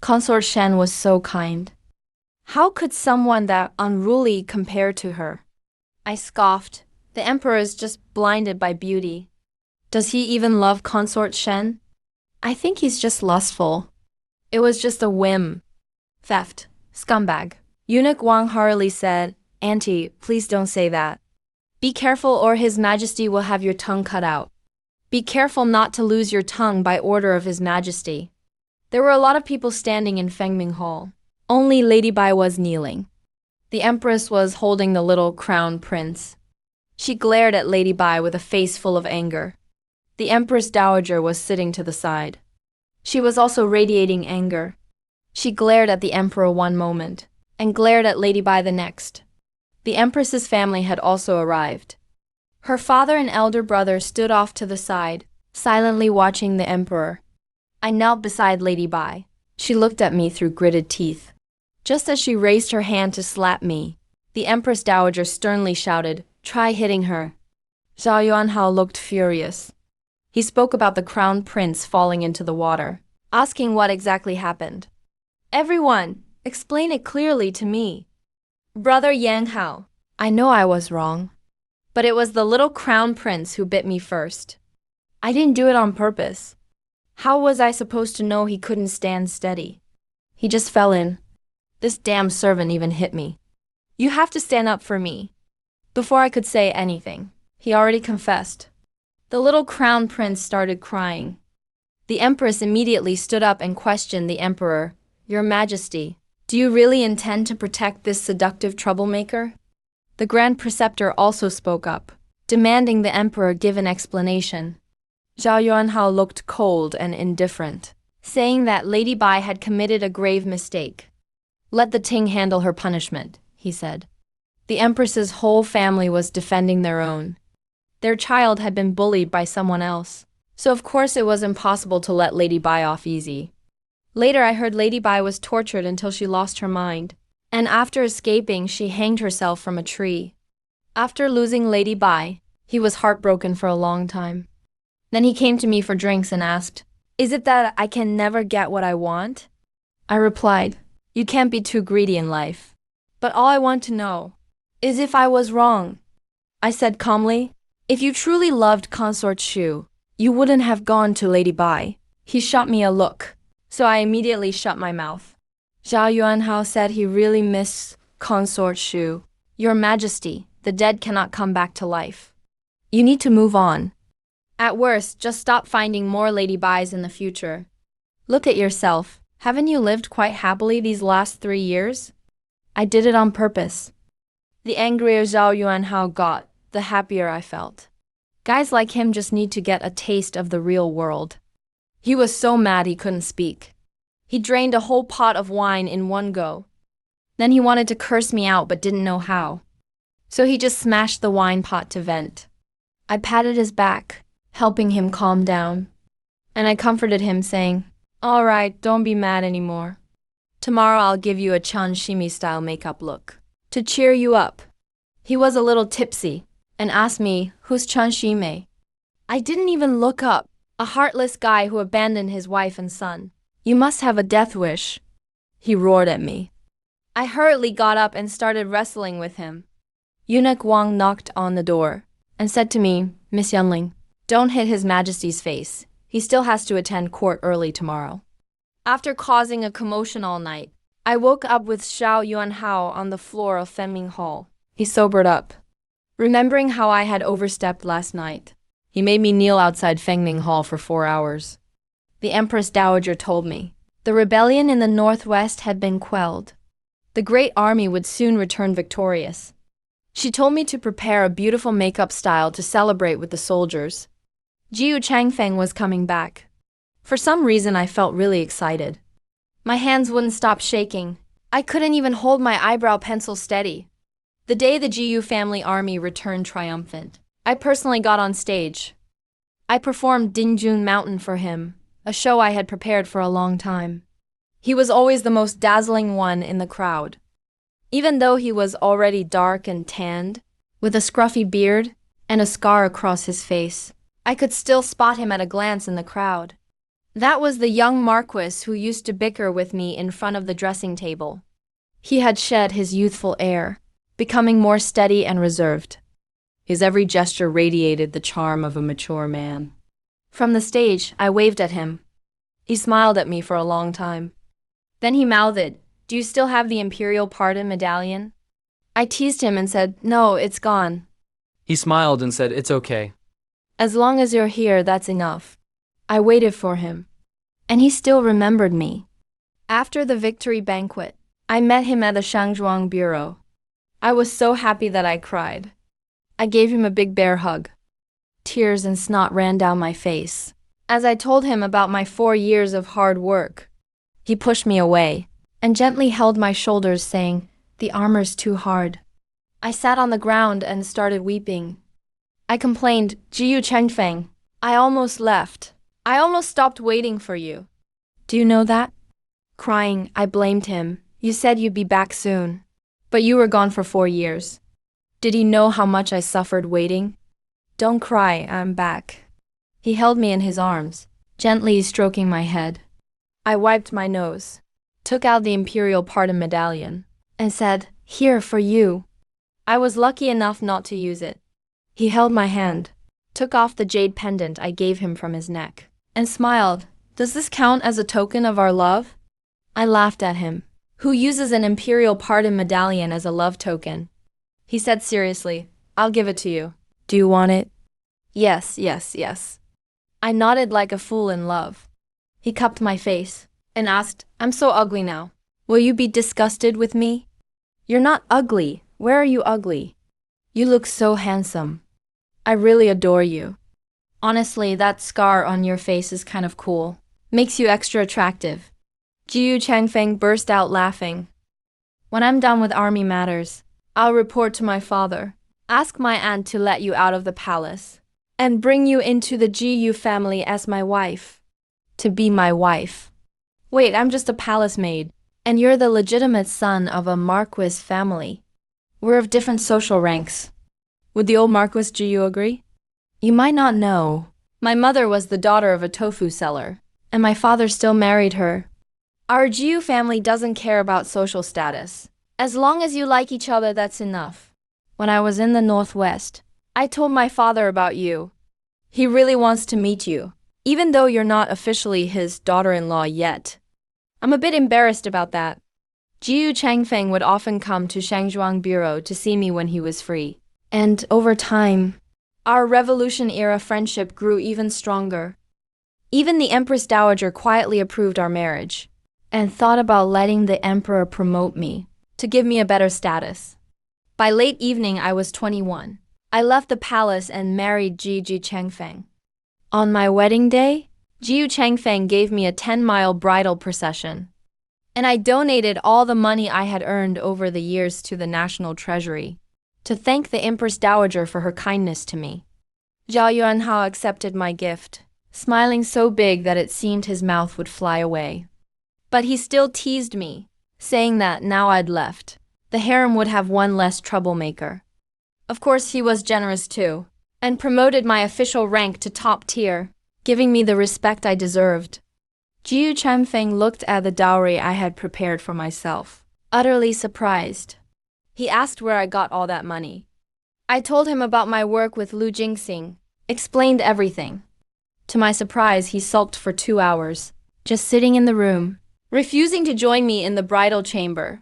Consort Shen was so kind. How could someone that unruly compare to her? I scoffed. The emperor is just blinded by beauty. Does he even love Consort Shen? I think he's just lustful. It was just a whim. Theft. Scumbag. Eunuch Wang hurriedly said, Auntie, please don't say that. Be careful or His Majesty will have your tongue cut out. Be careful not to lose your tongue by order of His Majesty. There were a lot of people standing in Fengming Hall. Only Lady Bai was kneeling. The Empress was holding the little crown prince. She glared at Lady Bai with a face full of anger. The Empress Dowager was sitting to the side. She was also radiating anger. She glared at the Emperor one moment, and glared at Lady Bai the next. The Empress's family had also arrived. Her father and elder brother stood off to the side, silently watching the Emperor. I knelt beside Lady Bai. She looked at me through gritted teeth. Just as she raised her hand to slap me, the Empress Dowager sternly shouted, Try hitting her. Zhao Yuanhao looked furious. He spoke about the crown prince falling into the water, asking what exactly happened. Everyone, explain it clearly to me. Brother Yang Hao, I know I was wrong, but it was the little crown prince who bit me first. I didn't do it on purpose. How was I supposed to know he couldn't stand steady? He just fell in. This damn servant even hit me. You have to stand up for me. Before I could say anything, he already confessed. The little crown prince started crying. The Empress immediately stood up and questioned the Emperor. Your Majesty, do you really intend to protect this seductive troublemaker? The Grand Preceptor also spoke up, demanding the Emperor give an explanation. Zhao Yuanhao looked cold and indifferent, saying that Lady Bai had committed a grave mistake. Let the Ting handle her punishment, he said. The Empress's whole family was defending their own. Their child had been bullied by someone else, so of course it was impossible to let Lady Bai off easy. Later I heard Lady Bai was tortured until she lost her mind, and after escaping she hanged herself from a tree. After losing Lady Bai, he was heartbroken for a long time. Then he came to me for drinks and asked, Is it that I can never get what I want? I replied, You can't be too greedy in life. But all I want to know is if I was wrong. I said calmly, If you truly loved Consort Shu, you wouldn't have gone to Lady Bai. He shot me a look, so I immediately shut my mouth. Zhao Yuanhao said he really missed Consort Shu. Your Majesty, the dead cannot come back to life. You need to move on. At worst, just stop finding more Lady Bais in the future. Look at yourself. Haven't you lived quite happily these last 3 years? I did it on purpose. The angrier Zhao Yuanhao got, the happier I felt. Guys like him just need to get a taste of the real world. He was so mad he couldn't speak. He drained a whole pot of wine in one go. Then he wanted to curse me out but didn't know how. So he just smashed the wine pot to vent. I patted his back, helping him calm down. And I comforted him, saying, "All right, don't be mad anymore. Tomorrow I'll give you a Chanshimi-style makeup look to cheer you up." He was a little tipsy and asked me, "Who's Chanshime?" I didn't even look up. A heartless guy who abandoned his wife and son. "You must have a death wish," he roared at me. I hurriedly got up and started wrestling with him. Eunuch Wang knocked on the door and said to me, "Miss Yunling, don't hit His Majesty's face. He still has to attend court early tomorrow." After causing a commotion all night, I woke up with Xiao Yuanhao on the floor of Fengming Hall. He sobered up, remembering how I had overstepped last night. He made me kneel outside Fengming Hall for 4 hours. The Empress Dowager told me the rebellion in the northwest had been quelled. The great army would soon return victorious. She told me to prepare a beautiful makeup style to celebrate with the soldiers. Jiu Changfeng was coming back. For some reason, I felt really excited. My hands wouldn't stop shaking. I couldn't even hold my eyebrow pencil steady. The day the Jiu family army returned triumphant, I personally got on stage. I performed Dingjun Mountain for him, a show I had prepared for a long time. He was always the most dazzling one in the crowd. Even though he was already dark and tanned, with a scruffy beard and a scar across his face, I could still spot him at a glance in the crowd. That was the young Marquis who used to bicker with me in front of the dressing table. He had shed his youthful air, becoming more steady and reserved. His every gesture radiated the charm of a mature man. From the stage, I waved at him. He smiled at me for a long time. Then he mouthed, "Do you still have the Imperial Pardon medallion?" I teased him and said, "No, it's gone." He smiled and said, "It's okay." "As long as you're here, that's enough." I waited for him, and he still remembered me. After the victory banquet, I met him at the Shangzhuang bureau. I was so happy that I cried. I gave him a big bear hug. Tears and snot ran down my face as I told him about my 4 years of hard work. He pushed me away and gently held my shoulders, saying, "The armor's too hard." I sat on the ground and started weeping. I complained, "Jiu Chengfeng, I almost left. I almost stopped waiting for you. Do you know that?" Crying, I blamed him. "You said you'd be back soon, but you were gone for 4 years. Did he know how much I suffered waiting?" "Don't cry, I'm back." He held me in his arms, gently stroking my head. I wiped my nose, took out the Imperial Pardon medallion, and said, "Here for you." I was lucky enough not to use it. He held my hand, took off the jade pendant I gave him from his neck, and smiled. "Does this count as a token of our love?" I laughed at him. "Who uses an Imperial Pardon medallion as a love token?" He said seriously, "I'll give it to you. Do you want it?" Yes, yes, yes. I nodded like a fool in love. He cupped my face and asked, "I'm so ugly now. Will you be disgusted with me?" "You're not ugly. Where are you ugly? You look so handsome. I really adore you. Honestly, that scar on your face is kind of cool. Makes you extra attractive." Jiu Changfeng burst out laughing. "When I'm done with army matters, I'll report to my father. Ask my aunt to let you out of the palace and bring you into the Jiu family as my wife. To be my wife. Wait, I'm just a palace maid, and you're the legitimate son of a Marquis family. We're of different social ranks. Would the old Marquis Jiu agree? You might not know, my mother was the daughter of a tofu seller, and my father still married her. Our Jiu family doesn't care about social status. As long as you like each other, that's enough. When I was in the Northwest, I told my father about you. He really wants to meet you, even though you're not officially his daughter-in-law yet. I'm a bit embarrassed about that." Jiu Changfeng would often come to Shangzhuang Bureau to see me when he was free. And over time, our Revolution-era friendship grew even stronger. Even the Empress Dowager quietly approved our marriage and thought about letting the Emperor promote me to give me a better status. By late evening, I was 21. I left the palace and married Ji Changfeng. On my wedding day, Ji Changfeng gave me a 10-mile bridal procession. And I donated all the money I had earned over the years to the national treasury to thank the Empress Dowager for her kindness to me. Zhao Yuanhao accepted my gift, smiling so big that it seemed his mouth would fly away. But he still teased me, saying that now I'd left, the harem would have one less troublemaker. Of course, he was generous too, and promoted my official rank to top tier, giving me the respect I deserved. Ji Changfeng looked at the dowry I had prepared for myself, utterly surprised. He asked where I got all that money. I told him about my work with Lu Jingxing, explained everything. To my surprise, he sulked for 2 hours, just sitting in the room, refusing to join me in the bridal chamber.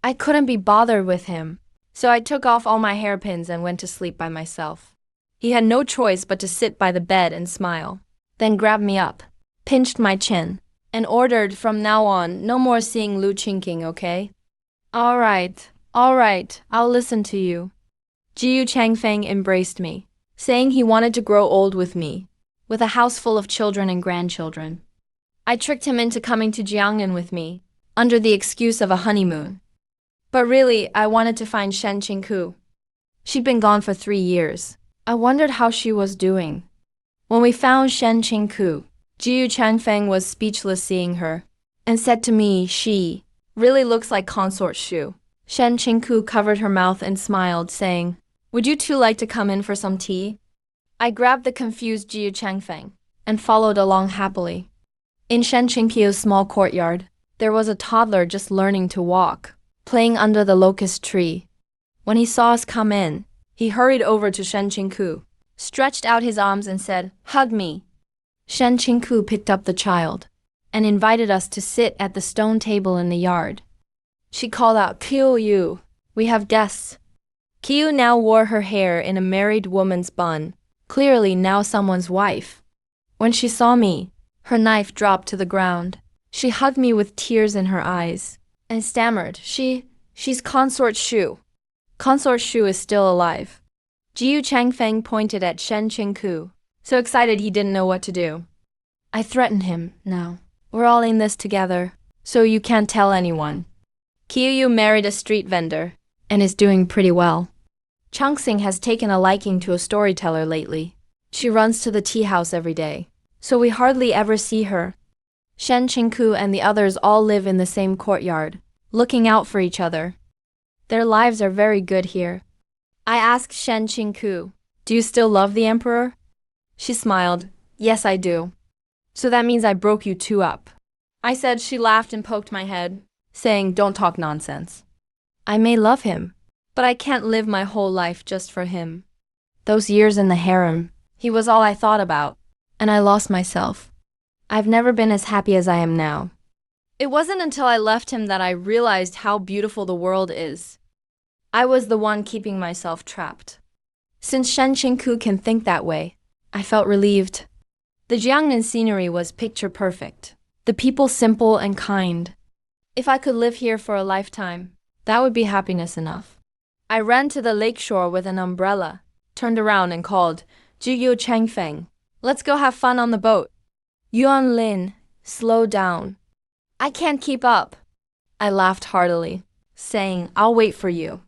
I couldn't be bothered with him, so I took off all my hairpins and went to sleep by myself. He had no choice but to sit by the bed and smile, then grabbed me up, pinched my chin, and ordered from now on no more seeing Lu Qingqing, okay? All right, I'll listen to you. Ji Changfeng embraced me, saying he wanted to grow old with me, with a house full of children and grandchildren. I tricked him into coming to Jiangnan with me, under the excuse of a honeymoon. But really, I wanted to find Shen Qingku. She'd been gone for 3 years. I wondered how she was doing. When we found Shen Qingku, Ji Changfeng was speechless seeing her, and said to me she really looks like Consort Shu. Shen Qingku covered her mouth and smiled, saying, "Would you two like to come in for some tea?" I grabbed the confused Ji Changfeng and followed along happily. In Shen Qingku's small courtyard, there was a toddler just learning to walk, playing under the locust tree. When he saw us come in, he hurried over to Shen Qingku, stretched out his arms and said, "Hug me." Shen Qingku picked up the child and invited us to sit at the stone table in the yard. She called out, "Qiu, we have guests." Qiu now wore her hair in a married woman's bun, clearly now someone's wife. When she saw me, her knife dropped to the ground. She hugged me with tears in her eyes and stammered, She's Consort Shu. Consort Shu is still alive. Ji Changfeng pointed at Shen Qingku, so excited he didn't know what to do. I threatened him, "Now, we're all in this together, so you can't tell anyone." Qiu married a street vendor and is doing pretty well. Changxing has taken a liking to a storyteller lately. She runs to the tea house every day, so we hardly ever see her. Shen Qingku and the others all live in the same courtyard, looking out for each other. Their lives are very good here. I asked Shen Qingku, "Do you still love the emperor?" She smiled, "Yes, I do." "So that means I broke you two up." I said. She laughed and poked my head, saying, "Don't talk nonsense. I may love him, but I can't live my whole life just for him. Those years in the harem, he was all I thought about, and I lost myself. I've never been as happy as I am now." It wasn't until I left him that I realized how beautiful the world is. I was the one keeping myself trapped. Since Shen Qingku can think that way, I felt relieved. The Jiangnan scenery was picture perfect, the people simple and kind. If I could live here for a lifetime, that would be happiness enough. I ran to the lakeshore with an umbrella, turned around and called, "Ji Changfeng, let's go have fun on the boat." "Yuan Lin, slow down. I can't keep up." I laughed heartily, saying, "I'll wait for you."